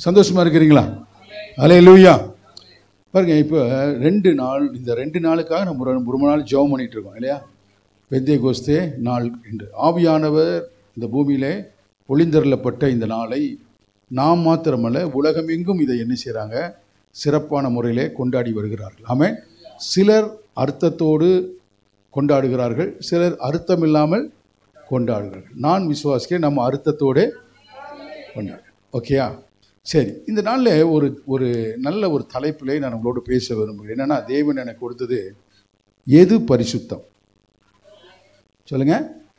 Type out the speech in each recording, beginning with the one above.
சந்தோஷமா இருக்கிறீங்களா? அல்லேலூயா. பாருங்க, இப்போ 2 நாள், இந்த 2 நாளுக்காக நம்ம ஒரு நாள் ஜெபம் பண்ணிட்டு இருக்கோம் இல்லையா? பெந்தேகோஸ்தே நாள் என்று ஆவியானவர் இந்த பூமியிலே பொழிந்தருளப்பட்ட இந்த நாளை நாம் மாத்திரமல்ல, உலகமெங்கும் இதை என்ன செய்கிறாங்க? சிறப்பான முறையிலே கொண்டாடி வருகிறார்கள். ஆமென். சிலர் அர்த்தத்தோடு கொண்டாடுகிறார்கள், சிலர் அர்த்தம் இல்லாமல் கொண்டாடுகிறார்கள். நான் விசுவாசிக்கிறேன் நம்ம அர்த்தத்தோடு கொண்டாடு. ஓகேயா? சரி, இந்த நாளில் ஒரு நல்ல ஒரு தலைப்பிலே நான் உங்களோடு பேச விரும்புகிறேன். என்னன்னா, தேவன் எனக்கு கொடுத்தது எது பரிசுத்தம்? சொல்லுங்க,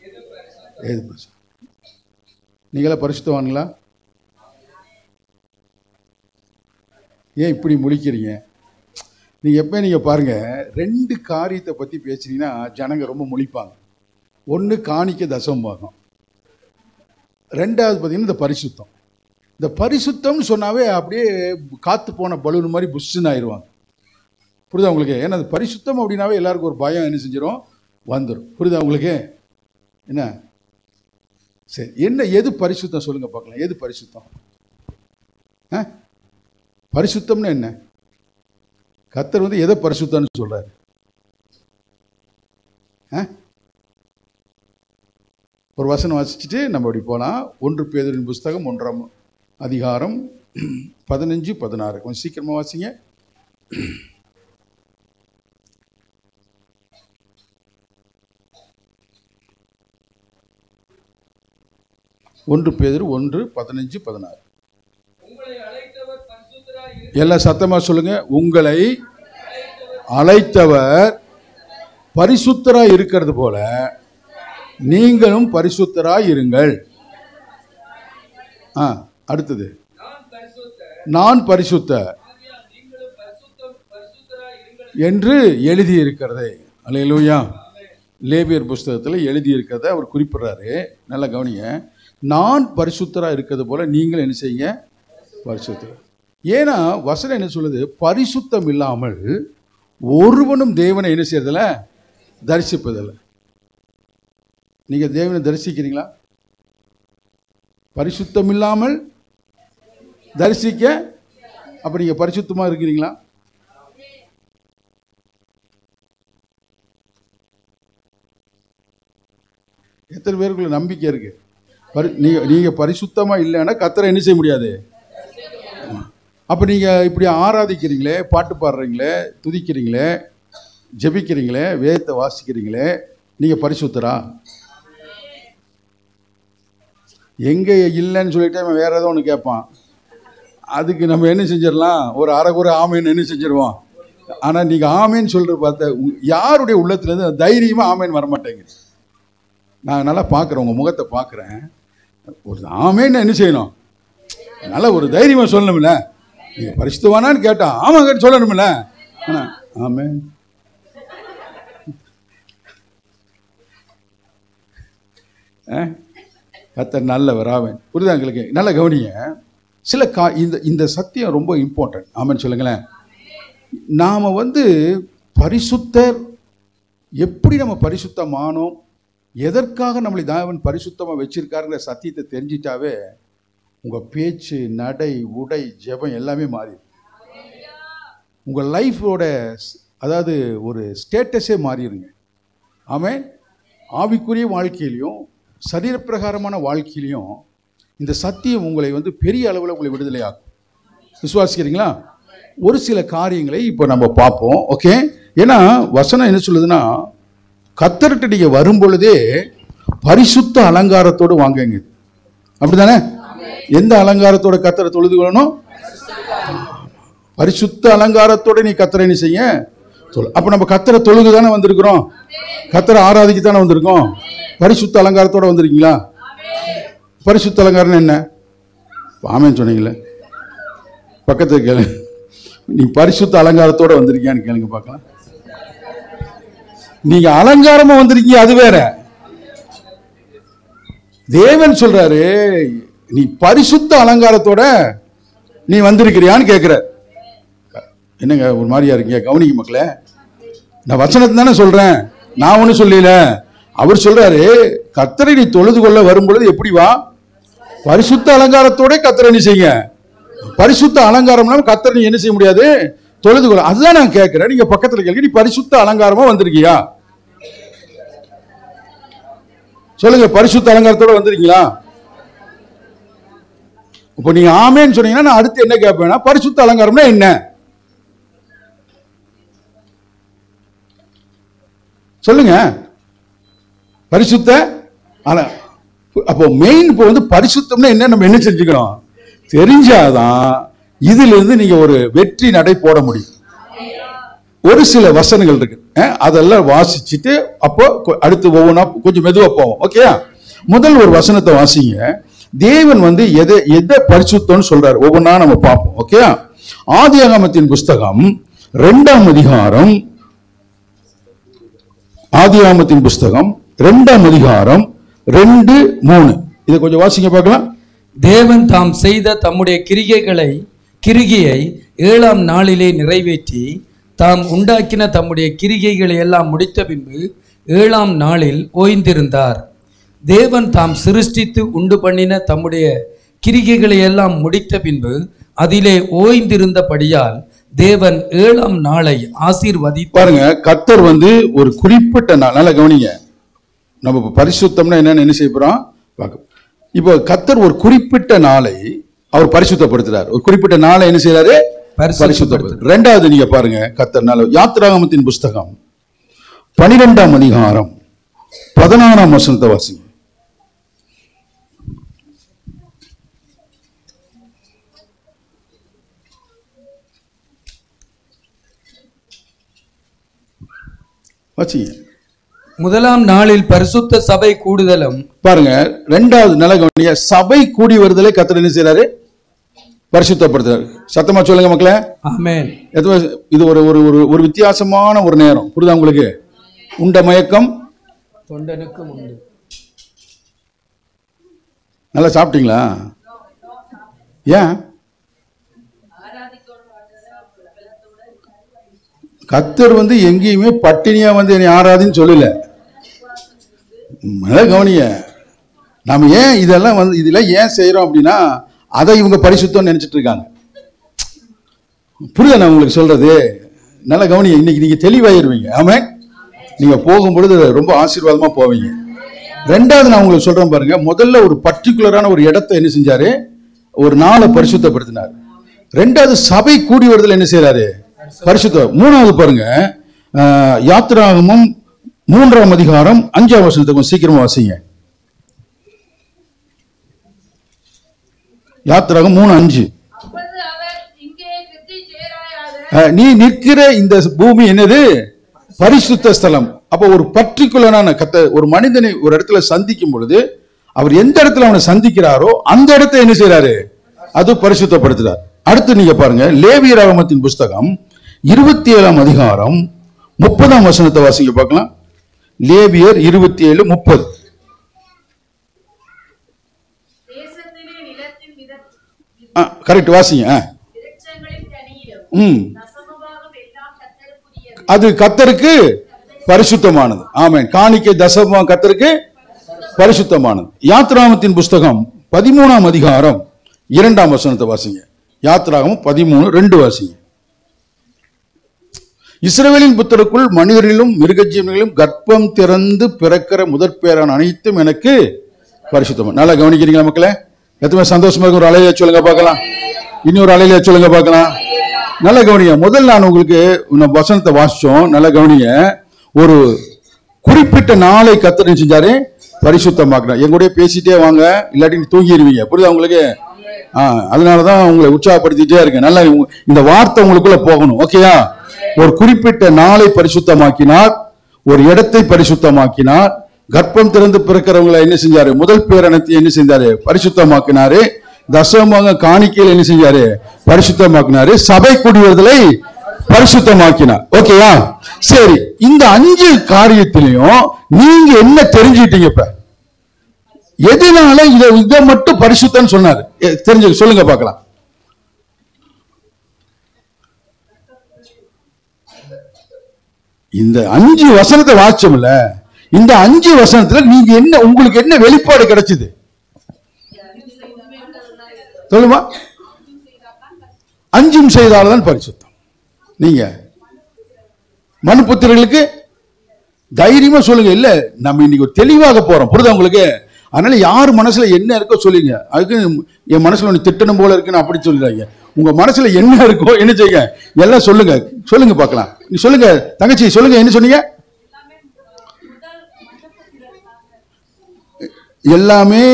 எது பரிசுத்தம்? நீங்களா பரிசுத்தவான்களா? ஏன் இப்படி முழிக்கிறீங்க? நீங்கள் பாருங்கள், 2 காரியத்தை பற்றி பேசுனீங்கன்னா ஜனங்க ரொம்ப முழிப்பாங்க. ஒன்று காணிக்க தசம் பாகம், 2வது பார்த்தீங்கன்னா இந்த பரிசுத்தம். இந்த பரிசுத்தம்னு சொன்னாவே அப்படியே காற்று போன பலூன் மாதிரி புஷ்ஷுன்னு ஆயிடுவாங்க. புரியுதா உங்களுக்கு? ஏன்னா அது பரிசுத்தம் அப்படின்னாவே எல்லாருக்கும் ஒரு பயம் என்ன செஞ்சிடும், வந்துடும். புரியுதா உங்களுக்கு? என்ன சரி, என்ன எது பரிசுத்தம் சொல்லுங்க பார்க்கலாம். எது பரிசுத்தம்? பரிசுத்தம்னு என்ன? கர்த்தர் வந்து எதை பரிசுத்தம்னு சொல்றாரு? ஒரு வசனம் வாசிச்சுட்டு நம்ம அப்படி போலாம். 1 பேதுருவின் புஸ்தகம் 1ஆம் அதிகாரம் 15-16. கொஞ்சம் சீக்கிரமா வாசிங்க. 1 பேதுரு 1:15-16. எல்லாம் சத்தமா சொல்லுங்க. உங்களை அழைத்தவர் பரிசுத்தராய் இருக்கிறது போல நீங்களும் பரிசுத்தராய் இருங்கள். அடுத்தது, நான் பரிசுத்தர் என்று எழுதி இருக்கிறதே. அல்லேலூயா. லேவியர் புஸ்தகத்தில் எழுதி இருக்கிறத அவர் குறிப்பிடுறாரு. நல்லா கவனிங்க. நான் பரிசுத்தராக இருக்கிறது போல நீங்கள் என்ன செய்யுங்க? பரிசுத்தர். ஏன்னா வசனம் என்ன சொல்லுது? பரிசுத்தம் இல்லாமல் ஒருவனும் தேவனை என்ன செய்யறதில்ல? தரிசிப்பதில்லை. நீங்க தேவனை தரிசிக்கிறீங்களா? பரிசுத்தம் இல்லாமல் தரிசிக்க, அப்ப நீங்க பரிசுத்தமா இருக்கிறீங்களா? எத்தனை பேருக்குள்ள நம்பிக்கை இருக்கு? நீங்க பரிசுத்தமா இல்லைன்னா கர்த்தரை என்ன செய்ய முடியாது. அப்ப நீங்க இப்படி ஆராதிக்கிறீங்களே, பாட்டு பாடுறீங்களே, துதிக்கிறீங்களே, ஜெபிக்கிறீங்களே, வேதத்தை வாசிக்கிறீங்களே, நீங்க பரிசுத்தரா? எங்க இல்லைன்னு சொல்லிட்டு அவன் வேற ஏதோ ஒன்று கேட்பான். அதுக்கு நம்ம என்ன செஞ்சிடலாம்? ஒரு அரைக்குறை ஆமேன்னு என்ன செஞ்சிருவோம். ஆனா நீங்க ஆமேன்னு சொல்ற பார்த்த யாருடைய உள்ளத்துல இருந்து தைரியமா ஆமேன்னு வரமாட்டேங்க. நான் நல்லா பார்க்குறேன், உங்க முகத்தை பார்க்குறேன். ஒரு ஆமேன்னு என்ன செய்யணும்? நல்ல ஒரு தைரியமா சொல்லணும்ல. நீங்க பரிசுத்தவானான்னு கேட்டா ஆமா கேட்டு சொல்லணும்ல. ஆமென். கர்த்தர் நல்லவர். ஆமென். புரியுதா உங்களுக்கு? நல்ல கவனிங்க. சில இந்த சத்தியம் ரொம்ப இம்பார்ட்டன்ட். ஆமென் சொல்லுங்களேன். நாம பரிசுத்தர், எப்படி நம்ம பரிசுத்தமானோம், எதற்காக நம்மளை தேவன் பரிசுத்தமாக வச்சிருக்காருங்கிற சத்தியத்தை தெரிஞ்சிட்டாவே உங்கள் பேச்சு, நடை, உடை, ஜெபம் எல்லாமே மாறி, உங்கள் லைஃபோட அதாவது ஒரு ஸ்டேட்டஸே மாறிடுங்க. ஆமென். ஆவிக்குரிய வாழ்க்கையிலையும் சரீரப்பிரகாரமான வாழ்க்கையிலையும் இந்த சத்தியம் உங்களை பெரிய அளவில் உங்களை விடுதலையாகும். விசுவாசிக்கிறீங்களா? ஒரு சில காரியங்களை இப்போ நம்ம பார்ப்போம். ஓகே. ஏன்னா வசனம் என்ன சொல்லுதுன்னா, கர்த்தர்கிட்ட நீங்க வரும் பொழுதே பரிசுத்த அலங்காரத்தோடு வாங்குங்க. அப்படித்தானே? எந்த அலங்காரத்தோட கர்த்தரை தொழுது கொள்ளணும்? பரிசுத்த அலங்காரத்தோட நீ கர்த்தரை என்ன செய்ய. அப்ப நம்ம கர்த்தரை தொழுது தானே வந்திருக்கிறோம், கர்த்தரை ஆராதிக்க தானே வந்திருக்கோம். பரிசுத்த அலங்காரத்தோட வந்திருக்கீங்களா? பரிசுத்த அலங்காரம் என்ன? ஆமென் சொன்னீங்களே. பக்கத்துக்கு கேளு, நீ பரிசுத்த அலங்காரத்தோட வந்திருக்கியான்னு கேளுங்க பார்க்கலாம். நீங்க அலங்காரமா வந்திருக்கீங்க, அது வேற. தேவன் சொல்றாரு, நீ பரிசுத்த அலங்காரத்தோட நீ வந்திருக்கிறியான்னு கேட்கிற. என்னங்க ஒரு மாதிரியா இருக்கீங்க? கவனிக்க மக்களே, நான் வசனத்தை தானே சொல்றேன், நான் ஒன்னும் சொல்லல. அவர் சொல்றாரு, கர்த்தரை நீ தொழுது கொள்ள வரும்பொழுது எப்படி வா? பரிசுத்த அலங்காரத்தோட கர்த்தரை நீ செய்ய பரிசுத்த அலங்காரம்னா கர்த்தர் நீ என்ன செய்ய முடியாது, தொழுது கொள்ள. அதுதான் நான் கேட்கிறேன். நீங்க பக்கத்துல கேட்க, நீ பரிசுத்த அலங்காரமா வந்திருக்கியா? சொல்லுங்க, பரிசுத்த அலங்காரத்தோட வந்திருக்கீங்களா? இப்ப நீங்க ஆமேன்னு சொன்னீங்கன்னா நான் அடுத்து என்ன கேட்பேன்னா, பரிசுத்த அலங்காரம்னா என்ன சொல்லுங்க. பரிசுத்த அப்போ மெயின் இப்போ வந்து பரிசுத்தம்னா என்ன நம்ம என்ன செஞ்சுக்கணும் தெரிஞ்சாதான் இதுல இருந்து நீங்க ஒரு வெற்றி நடை போட முடியும். ஒரு சில வசனங்கள் இருக்கு, அதெல்லாம் வாசிச்சுட்டு அப்போ அடுத்து ஒவ்வொன்றா கொஞ்சம் மெதுவா போவோம். ஓகே, முதல் ஒரு வசனத்தை வாசிங்க. தேவன் வந்து எதை பரிசுத்தம்னு சொல்றாரு ஒவ்வொன்றா நம்ம பார்ப்போம். ஓகே, ஆதியாகமத்தின் புஸ்தகம் 2ஆம் அதிகாரம், ஆதியாகமத்தின் புஸ்தகம் 2ஆம் அதிகாரம் 2, 3 இதை கொஞ்சம் வாசிங்க பார்க்கலாம். தேவன் தாம் செய்த தம்முடைய கிரிகையை 7ஆம் நாளிலே நிறைவேற்றி தாம் உண்டாக்கின தம்முடைய கிரிகைகளை எல்லாம் முடித்த பின்பு 7ஆம் நாளில் ஓய்ந்திருந்தார். தேவன் தாம் சிருஷ்டித்து உண்டு பண்ணின தம்முடைய கிரிகைகளை எல்லாம் முடித்த பின்பு அதிலே ஓய்ந்திருந்தபடியால் தேவன் 7ஆம் நாளை ஆசீர்வதித்தார். பாருங்க, கர்த்தர் வந்து ஒரு குறிப்பிட்ட நாள், நல்லா கவனிங்க, நம்ம பரிசுத்தம்னா என்ன செய்ய போறோம் பார்க்க. இப்போ கர்த்தர் ஒரு குறிப்பிட்ட நாளை அவர் பரிசுத்தப்படுத்துறார். ஒரு குறிப்பிட்ட நாளை என்ன செய்யறாரு, பரிசுத்தப்படுத்துறார். ரெண்டாவது நீங்க பாருங்க, கர்த்தர் நாள் யாத்திராகமத்தின் புஸ்தகம் 12ஆம் அதிகாரம் 16ஆம் வசனத்தை வாசிங்க. வாசிங்க. முதலாம் நாளில் பரிசுத்த சபை கூடுதலும். பாருங்க, ரெண்டாவது நல்ல கவனிங்க, சபை கூடி வருதலை கர்த்தர் என்ன செய்யறாரு, பரிசுத்தப்படுத்துறாரு. சத்தமா சொல்லுங்க மக்களே, ஆமென். இது ஒரு ஒரு ஒரு வித்தியாசமான ஒரு நேரம். புரியுதா உங்களுக்கு? உண்ட மயக்கம் தொண்டனுக்கும் உண்டு. நல்லா சாப்பிட்டீங்களா? ஏன் கர்த்தர் வந்து எங்கேயுமே பட்டினியா வந்து என்னை ஆராதின்னு சொல்லல. கவனிய, நாம ஏன் இதெல்லாம் வந்து இதெல்லாம் ஏன் செய்யறோம் அப்படின்னா, அதை இவங்க பரிசுத்தம் நினைச்சிட்டு இருக்காங்க. புரியுதா நான் உங்களுக்கு சொல்றது? நல்லா கவனிய, இன்னைக்கு நீங்க தெளிவாயிருவீங்க. ஆமா, நீங்க போகும்பொழுது ரொம்ப ஆசீர்வாதமா போவீங்க. ரெண்டாவது நான் உங்களுக்கு சொல்றேன் பாருங்க, முதல்ல ஒரு பர்டிகுலரான ஒரு இடத்தை என்ன செஞ்சாரு, ஒரு நாளை பரிசுத்தப்படுத்தினார். ரெண்டாவது சபை கூடி வருதல் என்ன செய்யறாரு, பரிசுத்தம். மூணாவது பாருங்க, யாத்திராகமம் 3ஆம் அதிகாரம் 5ஆம் வசனத்தை கொஞ்சம் சீக்கிரமா வாசிங்க. யாத்திராகம் 3:5. நீ நிற்கிற இந்த பூமி என்னது, பரிசுத்த ஸ்தலம். அப்ப ஒரு பர்டிகுலரான ஒரு மனிதனை ஒரு இடத்துல சந்திக்கும் பொழுது அவர் எந்த இடத்துல அவனை சந்திக்கிறாரோ அந்த இடத்தை என்ன செய்யறாரு, அது பரிசுத்தப்படுத்துறார். அடுத்து நீங்க பாருங்க, லேவியராகமத்தின் புஸ்தகம் 27ஆம் அதிகாரம் 30ஆம் வசனத்தை வாசிங்க பார்க்கலாம். லேவியர் 27:30. கரெக்ட், வாசிங்க. அது கர்த்தருக்கு பரிசுத்தமானது. ஆமென். காணிக்கை தசமம் கர்த்தருக்கு பரிசுத்தமானது. யாத்திராகமத்தின் புஸ்தகம் 13ஆம் அதிகாரம் 2ஆம் வசனத்தை வாசிங்க. யாத்திராகமம் 13:2 வாசிங்க. இஸ்ரவேலின் புத்தருக்குள் மனிதரிலும் மிருகஜீவனிலும் கர்ப்பம் திறந்து பிறக்கிற முதற்பேரான அனைத்தும் எனக்கு பரிசுத்தம். நல்லா கவனிக்கிறீங்களா மக்களே? எத்தனை சந்தோஷமா இருக்கு? ஒரு அலையில சொல்லுங்க பார்க்கலாம். இன்னொரு அலையில சொல்லுங்க பார்க்கலாம். நல்ல கவனிங்க. முதல்ல நான் உங்களுக்கு வசனத்தை வாசிச்சோம். நல்ல கவனிங்க. ஒரு குறிப்பிட்ட நாளை கர்த்தர் செஞ்சாரு, பரிசுத்தமாக்குறார். எங்களுடைய பேசிட்டே வாங்க, இல்லாட்டி தூங்கிடுவீங்க. புரியுதா உங்களுக்கு? அதனாலதான் உங்களை உற்சாகப்படுத்திட்டே இருக்கேன். நல்லா இந்த வார்த்தை உங்களுக்குள்ள போகணும். ஓகேயா? ஒரு குறிப்பிட்ட நாளை பரிசுத்தமாக்கினார், ஒரு இடத்தை பரிசுத்தமாக்கினார், கர்ப்பம் திறந்து பிறக்கிறவங்களை என்ன செஞ்சாரு, முதல் பேரணத்தை என்ன செஞ்சாரு, பரிசுத்தமாக்கினாரு. தசமமாக காணிக்கையில் என்ன செஞ்சாரு, பரிசுத்தமாக்கினாரு. சபை கூடுவதை பரிசுத்தமாக்கினார். ஓகேயா? சரி, இந்த 5 காரியத்திலையும் நீங்க என்ன தெரிஞ்சுக்கிட்டீங்க? இப்ப எதனால இதை மட்டும் பரிசுத்தம் சொன்னாரு தெரிஞ்சு சொல்லுங்க பார்க்கலாம். இந்த 5 வசனத்தை வாச்சோம்ல, இந்த 5 வசனத்துல நீங்க என்ன, உங்களுக்கு என்ன வெளிப்பாடு கிடைச்சது சொல்லுமா? அஞ்சும் செய்தால்தான் பரிசுத்தம். நீங்க மனுபுத்திரர்களுக்கு தைரியமா சொல்லுங்க. இல்ல நம்ம இன்னைக்கு தெளிவாக போறோம், புரியுதா உங்களுக்கு? அதனால யார் மனசுல என்ன இருக்கோ சொல்லுங்க. அதுக்கு என் மனசுல ஒன்று திட்டணும் போல இருக்குன்னு அப்படி சொல்லிடுறாங்க. உங்க மனசுல என்ன இருக்கோ என்ன செய்யுங்க, எல்லாம் சொல்லுங்க. சொல்லுங்க பார்க்கலாம். நீ சொல்லுங்க தங்கச்சி, சொல்லுங்க என்ன சொன்னீங்க? எல்லாமே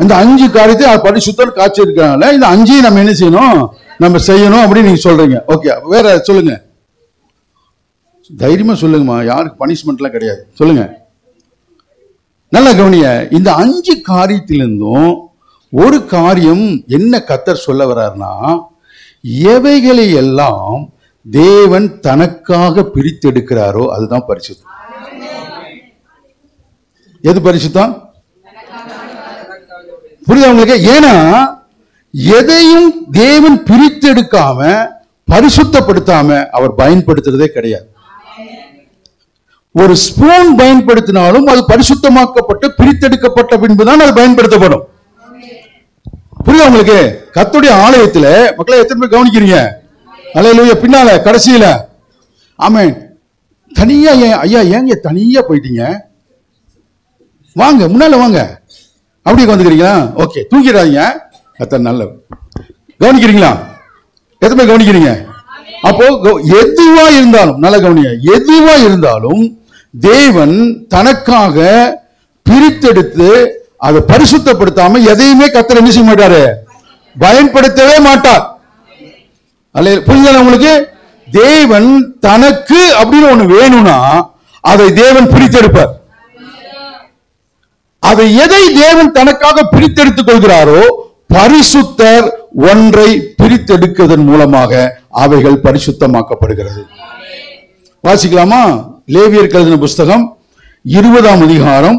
இந்த 5 காரியத்தை பரிசுத்தம் காட்சி இருக்கிறாங்கள, இந்த 5ஐயும் நம்ம என்ன செய்யணும், நம்ம செய்யணும் அப்படின்னு நீங்க சொல்றீங்க. ஓகே, வேற சொல்லுங்க. தைரியமா சொல்லுங்கம்மா, யாருக்கு பனிஷ்மெண்ட்லாம் கிடையாது. சொல்லுங்க, நல்லா கவனிய. இந்த 5 காரியத்திலிருந்தும் ஒரு காரியம் என்ன கர்த்தர் சொல்ல வர்றாருன்னா, எவைகளை எல்லாம் தேவன் தனக்காக பிரித்தெடுக்கிறாரோ அதுதான் பரிசுத்தம். எது பரிசுத்தம்? புரியுதா உங்களுக்கு? ஏன்னா எதையும் தேவன் பிரித்தெடுக்காம பரிசுத்தப்படுத்தாம அவர் பயன்படுத்துறதே கிடையாது. ஒரு ஸ்பூன் பயன்படுத்தினாலும் அது பரிசுத்தமாக்கப்பட்டு பிரித்தெடுக்கப்பட்ட பின்புதான் அது பயன்படுத்தப்படும். புரியுதா உங்களுக்கு? கர்த்தருடைய ஆலயத்துல மக்களை எத்தனை பேர் கவனிக்கிறீங்க? அல்லேலூயா. பின்னால கடைசியில ஆமென். தனியா ஐயா ஏங்க தனியா போயிட்டீங்க, வாங்க முன்னால வாங்க. அப்படியே வந்துக்கிறீங்களா? ஓகே, தூங்கிடாதீங்க. கர்த்தர் நல்ல கவனிக்கிறீங்களா? எத்தனை பேர் கவனிக்கிறீங்க? அப்போ எதுவா இருந்தாலும் நல்ல கவனிங்க, எதுவா இருந்தாலும் தேவன் தனக்காக பிரித்தெடுத்து அதை பரிசுத்தப்படுத்தாம எதையுமே கர்த்தர் என்ன செய்ய மாட்டாரு, பயன்படுத்தவே மாட்டார். அல்ல, புரியுதா உங்களுக்கு? தேவன் தனக்கு அப்படின்னு ஒண்ணு வேணும்னா அதை தேவன் பிரித்தெடுப்பார். அதை எதை தேவன் தனக்காக பிரித்தெடுத்துக் கொள்கிறாரோ, பரிசுத்தர் ஒன்றை பிரித்தெடுப்பதன் மூலமாக அவைகள் பரிசுத்தமாக்கப்படுகிறது. வாசிக்கலாமா? லேவியர் எழுதின புஸ்தகம் 20ஆம் அதிகாரம்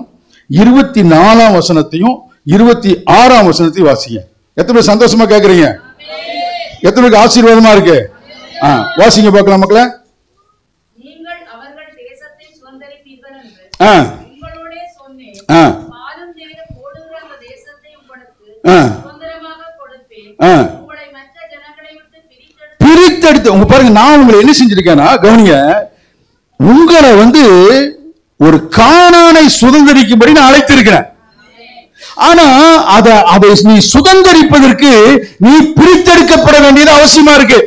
24ஆம் வசனத்தையும் 26ஆம் வசனத்தையும் வாசிங்க. எத்தனை பேர் சந்தோஷமா கேட்கறீங்க? எத்தனை பேருக்கு ஆசீர்வாதமா இருக்கு? வாசிங்க பார்க்கலாம் மக்களே. நீங்கள் அவர்கள் தேசத்தை சுதந்தரிப்பீர்கள் என்று உங்களோடே சொன்னேன். பாலும் தேனும் ஓடுகிற அந்த தேசத்தை உங்களுக்கு சுதந்திரமாக கொடுப்பேன். உங்களை மற்ற ஜனங்களை விட்டு பிரித்தெடுத்து உங்க பாருங்க, நான் உங்களை என்ன செஞ்சிருக்கேன்னா கவனிங்க, உங்களை ஒரு கானானை சுதந்தரிக்கும்படி நான் அழைத்திருக்கிறேன். ஆனா அதை நீ சுதந்தரிப்பதற்கு நீ பிரித்தெடுக்கப்பட வேண்டியது அவசியமா இருக்கு.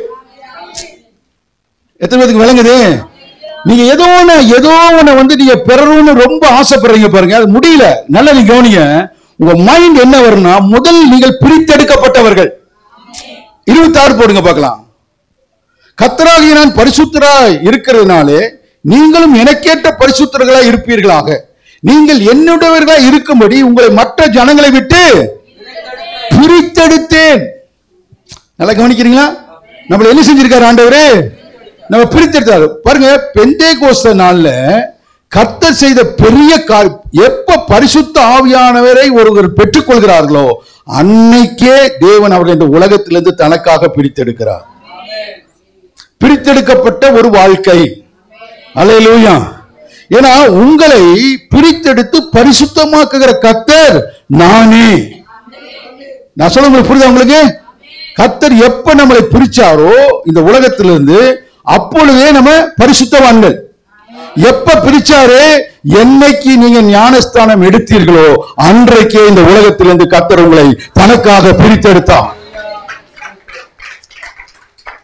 எத்தனை பேருக்கு விளங்குது? நீங்க ஏதோ ஒண்ணு நீங்க பெறணும்னு ரொம்ப ஆசைப்படுறீங்க பாருங்க, அது முடியல. நல்லா நீங்க கவனிங்க. உங்க மைண்ட் என்ன வரும்னா, முதல் நீங்கள் பிரித்தெடுக்கப்பட்டவர்கள். 26 போடுங்க பார்க்கலாம். கர்த்தராகிய நான் பரிசுத்தராய் இருக்கிறதுனாலே நீங்களும் எனக்கேற்ற பரிசுத்தர்களாய் இருப்பீர்களாக. நீங்கள் என்னுடையவர்களாய் இருக்கும்படி உங்களை மற்ற ஜனங்களை விட்டு பிரித்தெடுத்தேன். நல்லா கவனிக்கிறீங்களா? நம்மள என்ன செஞ்சிருக்காரு ஆண்டவரே? நம்ம பிரித்தெடுத்தாரு. பாருங்க, பெந்தேகோஸ்தே நாள்ல கர்த்தர் செய்த பெரிய காரியம். எப்ப பரிசுத்த ஆவியானவரை ஒருவர் பெற்றுக் கொள்கிறார்களோ அன்னைக்கே தேவன் அவர்கள் இந்த உலகத்திலிருந்து தனக்காக பிரித்தெடுக்கிறார். பிரித்தெடுக்கப்பட்ட ஒரு வாழ்க்கை. அல்லேலூயா. ஏன்னா உங்களை பிரித்தெடுத்து பரிசுத்தமாக்குகிற கர்த்தர் நானே. நான் சொல்ல உங்களுக்கு புரியுதா உங்களுக்கு? கர்த்தர் எப்ப நம்மளை பிரிச்சாரோ இந்த உலகத்திலிருந்து, அப்பொழுதே நம்ம பரிசுத்தவான்கள். எப்ப பிரிச்சாரு? என்னைக்கு நீங்க ஞானஸ்தானம் எடுத்தீர்களோ அன்றைக்கே இந்த உலகத்திலிருந்து கர்த்தர் உங்களை தனக்காக பிரித்தெடுத்தார்.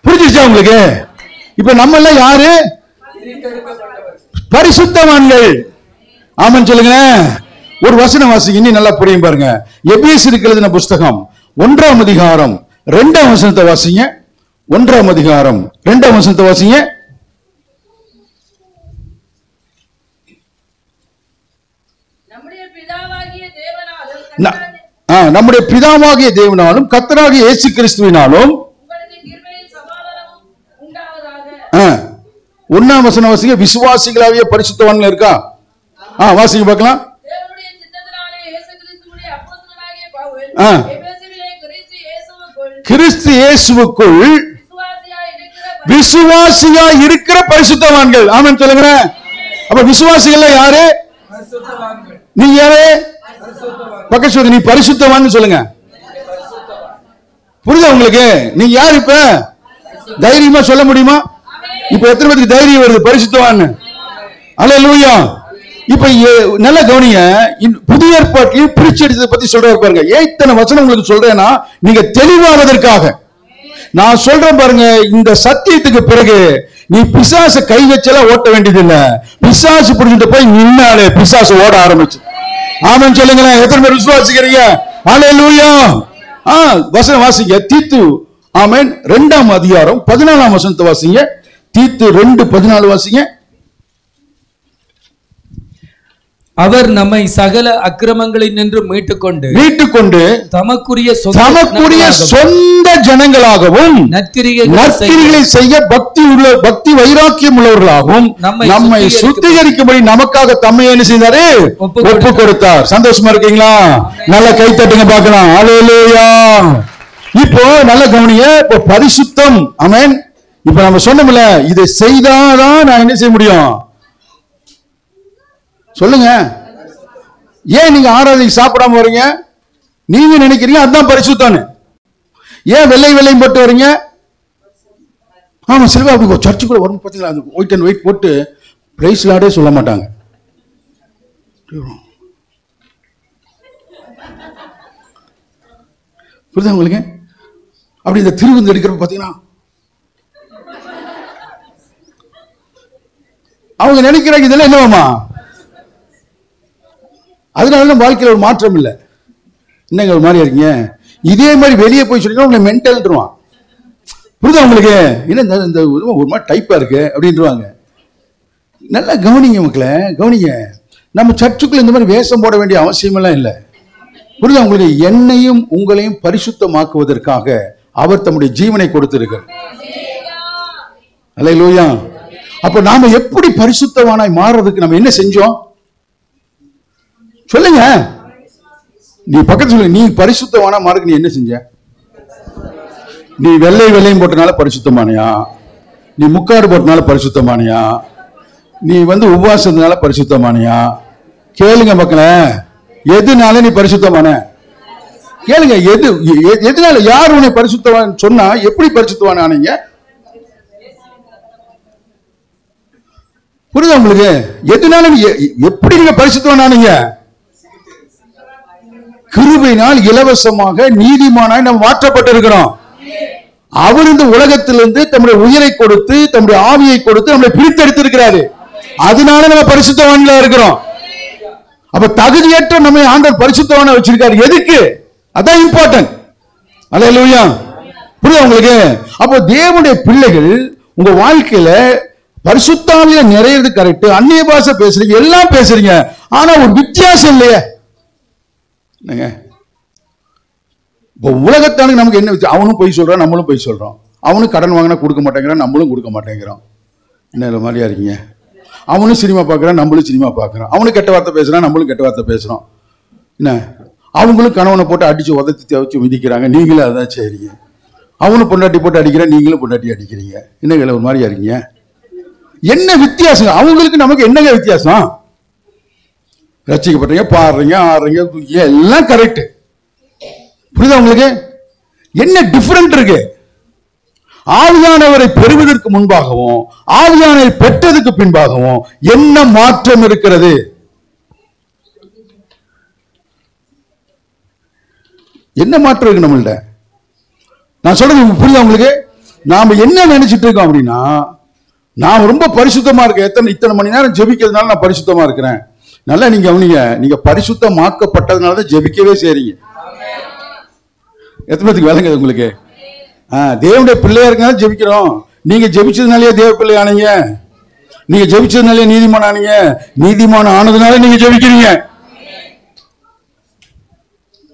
புரிஞ்சிருச்சா உங்களுக்கு? இப்ப நம்ம எல்லாம் யாரு? பரிசுத்தவான்கள். ஆமன் சொல்லுங்க. ஒரு வசனம் வாசிங்க, இன்னும் நல்லா புரியும் பாருங்க. எபேசியருக்கு எழுதின புஸ்தகம் 1ஆம் அதிகாரம் 2ஆம் வசனத்தை வாசிங்க. 1ஆம் அதிகாரம் 2ஆம் வசனத்தை வாசிங்க. நம்முடைய பிதாவாகிய தேவனாலும் கர்த்தராகிய இயேசு கிறிஸ்துவினாலும் 1ஆம் வசனம் வாசிங்க. விசுவாசிகளாகிய பரிசுத்தவான்கள் இருக்கா? வாசிங்க பார்க்கலாம். கிறிஸ்து இயேசுவுக்குள் விசுவாசியா இருக்கிற பரிசுத்தவான்கள். ஆமென் சொல்லுங்க. அப்ப விசுவாசிகள் யாரு? நீங்க யாரு? பக்கத்துல நீ பரிசுத்தவான் சொல்லுங்க. புரியுதா உங்களுக்கு? நீங்க யார் இப்ப தைரியமா சொல்ல முடியுமா? இப்ப எத்தனை பேருக்கு தைரியம் வருது பரிசுத்தவான்? அல்லேலூயா. இப்ப நல்ல கவனிங்க, புதிய ஏற்பாட்டில் பிரிச்சு எடுத்ததை பத்தி சொல்றாரு பாருங்க. ஏன் இத்தனை வசனம் உங்களுக்கு சொல்றேன்னா நீங்க தெளிவாவதற்காக. நான் சொல்றேன் பாருங்க, இந்த சத்தியத்துக்கு பிறகு நீ பிசாச கை வச்செல்லாம் ஓட்ட வேண்டியது இல்ல. பிசாசு புரிஞ்சுட்டு போய் நின்னாலே பிசாசு ஓட ஆரம்பிச்சு. ஆமென் சொல்லுங்களேன். எத்தனை பேர் விசுவாசிக்கிறீங்க? அல்லேலூயா. வசனம் வாசிங்க. தீத்து ஆமென் 2ஆம் அதிகாரம் 14ஆம் வசனத்தை வாசிங்க. தீத்து 2:14 வாசிங்க. அவர் நம்மை சகல அக்கிரமங்களில் நின்று மீட்டுக்கொண்டு தமக்குரிய சொந்த ஜனங்களாகவும் நற்கிரிகளை செய்ய பக்தி வைராக்கியம் உள்ளவர்களாகவும் நம்மை சுத்திகரிக்கும்படி நமக்காக தம்மை என்ன செய்தாரு? ஒப்பு கொடுத்தார். சந்தோஷமா இருக்கீங்களா? நல்ல கை தட்டுங்க பார்க்கலாம். அல்லேலூயா. இப்போ நல்ல கவனிங்க. இப்போ பரிசுத்தம். ஆமென். இப்ப நம்ம சொன்னோம்ல, இதை செய்தாதான் நான் என்ன செய்ய முடியும்? சொல்லுங்க. ஏன் நீங்க ஆராதனைக்கு சாப்பிடாம வரீங்க? நீங்க நினைக்கிறீங்க அதுதான் பரிசுத்தம்னு. ஏன் வெள்ளையும் போட்டு வரீங்க? ஆமா, சில்வா அப்படி சர்ச்சுக்குள்ள வரும் பார்த்தீங்களா, அது ஒயிட் அண்ட் ஒயிட் போட்டு பிரைஸ் லார்டே சொல்ல மாட்டாங்க. புரியுதா உங்களுக்கு? அப்படி இந்த திருவிருந்து எடுக்கிறப்ப பார்த்தீங்கன்னா அவங்க நினைக்கிறாங்க இதெல்லாம் என்னவாமா? அதனால வாழ்க்கையில் ஒரு மாற்றம் இல்லை. என்னங்க ஒரு மாதிரி இருக்கீங்க? இதே மாதிரி வெளியே போய் சொல்லிங்கன்னா உங்களை மென்டல்ன்றான். புரியுதா உங்களுக்கு? என்ன இந்த ஒரு மாதிரி டைப்பா இருக்கு அப்படின்றாங்க. நல்லா கவனிங்க மக்களை, கவனிங்க. நம்ம சர்ச்சுக்குள்ள இந்த மாதிரி வேஷம் போட வேண்டிய அவசியம் எல்லாம் இல்லை. புரியுதா உங்களுக்கு? என்னையும் உங்களையும் பரிசுத்தமாக்குவதற்காக அவர் தம்முடைய ஜீவனை கொடுத்திருக்கிறார். அல்லேலூயா. அப்ப நாம எப்படி பரிசுத்தவானாய் மாறுறதுக்கு நம்ம என்ன செஞ்சோம்? சொல்லுங்க. நீ பக்கத்து சொல்லுங்க. நீ பரிசுத்தவானா மாறுக்கு நீ என்ன செஞ்ச? நீ வெள்ளையும் போட்டனால பரிசுத்தமானியா? நீ முக்காடு போட்டனால பரிசுத்தமானியா? நீ உபவாசத்தினால பரிசுத்தமானியா? கேளுங்க மக்களே, எதுனால நீ பரிசுத்தமான? கேளுங்க. எதுனால? யார் உன்னை பரிசுத்தவான் சொன்னா? எப்படி பரிசுத்தவான் ஆனீங்க? புரியுதா உங்களுக்கு? எதுனால எப்படி நீங்க பரிசுத்தவான் ஆனீங்க? கிருபையினால் இலவசமாக நீதிமானாய் நாம் மாற்றப்பட்டிருக்கிறோம். அவர் இந்த உலகத்திலிருந்து தம்முடைய உயிரை கொடுத்து தம்முடைய ஆவியை கொடுத்து நம்மளை பிரித்தெடுத்திருக்கிறாரு. அதனால நம்ம பரிசுத்தவான்களா இருக்கிறோம். அப்ப தகுதியற்ற நம்ம ஆண்டவர் பரிசுத்தவான வச்சிருக்காரு. எதுக்கு? அதான் இம்பார்ட்டன்ட். அல்லேலூயா. புரியுதா உங்களுக்கு? அப்போ தேவனுடைய பிள்ளைகள் உங்க வாழ்க்கையில பரிசுத்தாவில நிறையிறது கரெக்ட். அந்நிய பாஷை பேசுறீங்க, எல்லாம் பேசுறீங்க, ஆனா ஒரு வித்தியாசம் இல்லையே. இப்போ உலகத்தானுக்கு நமக்கு என்ன? அவனும் போய் சொல்றான், நம்மளும் போய் சொல்றோம். அவனும் கடன் வாங்கினா கொடுக்க மாட்டேங்கிறான், நம்மளும் கொடுக்க மாட்டேங்கிறோம். என்ன மாதிரியா இருக்கீங்க? அவனும் சினிமா பார்க்கறான், நம்மளும் சினிமா பார்க்கறோம். அவனும் கெட்ட வார்த்தை பேசுறான், நம்மளும் கெட்ட வார்த்தை பேசுறோம். என்ன? அவங்களும் கணவனை போட்டு அடிச்சு உதச்சி தேவச்சு மிதிக்கிறாங்க, நீங்களும் அதான் செய்றீங்க. அவனும் பொண்டாட்டி போட்டு அடிக்கிறேன், நீங்களும் பொண்டாட்டி அடிக்கிறீங்க. என்னங்க ஒரு மாதிரியா இருக்கீங்க? என்ன வித்தியாசம்? அவங்களுக்கு நமக்கு என்னங்க வித்தியாசம்? ரசிக்கப்பட்டீங்க, பாடுறீங்க, ஆடுறீங்க, எல்லாம் கரெக்ட். புரியுதா உங்களுக்கு? என்ன டிஃபரெண்ட் இருக்கு? ஆவியானவரை பெறுவதற்கு முன்பாகவும் ஆவியானவரை பெற்றதுக்கு பின்பாகவும் என்ன மாற்றம் இருக்கிறது? என்ன மாற்றம் இருக்கு நம்மள்ட? நான் சொல்றது புரியுதா உங்களுக்கு? நாம என்ன நினைச்சிட்டு இருக்கோம் அப்படின்னா, நான் ரொம்ப பரிசுத்தமா இருக்கேன், இத்தனை மணி நேரம் ஜெபிக்கிறதுனால நான் பரிசுத்தமா இருக்கிறேன். நல்லா நீங்க கவனிங்க. நீங்க பரிசுத்தமாக்கப்பட்டதுனால தான் ஜெபிக்கவே செய்றீங்க. எத்தனை பேருக்கு வேலைங்க உங்களுக்கு? தேவனுடைய பிள்ளையா இருக்கனால ஜெபிக்கிறோம். நீங்க ஜெபிச்சதுனாலே தேவ பிள்ளை ஆனீங்க. நீங்க ஜெபிச்சதுனாலே நீதிமான் ஆனீங்க. நீதிமான் ஆனதுனால நீங்க ஜெபிக்கிறீங்க.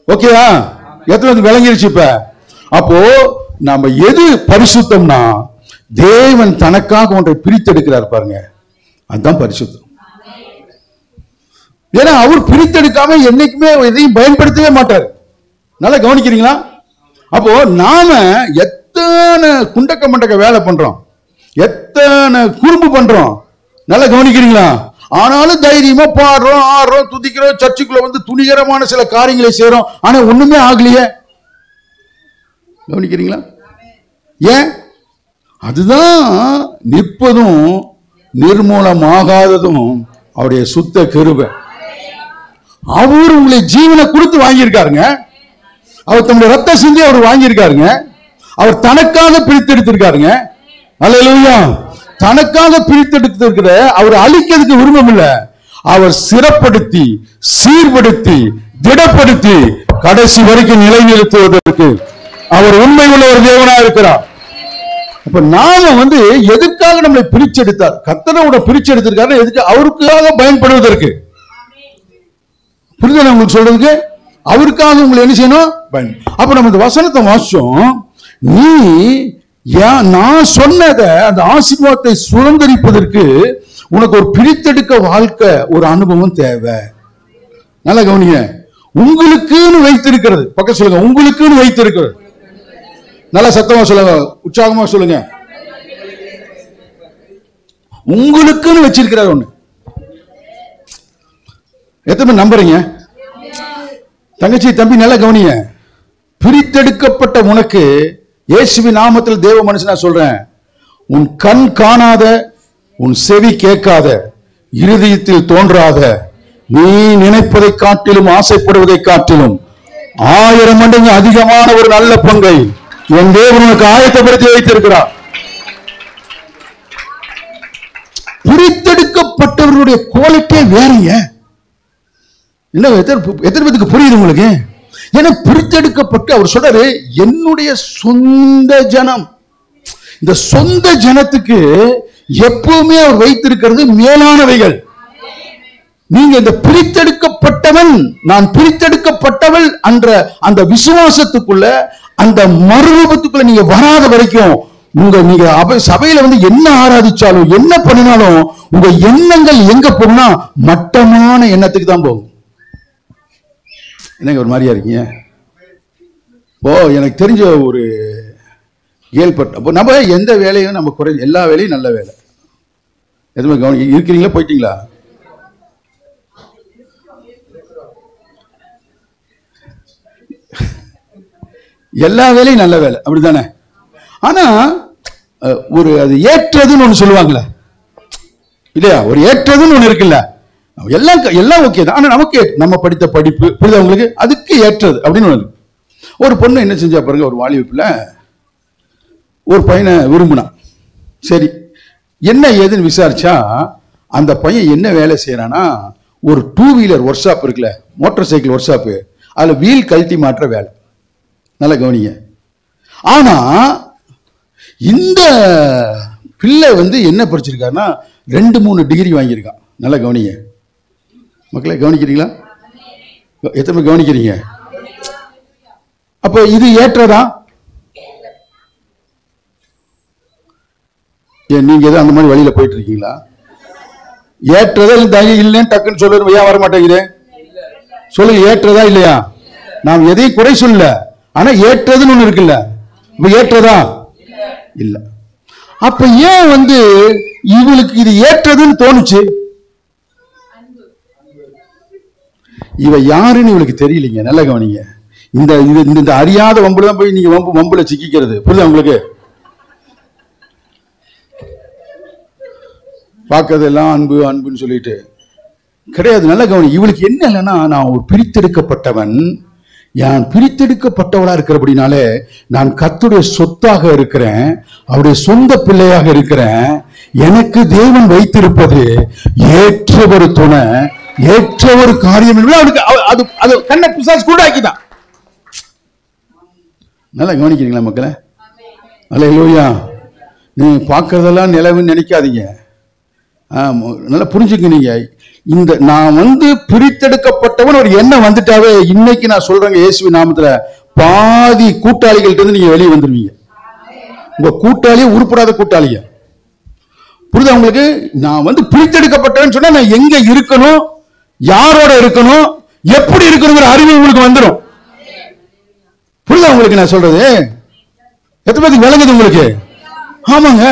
ஓகேவா? எத்தனை பேருக்கு விளங்கிருச்சு? இப்ப அப்போ நாம எது பரிசுத்தம்னா, தேவன் தனக்காக ஒன்றை பிரித்தெடுக்கிறார் பாருங்க, அதுதான் பரிசுத்தம். ஏன்னா அவர் பிரித்தெடுக்காம என்னைக்குமே எதையும் பயன்படுத்தவே மாட்டார். நல்லா கவனிக்கிறீங்களா? அப்போ நாம எத்தனை குண்டக்க மண்டக்க வேலை பண்றோம், எத்தனை குறும்பு பண்றோம், நல்லா கவனிக்கிறீங்களா? ஆனாலும் தைரியமா பாடுறோம், ஆடுறோம், துதிக்கிறோம், சர்ச்சுக்குள்ள துணிகரமான சில காரியங்களை செய்யறோம், ஆனா ஒண்ணுமே ஆகலையே. கவனிக்கிறீங்களா? ஏன்? அதுதான் நிற்பதும் நிர்மூலமாகாததும் அவருடைய சுத்த கிருபை. அவர் உங்களை ஜீவனை கொடுத்து வாங்கியிருக்காருங்க. அவர் தன்னுடைய ரத்த சிந்தி அவர் வாங்கியிருக்காருங்க. அவர் தனக்காக பிரித்தெடுத்திருக்காருங்க. அல்லேலூயா. தனக்காக பிரித்தெடுத்திருக்கிற அவர் அழிக்கிறதுக்கு விரும்பம் இல்ல. அவர் சிறப்படுத்தி சீர்படுத்தி திடப்படுத்தி கடைசி வரைக்கும் நிலைநிறுத்துவதற்கு அவர் உண்மை உள்ள ஒரு தேவனா இருக்கிறார். அப்ப நாம எதற்காக நம்மளை பிரிச்செடுத்தார்? கர்த்தரோட பிரிச்செடுத்திருக்காரு எதுக்கு? அவருக்காக பயன்படுவதற்கு. புரியுதா உங்களுக்கு சொல்றதுக்கு? அவருக்காக உங்களை என்ன செய்யணும்? அப்ப நம்ம இந்த வசனத்தை வாசிச்சோம். நீ நான் சொன்னத அந்த ஆசீர்வாதத்தை சுதந்திரிப்பதற்கு உனக்கு ஒரு பிரித்தெடுக்க வாழ்க்கை ஒரு அனுபவம் தேவை. நல்லா கவனிங்க. உங்களுக்குன்னு வைத்திருக்கிறது. பக்கம் சொல்லுங்க, உங்களுக்குன்னு வைத்திருக்கிறது. நல்லா சத்தமா சொல்லுங்க, உற்சாகமா சொல்லுங்க. உங்களுக்குன்னு வச்சிருக்கிறார் ஒண்ணு. எத்தனை பேர் நம்புறீங்க? தங்கச்சி தம்பி நல்லா கவனிங்க. பிரித்தெடுக்கப்பட்ட உனக்கு இயேசுவின் நாமத்தில் தேவ மனுஷனா சொல்றேன், உன் கண் காணாத, உன் செவி கேட்காத, இருதயத்தில் தோன்றாத, நீ நினைப்பதை காட்டிலும் ஆசைப்படுவதை காட்டிலும் 1000 மடங்கு அதிகமான ஒரு நல்ல பங்கை என் தேவன் உனக்கு ஆயத்தப்படுத்தி வைத்திருக்கிறார். பிரித்தெடுக்கப்பட்டவர்களுடைய குவாலிட்டியே வேறீங்க. என்ன எத்தனை பேருக்கு புரியுது உங்களுக்கு? ஏன்னா பிரித்தெடுக்கப்பட்டு அவர் சொல்றாரு, என்னுடைய சொந்த ஜனம். இந்த சொந்த ஜனத்துக்கு எப்பவுமே அவர் வைத்திருக்கிறது மேலானவைகள். நீங்க இந்த பிரித்தெடுக்கப்பட்டவன், நான் பிரித்தெடுக்கப்பட்டவள் என்ற அந்த விசுவாசத்துக்குள்ள, அந்த மறுரூபத்துக்குள்ள நீங்க வராத வரைக்கும் நீங்க சபையில என்ன ஆராதிச்சாலும் என்ன பண்ணினாலும் உங்க எண்ணங்கள் எங்க போகும்னா மட்டமான எண்ணத்துக்கு தான் போகும். என்னங்க ஒரு மாதிரியா இருக்கீங்க? எனக்கு தெரிஞ்ச ஒரு ஏற்பட்ட நம்ம எந்த வேலையும் நம்ம குறை, எல்லா வேலையும் நல்ல வேலை. எதுவுமே கவனி இருக்கிறீங்களா? போயிட்டீங்களா? எல்லா வேலையும் நல்ல வேலை, அப்படித்தானே? ஆனா ஒரு அது ஏற்றதுன்னு ஒண்ணு சொல்லுவாங்களே இல்லையா? ஒரு ஏற்றதுன்னு ஒண்ணு இருக்குல்ல. எல்லாம் ஓகே தான். ஆனா நமக்கு நம்ம படித்த படிப்பு புரியுதா உங்களுக்கு? அதுக்கு ஏற்றது அப்படின்னு ஒண்ணு. ஒரு பொண்ணு என்ன செஞ்சா பாருங்க, ஒரு வாலிபுல ஒரு பையனை விரும்பினான். சரி, என்ன ஏதுன்னு விசாரிச்சா அந்த பையன் என்ன வேலை செய்யறானா, ஒரு 2 வீலர் ஒர்க் ஷாப் இருக்குல்ல, மோட்டார் சைக்கிள் ஒர்க் ஷாப், அதுல வீல் கழட்டி மாற்ற வேலை. நல்லா கவனிங்க. ஆனா இந்த பிள்ளை என்ன படிச்சிருக்காருன்னா 2-3 டிகிரி வாங்கியிருக்கான். நல்லா கவனிங்க மக்களை, கவனிக்கிறீங்களா? எத்தனை கவனிக்கிறீங்க? அப்ப இது ஏற்றதா? நீங்க ஏதோ அந்த மாதிரி வழியில போயிட்டு இருக்கீங்களா? ஏற்றதா இல்லைன்னு டக்குன்னு சொல்லுங்க. ஏன் வர மாட்டேங்கிறேன் சொல்லுங்க. ஏற்றதா இல்லையா? நாம் எதையும் குறை சொல்லல, ஆனா ஏற்றதுன்னு ஒண்ணு இருக்குல்ல. இப்ப ஏற்றதா இல்ல. அப்ப ஏன் இவளுக்கு இது ஏற்றதுன்னு தோணுச்சு? இவ யாருன்னு இவளுக்கு தெரியலீங்க. நல்ல கவனிங்க. இந்த அறியாத வம்புல தான் போய் நீங்க வம்புல சிக்கிக்கிறது. புரியுதா உங்களுக்கு? பார்க்கறதெல்லாம் அன்பு அன்புன்னு சொல்லிட்டு கிடையாது. நல்ல கவனி. இவளுக்கு என்ன இல்லைன்னா, நான் ஒரு பிரித்தெடுக்கப்பட்டவன், நான் பிரித்தெடுக்கப்பட்டவளா இருக்கிறபடினாலே நான் கர்த்தருடைய சொத்தாக இருக்கிறேன், அவருடைய சொந்த பிள்ளையாக இருக்கிறேன். எனக்கு தேவன் வைத்திருப்பது ஏற்ற ஒரு துணை, ஏற்ற ஒரு காரியம். அது கண்ணை பிசாசு கூட ஆக்கிதான். நல்லா கவனிக்கிறீங்களா மக்களை? அல்லேலூயா. நீங்க பார்க்கறதெல்லாம் நிலவுன்னு நினைக்காதீங்க. நல்லா புரிஞ்சுக்க. நீங்க இந்த நான் பிரித்தெடுக்கப்பட்டவன் ஒரு எண்ணம் வந்துட்டாவே, இன்னைக்கு நான் சொல்றேங்க இயேசுவின் நாமத்துல, பாதி கூட்டாளிகள்ட்ட இருந்து நீங்க வெளியே வந்துருவீங்க. உங்க கூட்டாளியே உருப்படாத கூட்டாளிய. புரியுதா உங்களுக்கு? நான் பிரித்தெடுக்கப்பட்டவன் சொன்னா நான் எங்க இருக்கணும், யாரோட இருக்கணும், எப்படி இருக்கணுங்கிற அறிவு உங்களுக்கு வந்துடும். புரியுதா உங்களுக்கு நான் சொல்றது? எத்தனை பேருக்கு விளங்குது உங்களுக்கு? ஆமாங்க.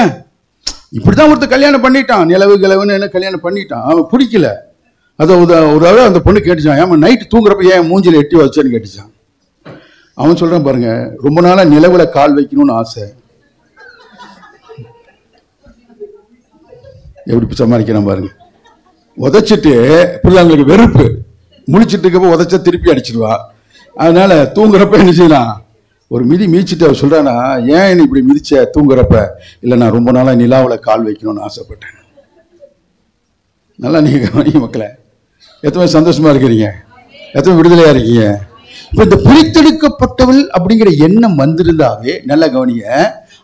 இப்படிதான் ஒருத்தர் கல்யாணம் பண்ணிட்டான், நிலவு கிழவுன்னு என்ன கல்யாணம் பண்ணிட்டான். அவன் பிடிக்கல. அதை ஒரு அந்த பொண்ணு கேட்டுச்சான், ஏமா நைட்டு தூங்குறப்ப ஏன் மூஞ்சில எட்டி வச்சேன்னு கேட்டுச்சான். அவன் சொல்றான் பாருங்க, ரொம்ப நாளா நிலவுல கால் வைக்கணும்னு ஆசை. எப்படி சமாளிக்கிறான் பாருங்க. உதைச்சிட்டு பிள்ளைங்களுக்கு வெறுப்பு, முழிச்சிட்டு இருக்கப்ப உதைச்சா திருப்பி அடிச்சிருவா. அதனால தூங்குறப்ப என்ன செய்யலாம், ஒரு மிதி மிதிச்சுட்டு அவ சொல்றானா, ஏன் இப்படி மிதிச்ச தூங்குறப்ப? இல்லை, நான் ரொம்ப நாளா நிலாவுல கால் வைக்கணும்னு ஆசைப்பட்டேன். நல்லா நீங்க மக்களை எத்தனை சந்தோஷமா இருக்கிறீங்க, எத்தனை விடுதலையா இருக்கீங்க. இப்ப இந்த பிரித்தெடுக்கப்பட்டவள் அப்படிங்கிற எண்ணம் வந்திருந்தாவே நல்ல கவனிய,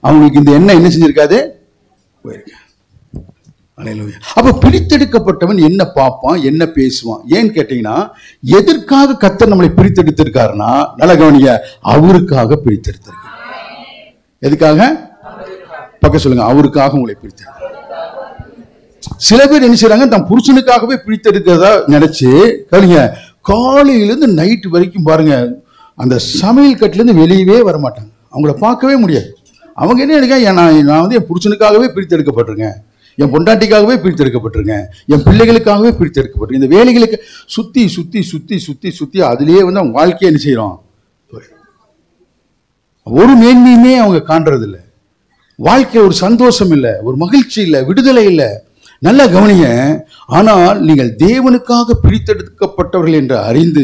அவங்களுக்கு இந்த எண்ணம் என்ன செஞ்சிருக்காது, போயிருக்கு. அப்ப பிரித்தெடுக்கப்பட்டவன் என்ன பார்ப்பான், என்ன பேசுவான்? ஏன்னு கேட்டீங்கன்னா, எதற்காக கர்த்தர் நம்மளை பிரித்தெடுத்திருக்காருன்னா, நல்ல கவனிய, அவருக்காக பிரித்தெடுத்திருக்காரு. எதுக்காக? பக்கம் சொல்லுங்க, அவருக்காக உங்களை பிரித்தெடுத்தார். சில பேர் என்ன செய்யறாங்க, தன் புருஷனுக்காகவே பிரித்தெடுக்கிறதா நினைச்சு கவனிங்க, காலையிலிருந்து நைட்டு வரைக்கும் பாருங்க, அந்த சமையல் கட்டுல இருந்து வெளியவே வரமாட்டாங்க. அவங்கள பார்க்கவே முடியாது. அவங்க என்ன நினைக்க, நான் வந்து என் புருஷனுக்காகவே பிரித்தெடுக்கப்பட்டிருக்கேன், என் பொண்டாட்டிக்காகவே பிரித்தெடுக்கப்பட்டிருக்கேன், என் பிள்ளைகளுக்காகவே பிரித்தெடுக்கப்பட்டிருக்கேன். இந்த வேலைகளுக்கு சுத்தி சுத்தி சுத்தி சுத்தி சுத்தி அதுலயே வந்து அவங்க வாழ்க்கையை என்ன செய்யறோம், ஒரு மேன்மையுமே அவங்க காண்றது இல்லை. வாழ்க்கை ஒரு சந்தோஷம் இல்லை, ஒரு மகிழ்ச்சி இல்லை, விடுதலை இல்லை. நல்ல கவனிங்க. ஆனால் நீங்கள் தேவனுக்காக பிரித்தெடுக்கப்பட்டவர்கள் என்று அறிந்து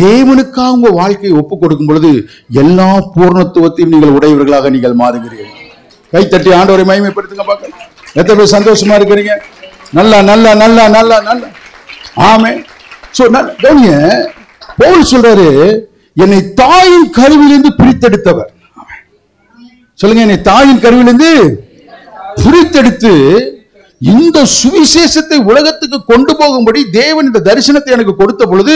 தேவனுக்காக உங்க வாழ்க்கையை ஒப்புக் கொடுக்கும் பொழுது எல்லா பூர்ணத்துவத்தையும் நீங்கள் உடையவர்களாக நீங்கள் மாறுகிறீர்கள். கைத்தட்டி ஆண்டவரை மகிமைப்படுத்துங்க பார்க்கலாம். எத்தனை பேர் சந்தோஷமா இருக்கிறீங்க? நல்லா நல்லா நல்லா நல்லா நல்லா ஆமென். சோ கவனிங்க, பவுல் சொல்றாரு, என்னை தாயின் கருவிலிருந்து பிரித்தெடுத்தவர். சொல்லுங்க, என்னை தாயின் கருவிலிருந்து பிரித்தெடுத்து இந்த சுவிசேஷத்தை உலகத்துக்கு கொண்டு போகும்படி தேவன் இந்த தரிசனத்தை எனக்கு கொடுத்த பொழுது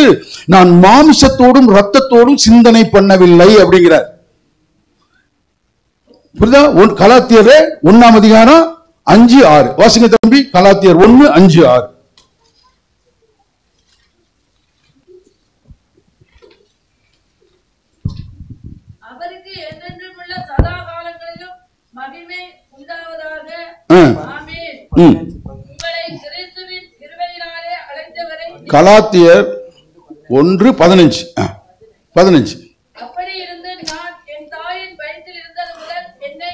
நான் மாமிசத்தோடும் இரத்தத்தோடும் சிந்தனை பண்ணவில்லை அப்படிங்கிறார். புரியுதா? கலாத்தியர் 1ஆம் அதிகாரம் 5-6 வாசிங்க தம்பி. கலாத்தியர் 1:5-6. அவருக்கு என்றென்றுமுள்ள சதா காலங்களிலும் மகிமை உண்டாவதாக. ஆமென். உங்களை கிறிஸ்துவின் கிருபையினாலே அழைத்தவரை. கலாத்தியர் 1:15. அப்படி இருந்து நான் என் தாயின் வயிற்றில் இருந்தது முதல் என்னை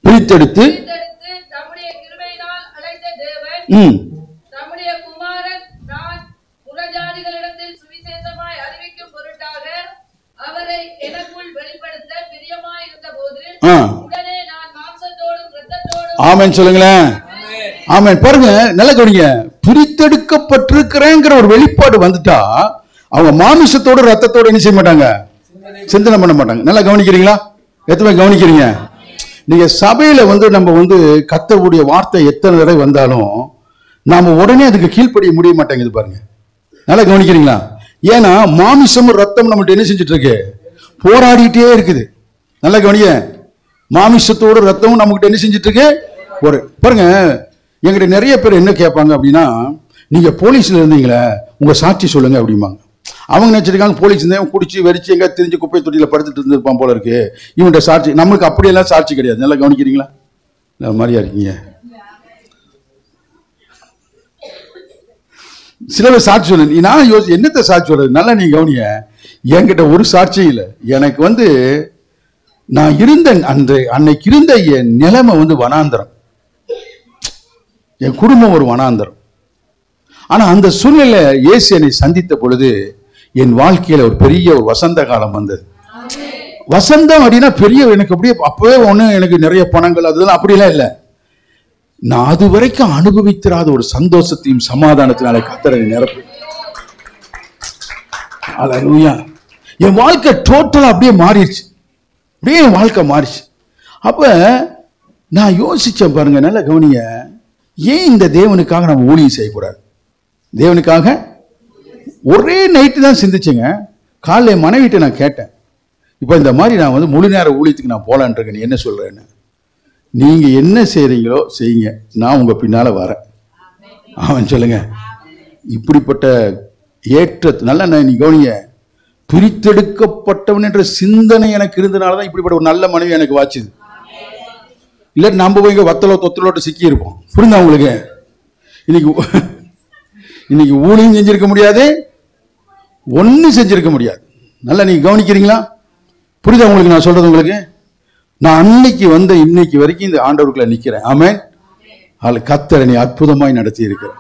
பிரித்தெடுத்து தம்முடைய கிருபையினால் அழைத்த தேவன் தம்முடைய குமாரன் நான் புறஜாதிகளிடத்தில் சுவிசேஷமாய் அறிவிக்கும் பொருட்டாக அவரை எனக்குள் வெளிப்படுத்த பிரியமாய் இருந்த போது உடனே நான் மாம்சத்தோடும் இரத்தத்தோடும். ஆமென் சொல்லுங்களேன். ஆமென். பாருங்க, நல்ல கவனிங்க. பிரித்தெடுக்கப்பட்டிருக்கிறேங்கிற ஒரு வெளிப்பாடு வந்துட்டா அவங்க மாமிசத்தோட ரத்தத்தோட என்ன செய்ய மாட்டாங்க, சிந்தனை பண்ண மாட்டாங்க. நல்லா கவனிக்கிறீங்களா? எத்தனை கவனிக்கிறீங்க? நீங்க சபையில வந்து நம்ம வந்து கர்த்தருடைய வார்த்தை எத்தனை தடவை வந்தாலும் நாம உடனே அதுக்கு கீழ்ப்படிய முடிய மாட்டேங்குது பாருங்க. நல்லா கவனிக்கிறீங்களா? ஏன்னா மாமிசமும் ரத்தம் நம்மகிட்ட என்ன செஞ்சுட்டு இருக்கு, போராடிட்டே இருக்குது. நல்லா கவனிங்க, மாமிசத்தோட ரத்தமும் நம்மகிட்ட என்ன செஞ்சுட்டு இருக்கு. ஒரு பாருங்க, எங்கிட்ட நிறைய பேர் என்ன கேட்பாங்க அப்படின்னா, நீங்க போலீஸ்ல இருந்தீங்களே உங்க சாட்சி சொல்லுங்க அப்படிம்பாங்க. அவங்க நினைச்சிருக்காங்க போலீஸ் இருந்தேன் குடிச்சு வெறிச்சு எங்க தெரிஞ்சு குப்பை தொட்டியில படுத்துட்டு இருந்திருப்பான் போல இருக்கு, இவன்ட சாட்சி. நம்மளுக்கு அப்படியெல்லாம் சாட்சி கிடையாது. நல்லா கவனிக்கிறீங்களா? மாதிரியா இருக்கீங்க. சில பேர் சாட்சி சொல்லு, நான் யோசி என்னத்த சாட்சி சொல்றது. நல்லா நீங்க கவனிய, என்கிட்ட ஒரு சாட்சியும் இல்லை. எனக்கு வந்து நான் இருந்த அன்னைக்கு இருந்த என் நிலைமை வந்து வனாந்தரம், என் குடும்பம் ஒரு வனாந்தரம். ஆனா அந்த சூழ்நிலை இயேசு என்னை சந்தித்த பொழுது என் வாழ்க்கையில ஒரு பெரிய ஒரு வசந்த காலம் வந்தது. வசந்தம் அப்படின்னா பெரிய, எனக்கு அப்படியே அப்பவே ஒண்ணு எனக்கு நிறைய பணங்கள் அதெல்லாம் அப்படிலாம் இல்லை. நான் அது வரைக்கும் அனுபவித்திராத ஒரு சந்தோஷத்தையும் சமாதானத்தினால கர்த்தரை நிரப்பு. அல்லேலூயா. என் வாழ்க்கை டோட்டலா அப்படியே மாறிடுச்சு. அப்படியே என் வாழ்க்கை மாறிச்சு. அப்ப நான் யோசிச்சேன் பாருங்க, நல்ல கவனிய, ஏன் இந்த தேவனுக்காக நம்ம ஊழியம் செய்யக்கூடாது? தேவனுக்காக ஒரே நைட்டு தான் சிந்திச்சேங்க. காலைல மனைவிட்ட நான் கேட்டேன், இப்போ இந்த மாதிரி நான் வந்து முழு நேர ஊழியத்துக்கு நான் போலான் இருக்கேன், நீ என்ன சொல்றேன்னு. நீங்க என்ன செய்றீங்களோ செய்யுங்க, நான் உங்க பின்னால வரேன். அவன் சொல்லுங்க, இப்படிப்பட்ட ஏற்ற நல்லா நீ கவனிய, பிரித்தெடுக்கப்பட்டவன் என்ற சிந்தனை எனக்கு இருந்தனாலதான் இப்படிப்பட்ட ஒரு நல்ல மனைவி எனக்கு வாச்சுது. இல்ல நம்ம போய் இங்க வத்தலோ தொத்தலோட்டு சிக்கி இருப்போம். புரியுதா உங்களுக்கு? இன்னைக்கு ஊழியம் செஞ்சிருக்க முடியாது, ஒன்னும் செஞ்சிருக்க முடியாது. நல்லா நீங்க கவனிக்கிறீங்களா? புரியுதா உங்களுக்கு நான் சொல்றது? உங்களுக்கு நான் அன்னைக்கு வந்த இன்னைக்கு வரைக்கும் இந்த ஆண்டவருக்குள்ள நிக்கிறேன். ஆமென். அதில் கர்த்தர் என்னை அற்புதமாய் நடத்தி இருக்கிறார்.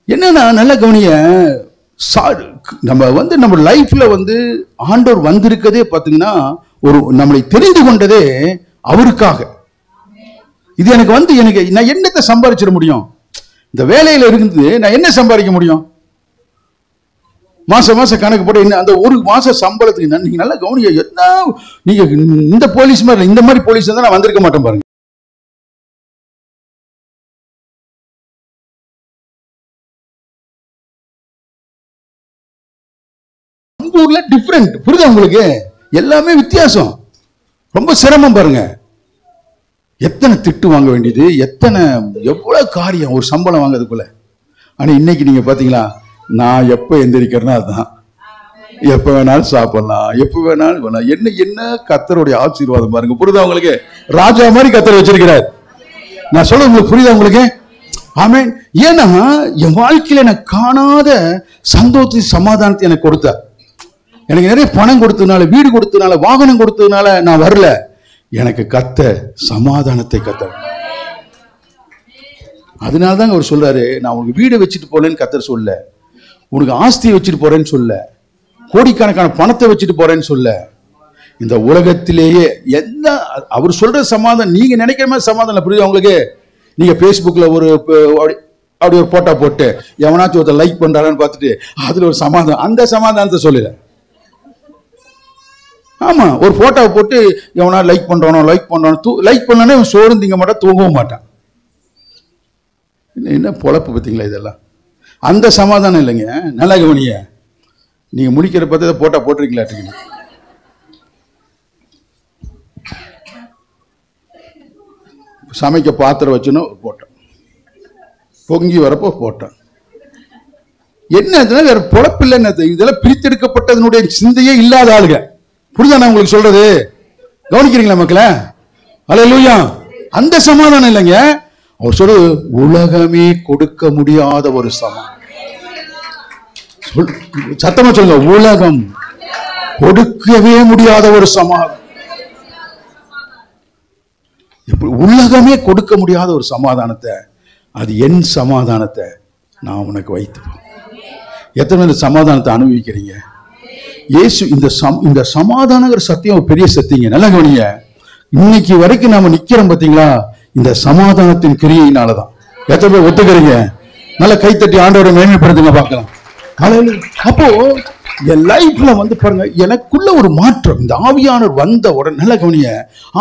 என்னன்னா நல்ல கவனிய, நம்ம லைஃப்ல ஆண்டவர் வந்திருக்கதே பாத்தீங்கன்னா ஒரு நம்மளை தெரிந்து கொண்டதே அவருக்காக. இது எனக்கு நான் என்னத்தை சம்பாதிச்சிட முடியும்? இந்த வேலையில இருந்து நான் என்ன சம்பாதிக்க முடியும்? மாசம் கணக்கு போட்டு அந்த ஒரு மாச சம்பளத்துக்கு நீங்க நல்லா கவனிய, என்ன நீங்க இந்த போலீஸ் மாதிரி இந்த மாதிரி போலீஸ் தான் நான் வந்திருக்க மாட்டேன் பாருங்க. ஊர்ல டிஃபரெண்ட். புரியுதா உங்களுக்கு? எல்லாமே வித்தியாசம், ரொம்ப சிரமம் பாருங்க. எத்தனை திட்டு வாங்க வேண்டியது, எவ்வளவு காரியம் ஒரு சம்பளம் வாங்கிறதுக்குள்ள. ஆனா இன்னைக்கு நீங்க பாத்தீங்களா, நான் எப்ப எந்திரிக்கிறேன்னா அதுதான், எப்ப வேணாலும் சாப்பிடலாம், எப்ப வேணாலும் என்ன கர்த்தருடைய ஆசீர்வாதம் பாருங்க. புரியுதா உங்களுக்கு? ராஜா மாதிரி கர்த்தர் வச்சிருக்கிறார். நான் சொல்ல உங்களுக்கு புரியுதா உங்களுக்கு? ஆமென். ஏன்னா என் வாழ்க்கையில எனக்கு காணாத சந்தோஷத்தை சமாதானத்தை எனக்கு கொடுத்தார். எனக்கு நிறைய பணம் கொடுத்ததுனால, வீடு கொடுத்ததுனால, வாகனம் கொடுத்ததுனால நான் வரல. எனக்கு கர்த்தர் சமாதானத்தை கர்த்தர். அதனாலதாங்க அவர் சொல்றாரு, நான் உனக்கு வீடை வச்சுட்டு போறேன்னு கர்த்தர் சொல்ல, உனக்கு ஆஸ்தியை வச்சுட்டு போறேன்னு சொல்ல, கோடிக்கணக்கான பணத்தை வச்சுட்டு போறேன்னு சொல்ல. இந்த உலகத்திலேயே என்ன அவர் சொல்ற சமாதானம் நீங்க நினைக்கிற மாதிரி சமாதானம். புரியுது உங்களுக்கு? நீங்க பேஸ்புக்ல அப்படி ஒரு போட்டோ போட்டு எவனாச்சும் ஒருத்தர் லைக் பண்றான்னு பார்த்துட்டு அதுல ஒரு சமாதானம், அந்த சமாதானத்தை சொல்லல. ஆமா, ஒரு போட்டோவை போட்டு எவனா லைக் பண்றானோ லைக் பண்ணானே சோறு திங்க மாட்டான், தூங்கவும் மாட்டான். என்ன பொழப்பு பார்த்தீங்களா இதெல்லாம்? அந்த சமாதானம் இல்லைங்க. நல்லா கவனிய, நீங்க முடிக்கிற பார்த்து போட்டோ போட்டிருக்கீங்களா? சமைக்க பாத்திரம் வச்சுன்னு போட்டோம், பொங்கி வரப்போ போட்டோம். என்ன வேற பொழப்பு இல்லை. இதெல்லாம் பிரித்தெடுக்கப்பட்டதனுடைய சிந்தையே இல்லாத ஆளுங்க. புரியுதா நான் உங்களுக்கு சொல்றது? கவனிக்கிறீங்களா மக்களே? அல்லேலூயா. அந்த சமாதானம் இல்லைங்க. அவர் சொல்றது உலகமே கொடுக்க முடியாத ஒரு சமாதானம். சத்தமா சொல்லுங்க, உலகம் கொடுக்கவே முடியாத ஒரு சமாதானம். உலகமே கொடுக்க முடியாத ஒரு சமாதானத்தை, அது என் சமாதானத்தை நான் உனக்கு வைத்துப்பேன். எத்தனை பேர் சமாதானத்தை அனுபவிக்கிறீங்க? இயேசு இந்த சமாதானங்கிற சத்தியம் பெரிய சத்தியங்க. நல்லா கவனிங்க. இன்னைக்கு வரைக்கும் நாம நிக்கிறோம் பாத்தீங்களா, இந்த சமாதானத்தின் கிரியையினாலதான். எத்தனை பேர் ஒத்துக்கிறீங்க? நல்லா கைத்தட்டி ஆண்டவரை மேன்மைப்படுத்துங்க பார்க்கலாம். அப்போ என் லைஃப்ல பாருங்க, எனக்குள்ள ஒரு மாற்றம். இந்த ஆவியானவர் வந்த உடனே நல்ல கவனிய,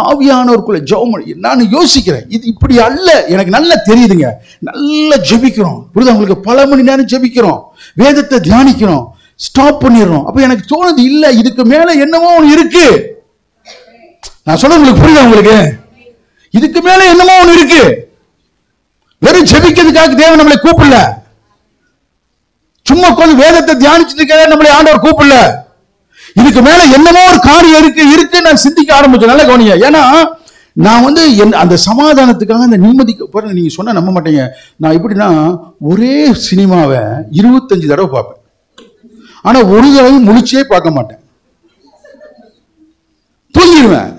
ஆவியானவருக்குள்ள ஜெபம் நான் யோசிக்கிறேன், இது இப்படி அல்ல, எனக்கு நல்லா தெரியுதுங்க. நல்லா ஜெபிக்கிறோம். புரியுதா உங்களுக்கு? பல மணி நேரம் ஜெபிக்கிறோம், வேதத்தை தியானிக்கிறோம், ஸ்டாப் பண்ணிடுறோம். அப்ப எனக்கு தோணுது, இல்ல இதுக்கு மேல என்னமோ ஒண்ணு இருக்கு. நான் சொல்ல உங்களுக்கு புரியுதா உங்களுக்கு? இதுக்கு மேல என்னமோ ஒண்ணு இருக்கு. வெறும் ஜெபிக்கிறதுக்காக தேவன் நம்மளை கூப்பிடல, சும்மா கொஞ்சம் வேதத்தை தியானிச்சுட்டு நம்மளை ஆண்டவர் கூப்பிடல. இதுக்கு மேல என்னமோ ஒரு காரியம் இருக்கு நான் சிந்திக்க ஆரம்பிச்சேன். நல்ல கவனிங்க. ஏன்னா நான் அந்த சமாதானத்துக்காக, அந்த நிம்மதிக்கு பாருங்க, நீங்க சொன்னா நம்ப மாட்டீங்க. நான் எப்படின்னா ஒரே சினிமாவை 25 தடவை பார்ப்பேன். ஆனா ஒரு தடவை முழிச்சே பார்க்க மாட்டேன், தூங்கிடுவேன்.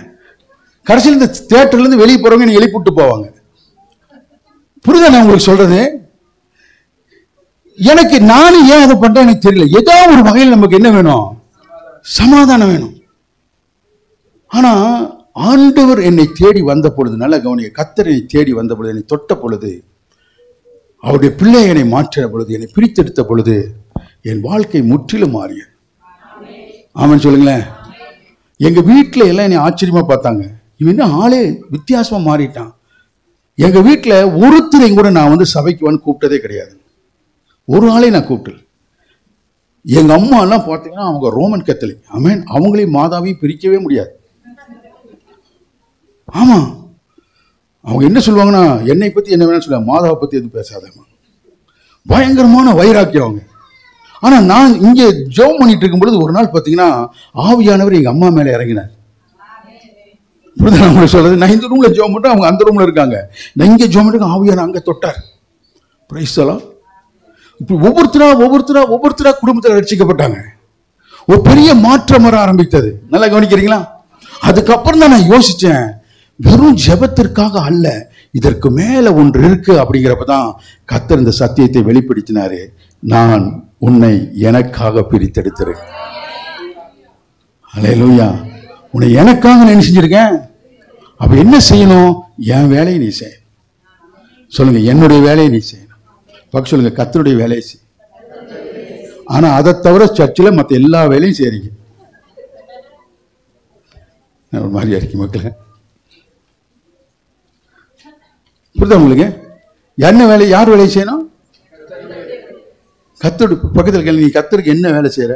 கடைசியில் இந்த தியேட்டர்ல இருந்து வெளியே போறவங்க நீ எழுப்பிட்டு போவாங்க. புரியுதா நான் உங்களுக்கு சொல்றது? எனக்கு நானும் ஏன் அதை பண்றேன் எனக்கு தெரியல. ஏதாவது ஒரு வகையில் நமக்கு என்ன வேணும்? சமாதானம் வேணும். ஆனா ஆண்டவர் என்னை தேடி வந்த பொழுது, நல்ல கவனிக்க, கர்த்தர் என்னை தேடி வந்த பொழுது, என்னை தொட்ட பொழுது, அவருடைய பிள்ளை என்னை மாற்றின பொழுது, என்னை பிரித்தெடுத்த பொழுது, என் வாழ்க்கை முற்றிலும் மாறியது. ஆமான்னு சொல்லுங்களேன். எங்க வீட்டுல எல்லாம் என்னை ஆச்சரியமா பார்த்தாங்க. இவன் ஆளே வித்தியாசமா மாறிட்டான். எங்க வீட்டுல ஒருத்தரையும் கூட நான் சபைக்கு கூப்பிட்டதே கிடையாது. ஒரு ஆளை நான் கூப்பிட்டல. எங்க அம்மா எல்லாம் பார்த்தீங்கன்னா அவங்க ரோமன் கத்தோலிக். ஆமென். அவங்களையும் மாதாவையும் பிரிக்கவே முடியாது. ஆமா, அவங்க என்ன சொல்லுவாங்கன்னா, என்னை பத்தி என்ன வேணா சொல்லுவாங்க, மாதாவை பத்தி எதுவும் பேசாதம்மா. பயங்கரமான வைராக்கியம் அவங்க. ஆனா நான் இங்க ஜெபம் பண்ணிட்டு இருக்கும் பொழுது ஒரு நாள் பார்த்தீங்கன்னா ஆவியானவர் எங்க அம்மா மேல இறங்கினார். சொல்றது, நான் இந்த ரூம்ல ஜெபம் பண்ணிட்டு அவங்க அந்த ரூம்ல இருக்காங்க, நான் இங்க ஜெபம் பண்ணிட்டு ஆவியானவர் அங்க தொட்டார். பிரைஸ் எல்லாம் இப்படி ஒவ்வொருத்தரா குடும்பத்தில் ரட்சிக்கப்பட்டாங்க. ஒரு பெரிய மாற்றம் வர ஆரம்பித்தது. நல்லா கவனிக்கிறீங்களா? அதுக்கப்புறம் தான் நான் யோசிச்சேன், வெறும் ஜெபத்திற்காக அல்ல, இதற்கு மேல ஒன்று இருக்கு. அப்படிங்கிறப்பதான் கர்த்தர் இந்த சத்தியத்தை வெளிப்படுத்தினாரு. நான் உன்னை எனக்காக பிரித்தெடுத்திருக்கேன். அல்லேலூயா. உன்னை எனக்காக நான் செஞ்சிருக்கேன். அப்ப என்ன செய்யணும்? என் வேலையை நீ செய். சொல்லுங்க, என்னுடைய வேலையை நீ செய்யணும். பக்கம் சொல்லுங்க, கர்த்தருடைய வேலையை செய். ஆனா அதை தவிர சர்ச்சில் மற்ற எல்லா வேலையும் செய்றீங்க. ஒரு மாதிரியா இருக்கு மக்களே. புரியுதா உங்களுக்கு? என்ன வேலை, யார் வேலையை செய்யணும்? கர்த்தருடைய. பக்கத்தில் கேள்வி, நீ கர்த்தருக்கு என்ன வேலை செய்யற?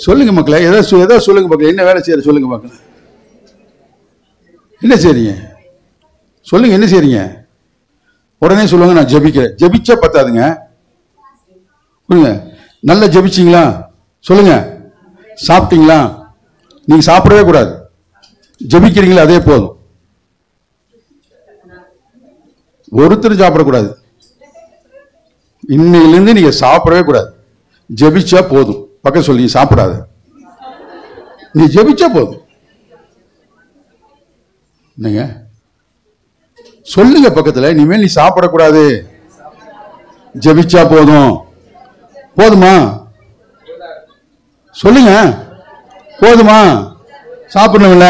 சொல்லுங்க மக்களே, ஏதோ சொல்லுங்க மக்களே, என்ன வேலை செய்யற சொல்லுங்க மக்களே. என்ன செய்றீங்க சொல்லுங்க, என்ன செய்றீங்க? உடனே சொல்லுவாங்க, நான் ஜெபிக்கிறேன். ஜெபிச்சா பத்தாதுங்க. புரியுங்க? நல்லா ஜெபிச்சிங்களா? சொல்லுங்க. சாப்பிட்டீங்களா? நீங்க சாப்பிடவே கூடாது. ஜெபிக்கிறீங்களா? அதே போதும். ஒருத்தரும் சாப்பிடக்கூடாது. இன்னையிலிருந்து நீங்க சாப்பிடவே கூடாது. ஜெபிச்சா போதும். பக்கம் சொல்லி, சாப்பிடாத, நீ ஜெபிச்சா போதும். என்னங்க சொல்லுங்க பக்கத்துல, இனிமேல் நீ சாப்பிடக்கூடாது, ஜெபிச்சா போதும். போதுமா? சொல்லுங்க, போதுமா? சாப்பிடணும்ல.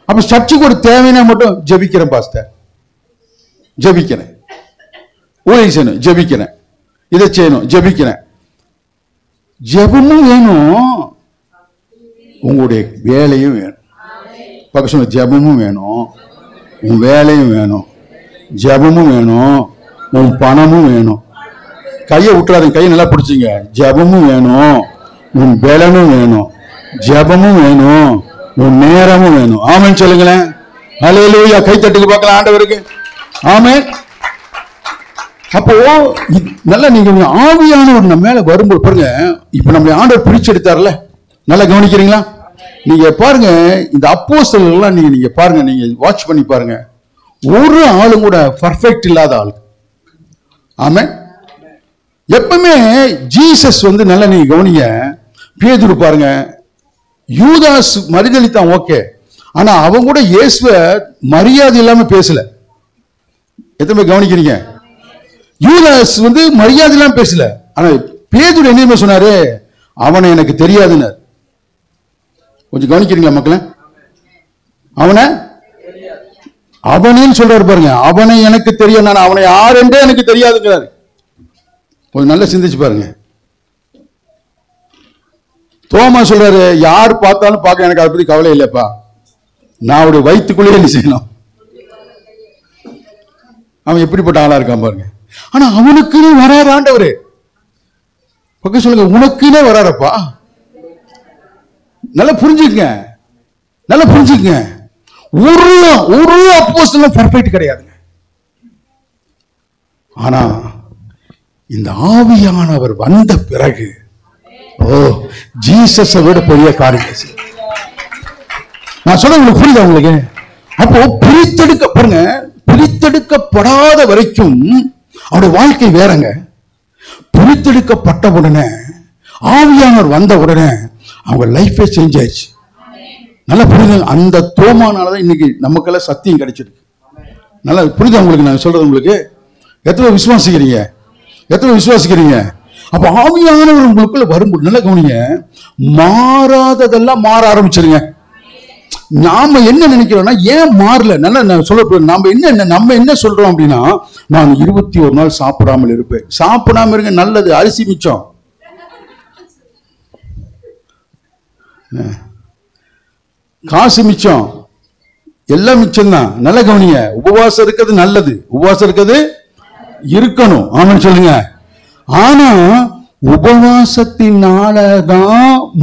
அப்ப சர்ச்சுக்கு ஒரு தேவைன்னா மட்டும் ஜெபிக்கிறேன் பாஸ்டர், ஜெபிக்கிறேன். ஊழியம் செய்யணும், ஜெபிக்கிறேன். இதை செய்யணும், ஜெபிக்கிறேன். ஜெபமும் வேணும், உங்களுடைய வேலையும் வேணும். பக்கம் சொல்ல, ஜெபமும் வேணும், உன் வேலையும் வேணும். ஜெபமும் வேணும், உன் பணமும் வேணும். கையை விட்டுறாதீங்க, கையை நல்லா பிடிச்சிங்க. ஜெபமும் வேணும், உன் பலனும் வேணும். ஜெபமும் வேணும், உன் நேரமும் வேணும். ஆமென் சொல்லுங்களேன். ஹல்லேலூயா. கை தட்டுக்கு பார்க்கலாம் ஆண்டவருக்கு. ஆமென். அப்போ நல்லா நீங்க ஆவியானவர் நம்ம மேல வரும்போது பாருங்க, இப்ப நம்ம ஆண்டவர் பிரிச்செடுத்தார்ல, நல்லா கவனிக்கிறீங்களா? நீங்க பாருங்க, இந்த அப்போஸ்தலர்கள்லாம் நீங்க பாருங்க, நீங்க வாட்ச் பண்ணி பாருங்க, ஒரு ஆளும் கூட பர்ஃபெக்ட் இல்லாத ஆள். ஆமென். எப்பவுமே ஜீசஸ் நல்லா நீங்க கவனிங்க. பேதுரு பாருங்க, யூதாஸ் மறுதலித்தான், ஓகே, ஆனா அவங்க கூட இயேசுவ மரியாதை இல்லாம பேசல. எத்தனை கவனிக்கிறீங்க? யூதாஸ் மரியாதை இல்லாம பேசல. ஆனா பேதுரு என்ன சொன்னாரு? அவனை எனக்கு தெரியாதுன்னு. கொஞ்சம் கவனிக்கிறீங்களா மக்களே? அவனேன்னு சொல்றாரு பாருங்க. அவனை எனக்கு தெரியும், நான் அவனை யார் என்றே எனக்கு தெரியாதுங்கிறாரு. கொஞ்சம் நல்லா சிந்திச்சு பாருங்க. தோமா சொல்றாரு, யார் பார்த்தாலும் பார்க்க எனக்கு அதை பத்தி கவலை இல்லப்பா, நான் அவருடைய வயிற்றுக்குள்ளேயே நீ செய்யணும். அவன் எப்படிப்பட்ட ஆளா இருக்கான் பாருங்க. ஆனா அவனுக்குன்னு வராரு ஆண்டவரு. பக்கம் சொல்லுங்க, உனக்குன்னே வராரப்பா. நல்லா புரிஞ்சுக்கங்க, நல்லா புரிஞ்சுக்கங்க. ஒரு அப்போஸ்தலன் பர்ஃபெக்ட் கிடையாதுங்க. ஆனா இந்த ஆவியானவர் வந்த பிறகு, ஓ, ஜீசஸை விட பெரிய காரியம். நான் சொல்ல உங்களுக்கு புரியுதா உங்களுக்கு? அப்போ பிரித்தெடுக்க பாருங்க, பிரித்தெடுக்கப்படாத வரைக்கும் அவருடைய வாழ்க்கை வேறங்க. பிரித்தெடுக்கப்பட்ட உடனே, ஆவியானவர் வந்த உடனே அவங்க லைஃபே சேஞ்ச் ஆயிடுச்சு. நல்லா புரியுது. அந்த தோமானாலதான் இன்னைக்கு நமக்கெல்லாம் சத்தியம் கிடைச்சிருக்கு. நல்லா புரியுதா உங்களுக்கு? நான் சொல்றது உங்களுக்கு எத்தனை விசுவாசிக்கிறீங்க? எத்தனை விசுவாசிக்கிறீங்க? அப்ப ஆவியானவர் உங்களுக்குள்ள வரும்போது நல்லா கவனிங்க, மாறாததெல்லாம் மாற ஆரம்பிச்சிருங்க. நாம என்ன நினைக்கிறோம்னா, ஏன் மாறல? நல்லா நான் சொல்ல, நம்ம என்ன சொல்றோம் அப்படின்னா, நான் 21 நாள் சாப்பிடாமல் இருப்பேன். சாப்பிடாம இருங்க, நல்லது, அரிசி மிச்சம். காசு மிச்சம், எல்லாம் மிச்சம் தான். நல்ல கவனிங்க. உபவாசம் இருக்கிறது நல்லது, உபவாசம் இருக்கிறது இருக்கணும். ஆமான்னு சொல்லுங்க. ஆனா உபவாசத்தினாலதான்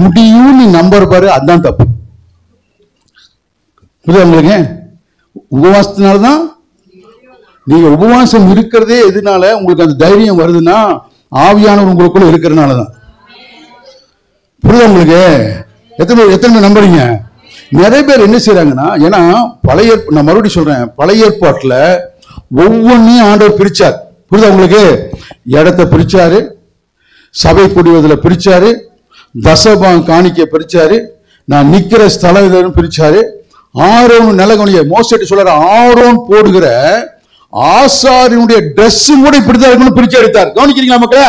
முடியும் நீ நம்பர் பாரு, அதுதான் தப்பு. புரியுது உங்களுக்கு? உபவாசத்தினால்தான் நீங்க உபவாசம் இருக்கிறதே எதுனால உங்களுக்கு அந்த தைரியம் வருதுன்னா, ஆவியானவர் உங்களுக்குள்ள இருக்கிறதுனாலதான். புரியுது உங்களுக்கு? எத்தனை நம்புறீங்க? நிறைய பேர் என்ன செய்யறாங்கன்னா, ஏன்னா பழைய, நான் மறுபடியும் சொல்றேன், பழைய ஏற்பாட்டுல ஒவ்வொன்றையும் ஆண்டவர் பிரிச்சார். புரியுதா உங்களுக்கு? இடத்தை பிரிச்சாரு, சபை கூடுவதில் பிரிச்சாரு, தசபாகம் காணிக்க பிரிச்சாரு, நான் நிக்கிற ஸ்தலம் இதுன்னு பிரிச்சாரு. ஆரோன் நல்ல கவனிக்க, மோசேட்டு சொல்ற ஆரோன் போடுகிற ஆசாரியனுடைய ட்ரெஸ் கூட இப்படிதான் இருக்குன்னு பிரிச்சு எடுத்தார். கவனிக்கிறீங்களா மக்களே?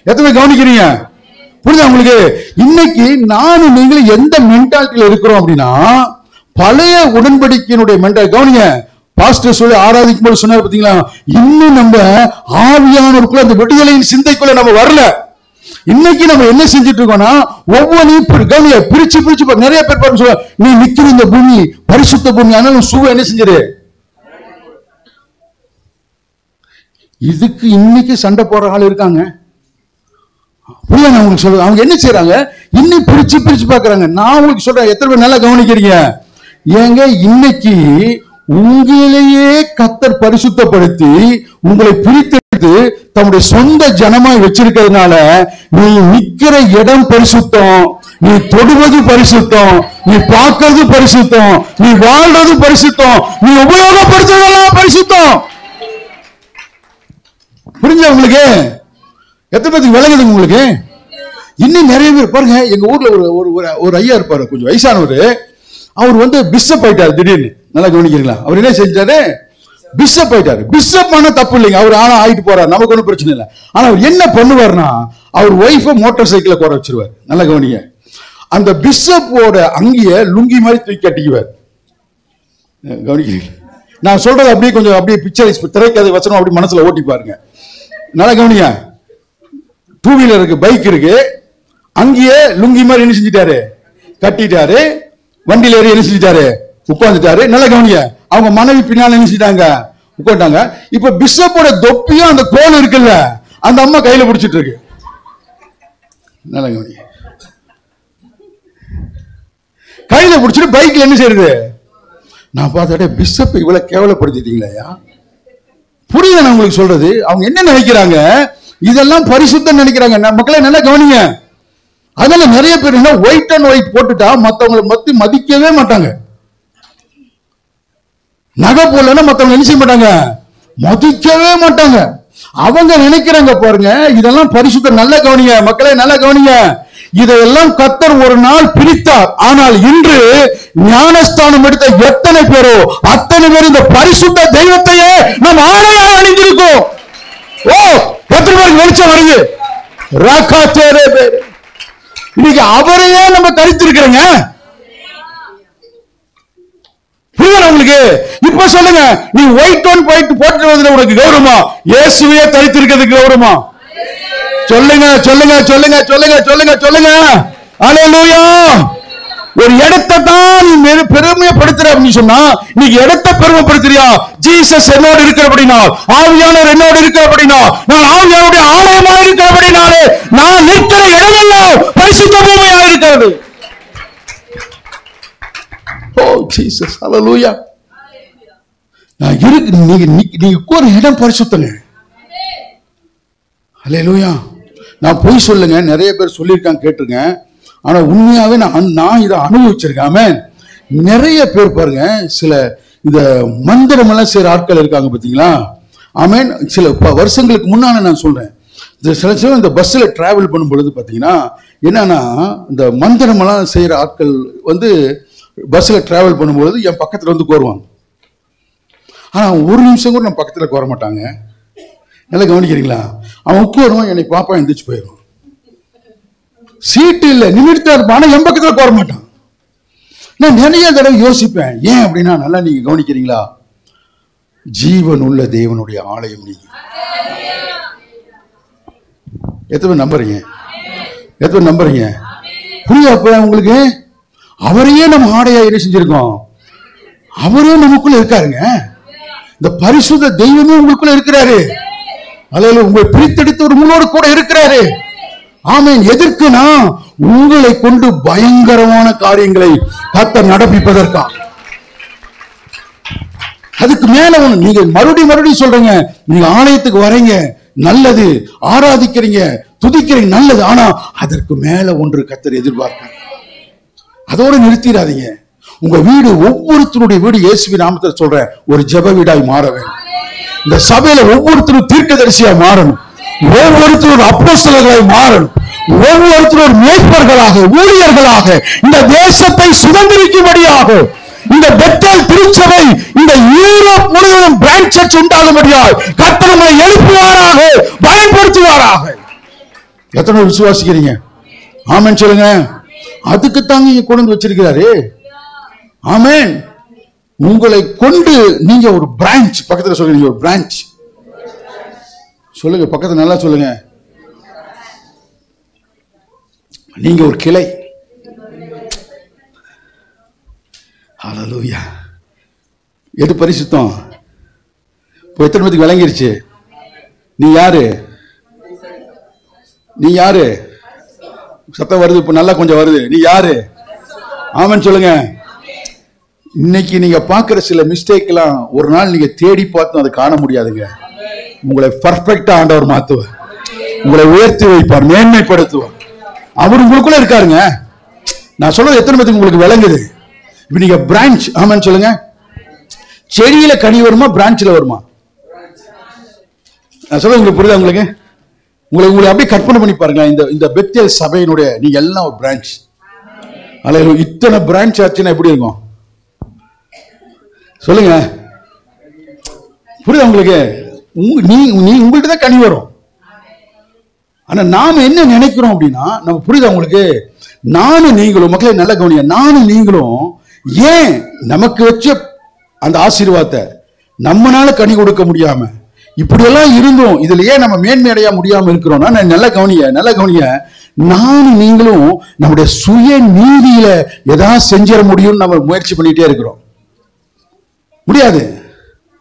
எத்தனை கவனிக்கிறீங்க? புரியுதா உங்களுக்கு? இன்னைக்கு நானும் நீங்களும் எந்த மென்டாலிட்டியில இருக்கிறோம் அப்படின்னா, பழைய உடன்படிக்கையினுடைய மென்டாலிட்டி. கவனிங்க, பாஸ்டர் சொல்லி ஆராதிக்கும் போது சொன்னார் பாத்தீங்களா, இன்னும் நம்ம ஆவியானவருக்குள்ள அந்த விடுதலையின் சிந்தைக்குள்ள நம்ம வரல. இன்னைக்கு நம்ம என்ன செஞ்சுட்டு இருக்கோம்னா, ஒவ்வொன்றையும் பிரிச்சு பிரிச்சு நிறைய பேர் சொல்ல, நீ நிக்கிற இந்த பூமி பரிசுத்த பூமி, அதனால சுவ என்ன செஞ்சிரு. இதுக்கு இன்னைக்கு சண்டை போடுற ஆள் இருக்காங்க. புரியுதா? நான் உங்களுக்கு சொல்றேன், அவங்க என்ன செய்யறாங்க, இன்னும் பிரிச்சு பிரிச்சு பாக்குறாங்க. நான் உங்களுக்கு சொல்றேன், எத்தனை பேர் நல்லா கவனிக்கிறீங்க? ஏங்க, இன்னைக்கு உங்களையே கர்த்தர் பரிசுத்தப்படுத்தி உங்களை பிரித்தெடுத்து தம்முடைய சொந்த ஜனமாய் வச்சிருக்கிறதுனால, நீ நிக்கிற இடம் பரிசுத்தம், நீ தொடுவது பரிசுத்தம், நீ பார்க்கறது பரிசுத்தம், நீ வாழ்றது பரிசுத்தம், நீ உபயோகப்படுத்துறதெல்லாம் பரிசுத்தம். புரிஞ்ச உங்களுக்கு? எத்தனை பேருக்கு விளங்குது உங்களுக்கு? இன்னும் நிறைய பேர் பாருங்க, எங்க ஊர்ல ஒரு ஐயா இருப்பாரு, கொஞ்சம் வயசானவர். அவர் பிஷப் ஆயிட்டாரு திடீர்னு. நல்லா கவனிக்கிறீங்களா? அவர் என்ன செஞ்சாரு? பிஷப் ஆயிட்டாரு. பிஷப் ஆனா தப்பு இல்லைங்க, அவர் ஆனா ஆயிட்டு போறாரு, நமக்கு ஒன்றும் பிரச்சனை இல்லை. ஆனா அவர் என்ன பண்ணுவார்னா, அவர் ஒய்ஃபை மோட்டார் சைக்கிள குறை வச்சிருவார். நல்லா கவனிங்க, அந்த பிஷப்போட அங்கேயே லுங்கி மாதிரி தூக்கி கட்டிக்குவார். கவனிக்கிறீங்களா? நான் சொல்றது அப்படியே கொஞ்சம் அப்படியே பிக்சரைஸ், திரைக்கதை வசனம் அப்படி மனசுல ஓட்டி பாருங்க. நல்லா கவனிங்க, டூ வீலர் இருக்கு, பைக் இருக்கு, அங்கேயே லுங்கி மாதிரி என்ன செஞ்சிட்டாரு, கட்டிட்டாரு. வண்டியில ஏறி என்ன செஞ்சிட்டாரு, உட்கார்ந்துட்டாரு. நல்லா கவனிங்க, அவங்க மனைவி பின்னால என்ன செஞ்சிட்டாங்க, உட்காந்துட்டாங்க. இப்ப பிஷப்போட தொப்பியும் அந்த கோல் இருக்குல்ல, அந்த அம்மா கையில பிடிச்சிட்டு இருக்கு. நல்லா கவனிங்க, கையில பிடிச்சிட்டு பைக்ல என்ன செய்யுது. நான் பார்த்தாட்டே, பிஷப் இவ்வளவு கேவலப்படுத்திட்டீங்களா? புரியுது நான் உங்களுக்கு சொல்றது? அவங்க என்ன நினைக்கிறாங்க, இதெல்லாம் பரிசுத்தம் நினைக்கிறாங்க. மக்களை நல்லா கவனிங்க. அதனால நிறைய பேர் என்ன, ஒயிட் அண்ட் ஒயிட் போட்டுட்டா மத்தவங்களை மதிக்கவே மாட்டாங்க. நகை போடலன்னா மத்தவங்க என்ன செய்ய மாட்டாங்க, மதிக்கவே மாட்டாங்க. அவங்க நினைக்கிறாங்க பாருங்க, இதெல்லாம் பரிசுத்தம். நல்ல கவனிங்க மக்களை, நல்லா கவனிங்க. இதையெல்லாம் கர்த்தர் ஒரு நாள் பிரித்தார். ஆனால் இன்று ஞானஸ்தானம் எடுத்த எத்தனை பேரோ அத்தனை பேர் இந்த பரிசுத்த தெய்வத்தையே நாம் ஆணையாக அணிந்திருக்கோம். ஓ, எத்தனை பேருக்கு வெளிச்சம் வருது? இன்னைக்கு அவரையே நம்ம தரித்திருக்கிறோங்க. புரியுதா உங்களுக்கு? இப்ப சொல்லுங்க, நீ ஒயிட் ஒன் ஒயிட் போட்டு உனக்கு கௌரவமா, இயேசுவையே தரித்திருக்கிறதுக்கு கௌரவமா? சொல்லுங்க சொல்லுங்க சொல்லுங்க சொல்லுங்க சொல்லுங்க சொல்லுங்க. அல்லேலூயா. ஒரு இடத்தை தான் நீ பெருமைப்படுத்துற அப்படின்னு சொன்னா, நீ இடத்தை பெருமைப்படுத்துறியா? ஜீசஸ் என்னோடு இருக்கிற அப்படின்னா, ஆவியானவர் என்னோடு இருக்கிற அப்படின்னா, நான் ஆவியானுடைய ஆலயமா இருக்கிற அப்படின்னாலே நான் நிற்கிற இடமெல்லாம் பரிசுத்த பூமியா இருக்கிறது. ஓ ஜீசஸ், அல்லேலூயா. நான் இருக்கு, நீங்க ஒரு இடம் பரிசுத்தங்க. அல்லேலூயா. நான் போய் சொல்லுங்க, நிறைய பேர் சொல்லியிருக்காங்க, கேட்டிருக்கேன். ஆனா உண்மையாவே நான் இதை அனுபவிச்சிருக்கேன். நிறைய பேர் பாருங்க, சில இந்த மந்திரம் எல்லாம் செய்யற ஆட்கள் இருக்காங்க பாத்தீங்களா? ஆமேன். சில வருஷங்களுக்கு முன்னால நான் சொல்றேன், சில இந்த பஸ்ல டிராவல் பண்ணும் பொழுது பாத்தீங்கன்னா என்னன்னா, இந்த மந்திரம் எல்லாம் செய்யற ஆட்கள் பஸ்ல டிராவல் பண்ணும்பொழுது என் பக்கத்துல கோருவாங்க. ஆனா ஒரு நிமிஷம் கூட நம்ம பக்கத்துல கோர மாட்டாங்க. நல்லா கவனிக்கிறீங்களா? அவன் உட்காருவான், என்னை பாப்பா எந்திரிச்சு போயிடுவான். சீட்டு இல்ல, நிமிர்த்தா இருப்பான், ஆனா என் பக்கத்துல கோர மாட்டான். நான் நிறைய தடவை யோசிப்பேன், ஏன் அப்படின்னா, நல்லா நீங்க கவனிக்கிறீங்களா, ஜீவன் உள்ள தேவனுடைய ஆலயம் நீங்க. எத்தனை நம்புறீங்க? எத்தனை நம்புறீங்க? புரியுதா உங்களுக்கு? அவரையே நம்ம ஆடையா என்ன செஞ்சிருக்கோம், அவரே நமக்குள்ள இருக்காருங்க. இந்த பரிசுத்த தெய்வமே உங்களுக்குள்ள இருக்கிறாரு. அல்லேலூயா. உங்களை பிரித்தெடுத்து ஒரு முன்னோடு கூட இருக்கிறாரு. ஆமென். எதற்குனா, உங்களை கொண்டு பயங்கரமான காரியங்களை கர்த்தர் நடப்பிப்பதற்கா. அதுக்கு மேல நீங்க மறுபடியும் சொல்றீங்க, நீங்க ஆலயத்துக்கு வரீங்க, நல்லது, ஆராதிக்கிறீங்க, துதிக்கிறீங்க, நல்லது. ஆனா அதற்கு மேல ஒன்று கர்த்தர் எதிர்பார்க்கிறார். அதோட நிறுத்திடாதீங்க. உங்க வீடு, ஒவ்வொருத்தருடைய வீடு இயேசுவின் நாமத்தில் சொல்ற ஒரு ஜெப வீடாய் மாற வேண்டும். இந்த சபையில ஒவ்வொருத்தரும் தீர்க்கதரிசியா மாறணும், ஒவ்வொருத்தரும் அப்போஸ்தலர்களாய் மாறணும், ஒவ்வொருத்தரும் மேய்ப்பர்களாக, ஊழியர்களாக இந்த தேசத்தை சுதந்திரிக்கும்படியாக இந்த பெத்தேல் திருச்சபை இந்த யூரோப் முழுவதும் பிரான்ச் சர்ச் உண்டாகும்படியாக கர்த்தர் உங்களை எழுப்புவாராக, பயன்படுத்துவாராக. எத்தனை விசுவாசிக்கிறீங்க? ஆமென் சொல்லுங்க. அதுக்கு தாங்க இங்க கொண்டு வச்சிருக்கிறாரு. ஆமென். உங்களை கொண்டு நீங்க ஒரு பிரான்ச், பக்கத்துல சொல்லுங்க, ஒரு பிரான்ச் சொல்லுங்க, பக்கத்துல நல்லா சொல்லுங்க, நீங்க ஒரு கிளை. ஹல்லேலூயா. எது பரிசுத்தம்? இப்போ எத்தனை பேருக்கு விளங்கிருச்சு? நீ யாரு? நீ யாரு? சத்தம் வருது, இப்ப நல்லா கொஞ்சம் வருது. நீ யாரு? ஆமென் சொல்லுங்க. இன்னைக்கு நீங்க பாக்குற சில மிஸ்டேக் எல்லாம் ஒரு நாள் நீங்க தேடி பார்த்தும் அதை காண முடியாதுங்க. உங்களை பர்ஃபெக்டா ஆண்டவர் மாத்துவார், உங்களை உயர்த்தி வைப்பார், மேன்மைப்படுத்துவார். அவர் உங்களுக்குள்ள இருக்காருங்க. நான் சொல்றது எத்தனை பேருக்கு உங்களுக்கு விளங்குது? இப்ப நீங்க பிரான்ச், ஆமென் சொல்லுங்க. செடியில கனி வருமா, பிரான்ச்ல வருமா? நான் சொல்றது உங்களுக்கு புரியுதா? உங்களுக்கு உங்களை அப்படியே கற்பனை பண்ணி பாருங்க. இந்த பெத்தேல் சபையினுடைய நீங்க எல்லாம் ஒரு பிரான்ச். அல்ல, இத்தனை பிரான்ச் ஆச்சுன்னா எப்படி இருக்கும் சொல்லுங்க? புரியுதா உங்களுக்கு? நீ உங்கள்கிட்ட தான் கனி வரும். ஆனா நாம என்ன நினைக்கிறோம் அப்படின்னா, நம்ம புரியுதா உங்களுக்கு? நானும் நீங்களும், மக்களை நல்ல கவனியா, நானும் நீங்களும் ஏன் நமக்கு வச்ச அந்த ஆசீர்வாதத்தை நம்மனால கனி கொடுக்க முடியாம இப்படியெல்லாம் இருந்தோம், இதுல ஏன் நம்ம மேன்மை அடைய முடியாம இருக்கிறோம்னா, நல்ல கவனிய, நானும் நீங்களும் நம்முடைய சுய நீதியில ஏதாவது செஞ்சிட முடியும்னு நம்ம முயற்சி பண்ணிட்டே இருக்கிறோம். முடியாது.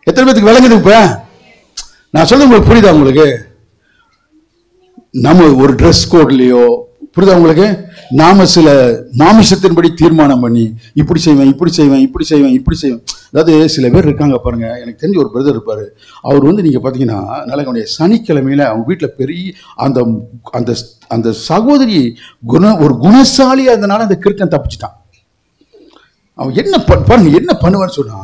எத்தனை பேருக்கு விளங்குது? இப்ப நான் சொல்றது உங்களுக்கு புரியுதா? உங்களுக்கு நம்ம ஒரு ட்ரெஸ் கோட்லயோ, புரியுதா உங்களுக்கு, நாம சில மாமிசத்தின்படி தீர்மானம் பண்ணி இப்படி செய்வேன், இப்படி செய்வேன், இப்படி செய்வேன், இப்படி செய்வேன். அதாவது சில பேர் இருக்காங்க பாருங்க. எனக்கு தெரிஞ்ச ஒரு பிரதர் இருப்பாரு. அவர் நீங்க பாத்தீங்கன்னா நல்ல சனிக்கிழமையில அவங்க வீட்டுல பெரிய அந்த அந்த அந்த சகோதரி ஒரு குணசாலியா இருந்தனால அந்த கிறுக்கன் தப்பிச்சிட்டான். அவன் என்ன பாருங்க என்ன பண்ணுவான்னு சொன்னா,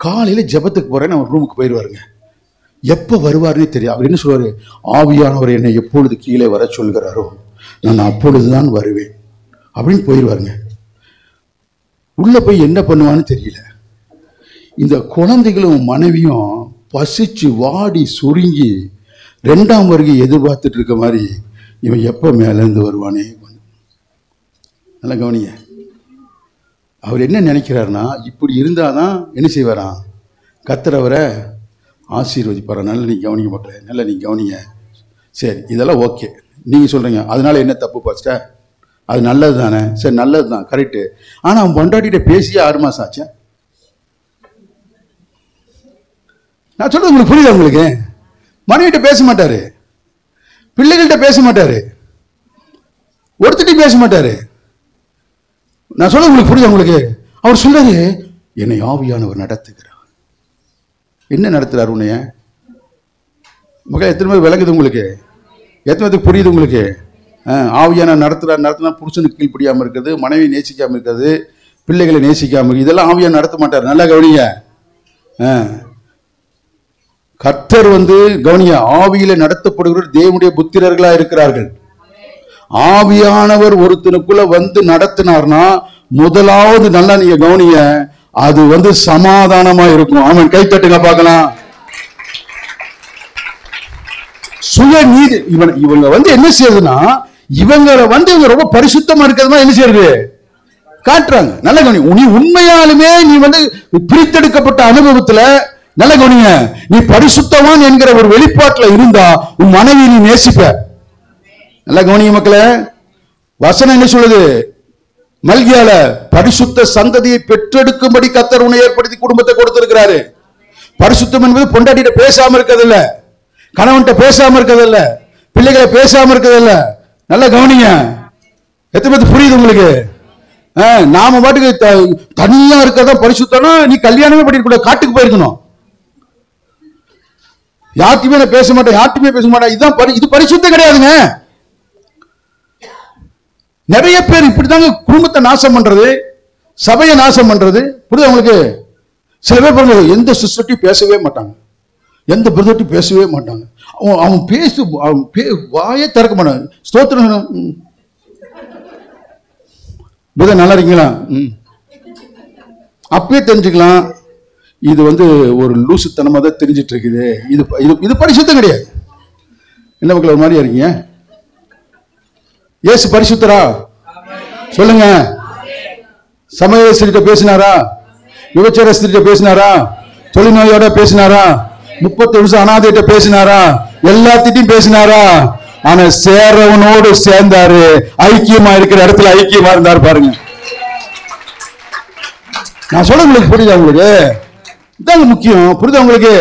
காலையில ஜெபத்துக்கு போறேன்னு அவன் ரூமுக்கு போயிடுவாருங்க. எப்ப வருவாருன்னே தெரியும். அவர் என்ன சொல்வாரு? ஆவியானவர் என்னை எப்பொழுது கீழே வர சொல்கிறாரோ நான் அப்பொழுதுதான் வருவேன் அப்படின்னு போயிடுவாருங்க. உள்ள போய் என்ன பண்ணுவான்னு தெரியல. இந்த குழந்தைகளும் மனைவியும் பசிச்சு வாடி சுருங்கி 2ஆம் வருகை எதிர்பார்த்துட்டு இருக்க மாதிரி, இவன் எப்ப மேல இருந்து வருவானே. நல்லா கவனிங்க. அவர் என்ன நினைக்கிறாருன்னா, இப்படி இருந்தாதான் என்ன செய்வாராம்? கர்த்தரவரை ஆசீர்வதிப்பாரா. நல்ல நீ கவனிக்க மக்களே, நல்ல நீ கவனிங்க. சரி, இதெல்லாம் ஓகே, நீங்க சொல்றீங்க. அதனால என்ன தப்பு பாஸ்டா? அது நல்லது தானே? சரி, நல்லது தான், கரெக்டு. ஆனா அவன் பொண்டாட்டிகிட்ட பேசியே 6 மாசம் ஆச்சு. நான் சொல்றது உங்களுக்கு புரியுதா? உங்களுக்கு மனைவிட்ட பேச மாட்டாரு, பிள்ளைகள்கிட்ட பேச மாட்டாரு, ஒருத்திட்டையும் பேச மாட்டாரு. நான் சொல்றது உங்களுக்கு புரியுதா? உங்களுக்கு அவர் சொல்றாரு, என்னை ஆவியானவர் நடத்துகிறார். என்ன நடத்துறாரு உன்னைய? மக்கள் எத்தனை பேர் விளங்குது உங்களுக்கு? எத்தனை பேருக்கு புரியுது உங்களுக்கு? ஆவியான நடத்துனா புருஷனுக்கு கீழ்ப்படியாம இருக்கிறது, மனைவி நேசிக்காம இருக்கிறது, பிள்ளைகளை நேசிக்காம இருக்கு, இதெல்லாம் ஆவியான நடத்த மாட்டார். நல்லா கவனிங்க. கர்த்தர் கவனிங்க, ஆவியில நடத்தப்படுகிற தேவனுடைய புத்திரர்களா இருக்கிறார்கள். ஆவியானவர் ஒருத்தனுக்குள்ள நடத்தினார்னா முதலாவது, நல்லா நீங்க கவனிங்க, அது சமாதானமா இருக்கும். அவன் கை தட்டுங்க பார்க்கலாம். சுய நீதி. இவங்க என்ன செய்யுதுன்னா, இவங்களை இவங்க ரொம்ப பரிசுத்தமா இருக்கிறது என்ன செய்யறது காட்டுறாங்க. நல்ல கவனி. நீ உண்மையாலுமே நீ பிரித்தெடுக்கப்பட்ட அனுபவத்துல, நல்ல கவனிங்க, நீ பரிசுத்தவான் என்கிற ஒரு வெளிப்பாட்டுல இருந்தா உன் மனைவி நீ நேசிப்ப. நல்ல கவனிங்க மக்களே. வசனம் என்ன சொல்லுது? மல்கியால பரிசுத்த சந்ததியை பெற்றெடுக்கும்படி கர்த்தர் உன்னை ஏற்படுத்தி குடும்பத்தை கொடுத்திருக்கிறாரு. பரிசுத்தம் என்பது பொண்டாட்டிட்ட பேசாம இருக்கிறதில்ல, கணவன்கிட்ட பேசாம இருக்கிறதில்ல, பிள்ளைகளை பேசாம இருக்கிறதில்ல. நல்லா கவனிங்க. எத்தனை பேருக்கு புரியுது உங்களுக்கு? நாம பாட்டுக்கு தனியா இருக்கிறதா பரிசுத்தம்னா, நீ கல்யாணமே பண்ணிருக்க, காட்டுக்கு போயிருக்கணும். யார்ட்டுமே நான் பேச மாட்டேன், யார்ட்டுமே பேச மாட்டேன், இதுதான் இது பரிசுத்தம் கிடையாதுங்க. நிறைய பேர் இப்படிதாங்க குடும்பத்தை நாசம் பண்றது, சபையை நாசம் பண்றது. புரியுது உங்களுக்கு? சில பேர் பாருங்க, எந்த சிஸ்டர்ட்டையும் பேசவே மாட்டாங்க, எந்த பிரதர்ட்டும் பேசவே மாட்டாங்க. அவன் வாயே திறக்க மாட்டாங்க. ஸ்தோத்திரம் பிரதர் நல்லா இருக்கீங்களா? அப்பயே தெரிஞ்சுக்கலாம் இது ஒரு லூசுத்தனமா தான் தெரிஞ்சிட்டு இருக்குது. இது பரிசுத்தம் கிடையாது. என்ன மக்கள் ஒரு மாதிரியா இருக்கீங்க? இயேசு பரிசுத்தரா? சொல்லுங்க. சமயஸ்திரிட்ட பேசினாரா? விபச்சாரஸ்திரிட்ட பேசினாரா? தொழில்நோயோட பேசினாரா? 30 வருஷம் அனாதையிட்ட பேசினாரா? எல்லாத்திட்டையும் பேசினாரா? ஆனா சேரவனோடு சேர்ந்தாரு. ஐக்கியமா இருக்கிற இடத்துல ஐக்கியமா இருந்தாரு. பாருங்க, நான் சொல்ல உங்களுக்கு புரியுதா? உங்களுக்கு இதாங்க முக்கியம். புரியுதா உங்களுக்கு?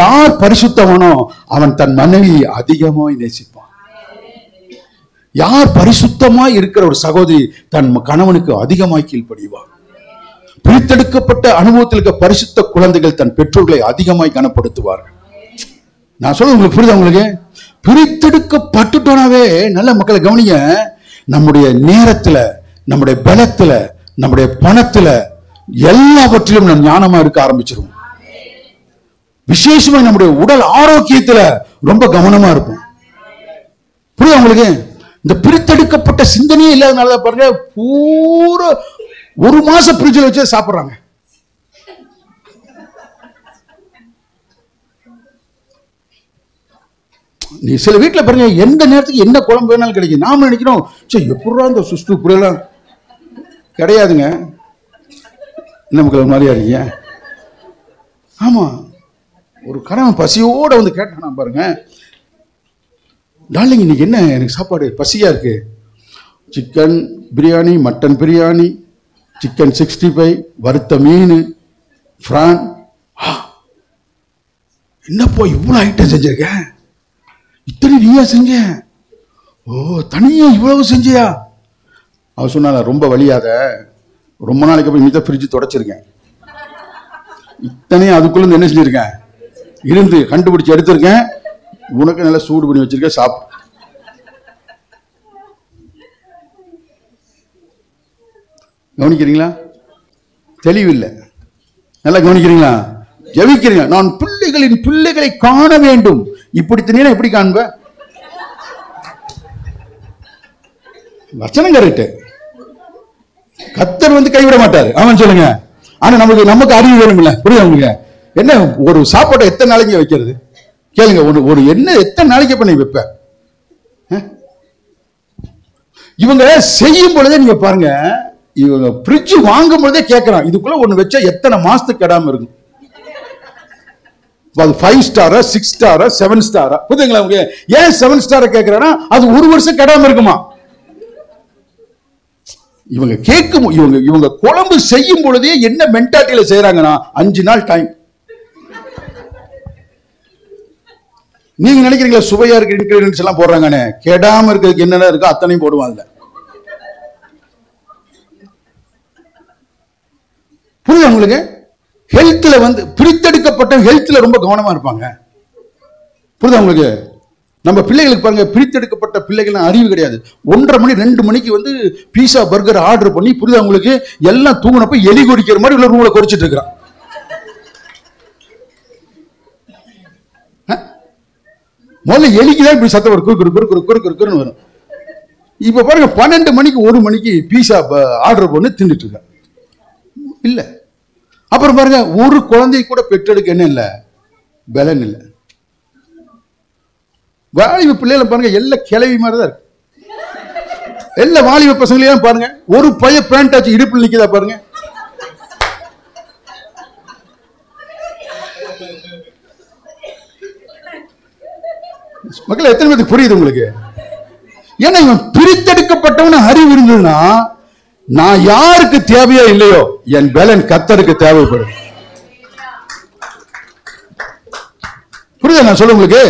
யார் பரிசுத்தவனோ அவன் தன் மனைவியை அதிகமாய் நேசிப்பான். யார் பரிசுத்தமாய் இருக்கிற ஒரு சகோதரி தன் கணவனுக்கு அதிகமாய் கீழ்ப்படிவான். பிரித்தெடுக்கப்பட்ட அனுபவத்தில் இருக்க பரிசுத்த குழந்தைகள் தன் பெற்றோர்களை அதிகமாய் கனப்படுத்துவார்கள். நான் சொல்ல உங்களுக்கு புரியுதா? உங்களுக்கு பிரித்தெடுக்கப்பட்டுட்டோனாவே நல்ல மக்களை கவனிங்க, நம்முடைய நேரத்துல, நம்முடைய பலத்துல, நம்முடைய பணத்துல, எல்லாவற்றிலும் நம்ம ஞானமா இருக்க ஆரம்பிச்சிருவோம். விசேஷமா நம்முடைய உடல் ஆரோக்கியத்துல ரொம்ப கவனமா இருப்போம். புரியுதா உங்களுக்கு? இந்த பிரித்தெடுக்கப்பட்ட சிந்தனையே இல்லாதனால பாருங்க, பூரா 1 மாசம் ஃப்ரிட்ஜில் வச்சு சாப்பிடுறாங்க. நீ சில வீட்டில் பாருங்க, எந்த நேரத்துக்கு என்ன குழம்பு வேணாலும் கிடைக்கும். நாம நினைக்கிறோம் எப்படா இந்த சுஷ்டு இப்படியெல்லாம் கிடையாதுங்க. நமக்கு ஒரு மாதிரியா இருக்கீங்க? ஆமா, ஒரு கணவன் பசியோட கேட்டானா பாருங்க, டார்லிங் இன்னைக்கு என்ன எனக்கு சாப்பாடு பசியா இருக்கு? Chicken biryani, mutton biryani, chicken 65, வறுத்த மீன், பிரான். என்னப்போ இவ்வளவு ஐட்டம் செஞ்சிருக்க? இத்தனை நீயா செஞ்ச? ஓ, தனியா இவ்வளவு செஞ்சியா? அவ சொன்னால, ரொம்ப வலியாத, ரொம்ப நாளைக்கு அப்புறம் இன்னும் ஃப்ரிட்ஜ் தொடச்சிருக்கேன். இத்தனையும் அதுக்குள்ள என்ன செஞ்சிருக்கேன்? இருந்து கண்டுபிடிச்சு எடுத்திருக்கேன். உனக்கு நல்லா சூடு பண்ணி வச்சிருக்கேன், சாப்பிடு. கவனிக்கிறீங்களா? தெளிவில்லை. நல்லா கவனிக்கிறீங்களா? ஜெபிக்கிறீங்க, நான் பிள்ளைகளின் பிள்ளைகளை காண வேண்டும். இப்படி தனியா எப்படி காண்ப? வச்சனம் கரெக்ட். கர்த்தர் கைவிட மாட்டாரு. அவன் சொல்லுங்க. ஆனா நமக்கு அறிவு வேணும்ல. புரியுது உங்களுக்கு? என்ன ஒரு சாப்பாட்டை எத்தனை நாளைக்கு வைக்கிறது? கேளுங்க. ஒரு என்ன எத்தனை நாளைக்கு பண்ணி வைப்ப? இவங்க செய்யும் பொழுதே நீங்க பாருங்க, இவங்க ஃப்ரிட்ஜ் வாங்கும் பொழுதே கேட்கறான், இதுக்குள்ள ஒண்ணு வச்சா எத்தனை மாசத்துக்கு கெடாம இருக்கும்? அது 5 ஸ்டாரா, 6 ஸ்டாரா, 7 ஸ்டாரா? புரியுதுங்களா? ஏன் 7 ஸ்டாரை கேட்கிறானா? அது 1 வருஷம் கெடாம இருக்குமா? இவங்க கேட்கும், இவங்க குழம்பு செய்யும் பொழுதே என்ன மென்டாலிட்டியில செய்யறாங்கன்னா, 5 நாள் டைம். நீங்க நினைக்கிறீங்களா சுவையா இருக்கு இன்கிரிடியன்ட்ஸ் எல்லாம் போடுறாங்கன்னு? கெடாம இருக்கிறதுக்கு என்னென்ன இருக்கோ அத்தனையும் போடுவாங்க. புரியுது உங்களுக்கு? ஹெல்த்ல பிரித்தெடுக்கப்பட்ட ஹெல்த்ல ரொம்ப கவனமா இருப்பாங்க. புரியுதா உங்களுக்கு? நம்ம பிள்ளைகளுக்கு பாருங்க, பிரித்தெடுக்கப்பட்ட பிள்ளைகள் அறிவு கிடையாது. 1:30 மணி 2 மணிக்கு பீஸா பர்கர் ஆர்டர் பண்ணி, புரியுதா உங்களுக்கு, எல்லாம் தூங்கினப்ப எலி கொடிக்கிற மாதிரி உள்ள ரூம்ல கொடிச்சிட்டு இருக்கிறான். முதல்ல எலிக்குதான் இப்படி சத்தம் வரும், குறுக்குறு குறுக்குறு குறுக்குறு குறுன்னு வரும். இப்ப பாருங்க 12 மணிக்கு 1 மணிக்கு பீஸா ஆர்டர் பண்ணி தின்னுட்டு இருக்க இல்ல. அப்புறம் பாருங்க, ஒரு குழந்தை கூட பெற்றெடுக்க என்ன இல்ல, பலன் இல்ல. வாலிப பிள்ளைகளை பாருங்க, எல்லாம் கிளவி மாதிரிதான் இருக்கு. எல்லா வாலிப பசங்களையும் பாருங்க, ஒரு பைய பேண்ட் ஆச்சு இடுப்பில் நிக்குதா பாருங்க. மக்கள் எத்தனை பேருக்கு புரியுது உங்களுக்கு? ஏன்னா இவன் பிரித்தெடுக்கப்பட்டவன அறிவு இருந்ததுன்னா, நான் யாருக்கு தேவையோ இல்லையோ என் பலன் கர்த்தருக்கு தேவைப்படும். புரியுதா நான் சொல்ல உங்களுக்கு?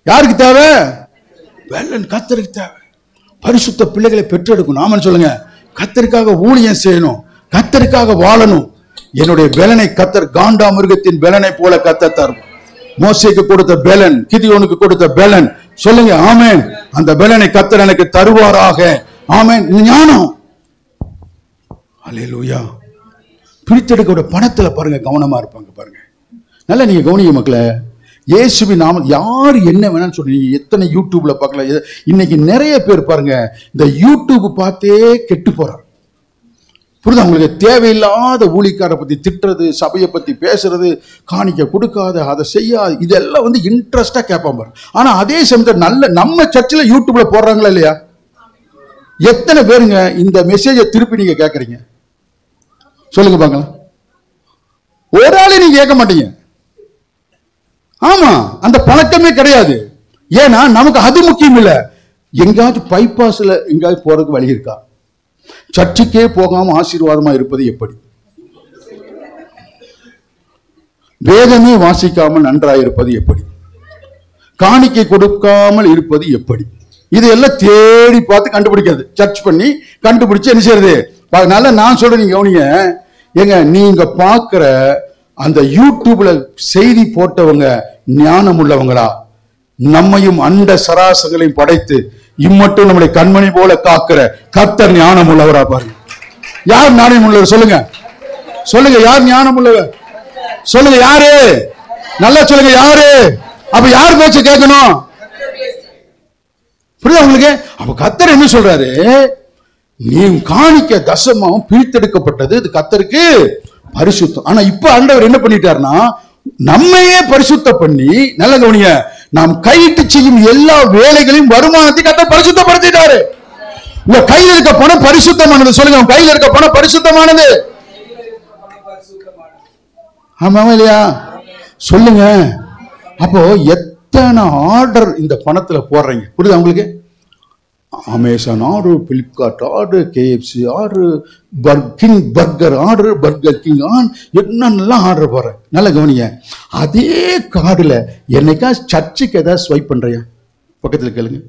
யாருக்கு தேவை? பலன் கர்த்தருக்கு தேவை. பரிசுத்த பிள்ளைகளை பெற்றெடுக்கணும். ஆமான்னு சொல்லுங்க. கர்த்தருக்காக ஊழியம் செய்யணும், கர்த்தருக்காக வாழணும். என்னுடைய பலனை கர்த்தர் காண்டா மிருகத்தின் பலனை போல கர்த்தர் தரும். மோசேக்கு கொடுத்த பலன், கிதியோனுக்கு கொடுத்த பலன். சொல்லுங்க ஆமென். அந்த பலனை கர்த்தர் எனக்கு தருவாராக. ஆமென். ஞானம். அல்லேலூயா. பிரித்தெடுக்க பணத்துல பாருங்க கவனமா இருப்பாங்க. பாருங்க நல்லா நீங்க கவனிங்க மக்களே. இயேசுவின் நாமம் யார் என்ன வேணாம்னு சொல்றீங்க, எத்தனை யூடியூப்ல பார்க்கலாம். இன்னைக்கு நிறைய பேர் பாருங்க இந்த யூடியூப் பார்த்தே கெட்டு போறாங்க. புரியுது உங்களுக்கு? தேவையில்லாத ஊழியக்காரை பத்தி திட்டுறது, சபையை பத்தி பேசுறது, காணிக்க கொடுக்காத, அதை செய்யாது, இதெல்லாம் வந்து இன்ட்ரெஸ்டா கேட்பான் பாரு. ஆனா அதே சமயத்தில் நல்ல நம்ம சர்ச்சில் யூடியூப்ல போடுறாங்களா இல்லையா? எத்தனை பேருங்க இந்த மெசேஜை திருப்பி நீங்க கேட்கறீங்க சொல்லுங்க பார்க்கலாம். ஒரு ஆளே நீங்க கேட்க மாட்டீங்க. ஆமா, அந்த பழக்கமே கிடையாது. ஏன்னா நமக்கு அது முக்கியம் இல்லை. எங்காச்சும் பைபாஸ்ல எங்காச்சும் போறதுக்கு வழி இருக்கா? சர்ச்சுக்கே போகாம ஆசீர்வாதமா இருப்பது எப்படி? வேதமே வாசிக்காமல் நன்றாயிருப்பது எப்படி? காணிக்கை கொடுக்காமல் இருப்பது எப்படி? இதையெல்லாம் தேடி பார்த்து கண்டுபிடிக்கிறது, சர்ச் பண்ணி கண்டுபிடிச்சு என்ன செய்யறது? அதனால நான் சொல்றேன், நீங்க கவனிங்க. ஏங்க, நீங்க பார்க்கிற அந்த யூடியூப்ல செய்தி போட்டவங்க ஞானம் உள்ளவங்களா? நம்மையும் அண்ட சராசங்களையும் படைத்து இம்மட்டும் நம்முடைய கண்மணி போல காக்கிற கர்த்தர் ஞானம் உள்ளவரா? பாருங்க, யார் ஞானம் உள்ளவர்? சொல்லுங்க சொல்லுங்க, யார் ஞானம் உள்ளவர்? சொல்லுங்க, யாரு? நல்லா சொல்லுங்க, யாரு? அப்ப யார் பேச்ச கேட்கணும்? புரியுதா உங்களுக்கு? அப்ப கர்த்தர் என்ன சொல்றாரு? நீ காணிக்க தசமாவும் பிரித்தெடுக்கப்பட்டது, இது கர்த்தருக்கு பரிசுத்தம். ஆனா இப்ப ஆண்டவர் என்ன பண்ணிட்டாருன்னா, நம்மையே பரிசுத்த பண்ணி, நல்ல கவனிங்க, நாம் கையிட்டு செய்யும் எல்லா வேலைகளையும் வருமானத்தை கர்த்தர் பரிசுத்தப்படுத்திட்டாரு. உங்க கையில் இருக்க பணம் பரிசுத்தமானது. சொல்லுங்க, உங்க கையில் இருக்க பணம் பரிசுத்தமானது. ஆமா இல்லையா? சொல்லுங்க. அப்போ எத்தனை ஆர்டர் இந்த பணத்துல போடுறீங்க? புரியுதா உங்களுக்கு? Amazon order, Flipkart order, KFC order, king burger order, burger king என்னென்னலாம் ஆர்டர் போடுறேன். நல்லா கவனிங்க. அதே கார்டுல என்னைக்கா சர்ச்சுக்கு ஏதாவது ஸ்வைப் பண்றியா? பக்கத்துல கேளுங்க.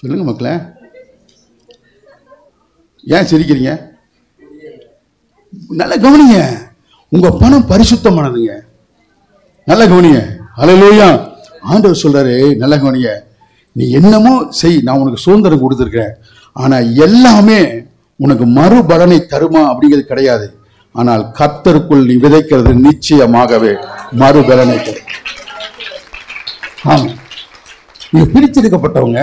சொல்லுங்க மக்களே, ஏன் சிரிக்கிறீங்க? நல்லா கவனிங்க, உங்க பணம் பரிசுத்தமானதுங்க. நல்ல கவனிங்க. ஹல்லேலூயா. ஆண்டவர் சொல்றாரு, நல்ல கவனிங்க, நீ என்னமோ செய், நான் உனக்கு சுதந்திரம் கொடுத்துருக்கேன். ஆனா எல்லாமே உனக்கு மறுபலனை தருமா அப்படிங்கிறது கிடையாது. ஆனால் கர்த்தருக்குள் நீ விதைக்கிறது நிச்சயமாகவே மறுபலனை தரும். ஆமா, நீங்க பிரித்தெடுக்கப்பட்டவங்க.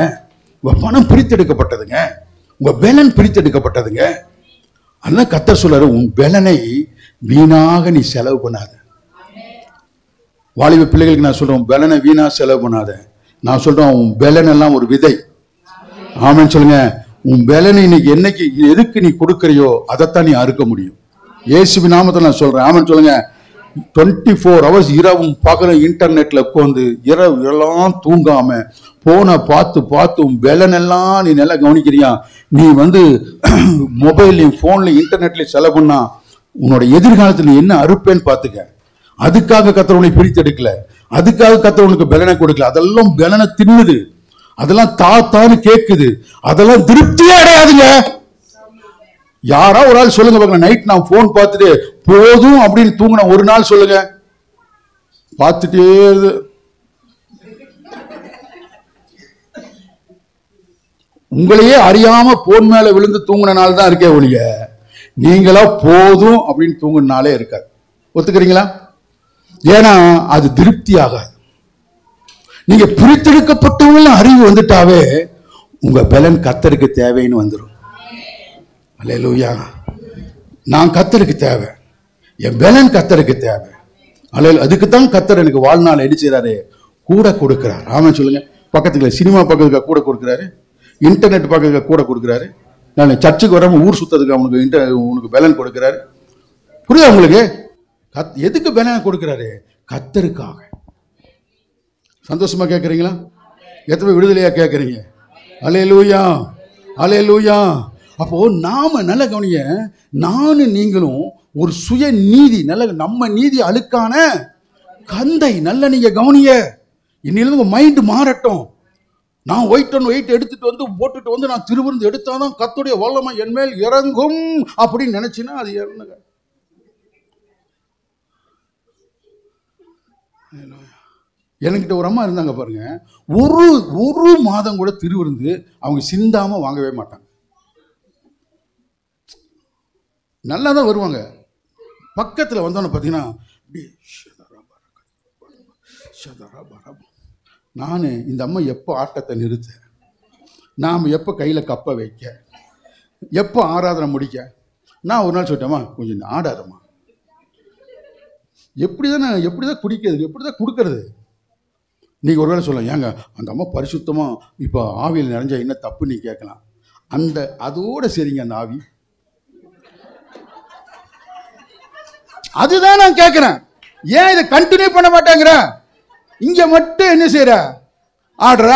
உங்க பணம் பிரித்தெடுக்கப்பட்டதுங்க, உங்க பலன் பிரித்தெடுக்கப்பட்டதுங்க. அதனால கர்த்தர் சொல்றாரு, உன் பலனை வீணாக நீ செலவு பண்ணாத. வாலிப பிள்ளைகளுக்கு நான் சொல்றேன், பலனை வீணா செலவு பண்ணாத. நான் சொல்றேன், உன் பலன் எல்லாம் ஒரு விதை. ஆமென் சொல்லுங்க. உன் பலனை இன்னைக்கு என்னைக்கு எதுக்கு நீ கொடுக்கறியோ அதைத்தான் நீ அறுக்க முடியும். இயேசுவின் நாமத்தில் நான் சொல்றேன். ஆமென் சொல்லுங்க. 24 hours இரவும் பகலும் இன்டர்நெட்ல உட்காந்து இரவு எல்லாம் தூங்காம போனை பார்த்து பார்த்து உன் பலன் எல்லாம் நீ நல்லா கவனிக்கிறியா? நீ வந்து மொபைல்லையும் போன்லையும் இன்டர்நெட்லையும் செலவு பண்ணா உன்னோட எதிர்காலத்தில் நீ என்ன அறுப்பேன்னு பார்த்துக்க. அதுக்காக கர்த்தர் உன்னை பிரித்தெடுக்கல, அதுக்காக கர்த்தர் உனக்கு பலனை கொடுக்கல. அதெல்லாம் பலனை தின்னுது, அதெல்லாம் தாத்தான்னு கேட்குது, அதெல்லாம் திருப்தியே அடையாதுங்க. யாரா ஒரு ஆள் சொல்லுங்க பார்க்கலாம், நைட் நான் போன் பார்த்துட்டு போதும் அப்படின்னு தூங்கின ஒரு நாள் சொல்லுங்க. பார்த்துட்டே உங்களையே அறியாம போன் மேல விழுந்து தூங்கின நாள் தான் இருக்கே ஒழிய, நீங்களா போதும் அப்படின்னு தூங்கின நாளே இருக்காது. ஒத்துக்கிறீங்களா? ஏன்னா அது திருப்தி ஆகாது. நீங்க பிரித்தெடுக்கப்பட்டவங்கள அறிவு வந்துட்டாவே உங்க பலன் கர்த்தருக்கு தேவைன்னு வந்துடும். அல்லேலூயா. நான் கர்த்தருக்கு தேவை, என் பலன் கர்த்தருக்கு தேவை. அதுக்குத்தான் கர்த்தர் எனக்கு வாழ்நாள் அடிச்சாரு, கூட கொடுக்கிறார். ஆமாம் சொல்லுங்க. பக்கத்துல சினிமா பக்கத்துக்கு கூட கொடுக்கிறாரு, இன்டர்நெட் பக்கத்துக்கு கூட கொடுக்கிறாரு. நான் சர்ச்சுக்கு வராம ஊர் சுத்ததுக்கு உனக்கு பலன் கொடுக்கிறாரு. புரியுதா உங்களுக்கு? எதுக்கு பலனை கொடுக்கிறாரு? கர்த்தருக்காக. சந்தோஷமா கேட்கறீங்களா? எத்தனை விடுதலையா கேட்கறீங்க? அல்லேலூயா, அல்லேலூயா. அப்போ நாம நல்ல கவனிங்க, நானும் நீங்களும் ஒரு சுய நீதி, நல்ல நம்ம நீதி அழுக்கான கந்தை. நல்ல நீங்க கவனிங்க. இன்னிலிருந்து உங்க மைண்ட் மாறட்டும். நான் வெயிட் எடுத்துட்டு வந்து போட்டுட்டு வந்து நான் திருவிருந்து எடுத்தாதான் கர்த்தருடைய வல்லமை என் மேல் இறங்கும் அப்படின்னு நினைச்சினா அது இறங்குங்க. என்கிட்ட ஒரு அம்மா இருந்தாங்க பாருங்க, ஒரு மாதம் கூட திருவிருந்து அவங்க சிந்தாம வாங்கவே மாட்டாங்க. நல்லா தான் வருவாங்க. பக்கத்தில் வந்தோன்னு பார்த்தீங்கன்னா நான் இந்த அம்மா எப்போ ஆட்டத்தை நிறுத்த, நாம் எப்போ கையில் கப்பை வைக்க, எப்போ ஆராதனை முடிக்க, நான் ஒரு நாள் சொல்லிட்டேம்மா கொஞ்சம் ஆடாதம்மா. எப்படி தான் குடிக்கிறது, எப்படி தான் கொடுக்கறது? நீங்கள் ஒரு வேளை சொல்லலாம், ஏங்க அந்த அம்மா பரிசுத்தமாக இப்போ ஆவியில் நிறைஞ்சா என்ன தப்பு நீ கேட்கலாம். அதோட சரிங்க அந்த ஆவி. அதுதான் நான் கேட்குறேன். ஏன் இதை கண்டினியூ பண்ண மாட்டேங்கிற? இங்க மட்டும் என்ன செய்யற? ஆடுற.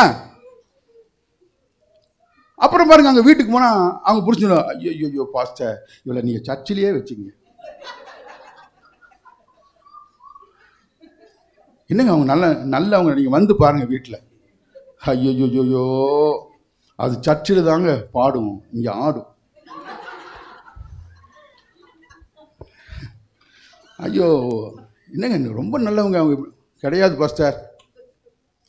அப்புறம் பாருங்க, அங்க வீட்டுக்கு போனா அவங்க புரிஞ்சுடும், ஐயோ பாஸ்டர் இவளை நீங்க சர்ச்சிலேயே வச்சுங்க. என்னங்க அவங்க நல்லவங்க, நீங்க வந்து பாருங்க வீட்டில். ஐயோ அது சர்ச்சில் தாங்க பாடும், இங்க ஆடும். ஐயோ என்னங்க ரொம்ப நல்லவங்க அவங்க கிடையாது பாஸ்டர்.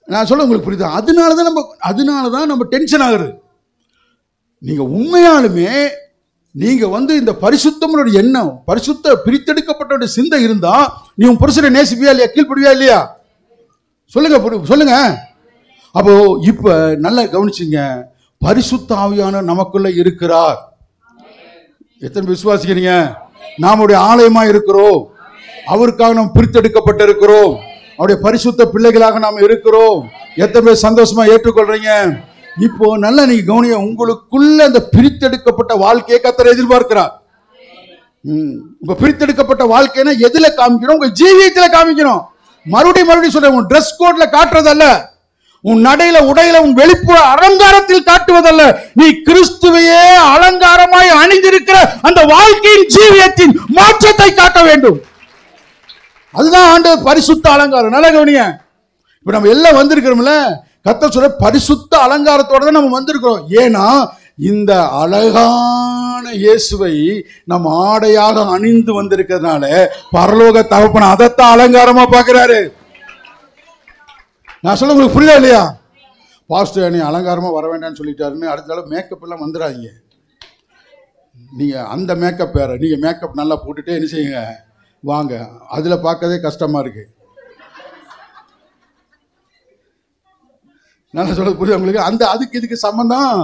நான் சொல்ல உங்களுக்கு புரியுது? அதனால தான் நம்ம டென்ஷன் ஆகுது. நீங்க உண்மையாலுமே நீங்க இந்த பரிசுத்தமோட எண்ணம், பரிசுத்த பிரித்தெடுக்கப்பட்ட சிந்தை இருந்தா நீ உன் புருஷனை நேசிப்பியா இல்லையா, கீழ்படுவியா இல்லையா? சொல்லுங்க. அப்போ இப்ப நல்லா கவனிச்சுங்க, பரிசுத்த ஆவியான நமக்குள்ள இருக்கிறார். எத்தனை விசுவாசிக்கிறீங்க? நாமுடைய ஆலயமா இருக்கிறோம். அவருக்காக நாம் பிரித்தெடுக்கப்பட்டு இருக்கிறோம். அவருடைய பரிசுத்த பிள்ளைகளாக நாம் இருக்கிறோம். எத்தனை பேர் சந்தோஷமா ஏற்றுக்கொள்றீங்க? இப்போ நல்லா நீங்க கவனிங்க, உங்களுக்குள்ள அந்த பிரித்தெடுக்கப்பட்ட வாழ்க்கையை கர்த்தர் எதிர்பார்க்கிறார். இப்ப பிரித்தெடுக்கப்பட்ட வாழ்க்கைனா எதுல காமிக்கணும்? உங்க ஜீவியத்துல காமிக்கணும். மறுபடியும் சொல்றேன், உன் ட்ரெஸ் கோட்ல காட்டுறதல்ல, உன் நடையில உடையில உன் வெளிப்புற அலங்காரத்தில் காட்டுவதல்ல. நீ கிறிஸ்துவையே அலங்காரமாய் அணிந்திருக்கிற அந்த வாழ்க்கையின் ஜீவியத்தின் மாற்றத்தை காட்ட வேண்டும். அதுதான் ஆண்டவர் பரிசுத்த அலங்காரம். நல்ல கவனிங்க. இப்ப நம்ம எல்லாம் வந்திருக்கிறோம்ல, கர்த்தர் சொல்ற பரிசுத்த அலங்காரத்தோட தான் நம்ம வந்திருக்கிறோம். ஏன்னா இந்த அழகான இயேசுவை நம்ம ஆடையாக அணிந்து வந்திருக்கிறதுனால பரலோக தகப்பன் அதைத்தான் அலங்காரமா பார்க்கிறாரு. நான் சொல்ல உங்களுக்கு புரியுதா இல்லையா? பாஸ்டர் நீ அலங்காரமா வர வேண்டாம்னு சொல்லிட்டாருன்னு அடுத்த தடவை மேக்கப் எல்லாம் வந்துடாதீங்க. நீங்க அந்த மேக்கப் வேற, நீங்க மேக்கப் நல்லா போட்டுட்டே என்ன செய்யுங்க வாங்க. அதுல பார்க்கறதே கஷ்டமா இருக்கு. நல்லா சொல்ல புரியுது உங்களுக்கு? அதுக்கு இதுக்கு சம்பந்தம்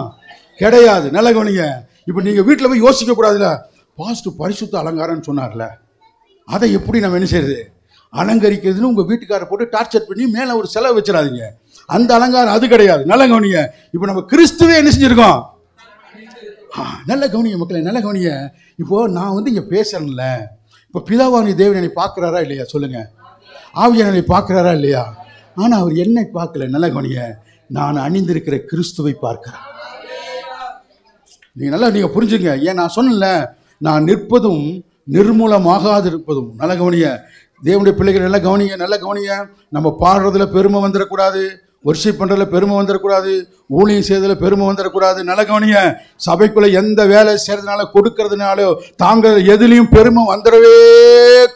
கிடையாது. நல்ல கவனிங்க. இப்ப நீங்க வீட்டுல போய் யோசிக்க கூடாதுல, பாஸ்டர் பரிசுத்த அலங்காரம்னு சொன்னார்ல, அதை எப்படி நம்ம என்ன செய்யறது அலங்கரிக்கிறதுன்னு உங்க வீட்டுக்காரரை போட்டு டார்ச்சர் பண்ணி மேல ஒரு செலவு வச்சிடாதீங்க. அந்த அலங்காரம் அது கிடையாது. நல்ல கவனிங்க. இப்ப நம்ம கிறிஸ்துவே என்ன செஞ்சிருக்கோம்? நல்ல கவனிங்க மக்களே, நல்ல கவனிங்க. இப்போ நான் இங்க பேசுறேன்ல, இப்போ பிதாவானி தேவன் என்னை பார்க்கிறாரா இல்லையா? சொல்லுங்க. ஆவியானவர் என்னை பார்க்கிறாரா இல்லையா? ஆனா அவர் என்னை பார்க்கல. நல்ல கவனிங்க, நான் அணிந்திருக்கிற கிறிஸ்துவை பார்க்கிறார். நீங்க புரிஞ்சுங்க. ஏன் நான் சொன்னல, நான் நிற்பதும் நிர்மூலமாகாது இருப்பதும். நல்ல கவனிங்க தேவனுடைய பிள்ளைகள், நல்ல கவனிங்க. நம்ம பாடுறதுல பெருமை வந்துடக்கூடாது, வர்ஷிப் பண்றதுல பெருமை வந்துடக்கூடாது, ஊழியம் செய்யறதுல பெருமை வந்துடக்கூடாது. நல்ல கவனிங்க. சபைக்குள்ள எந்த வேலை செய்யறதுனால கொடுக்கறதுனாலோ தாங்க எதுலையும் பெருமை வந்துடவே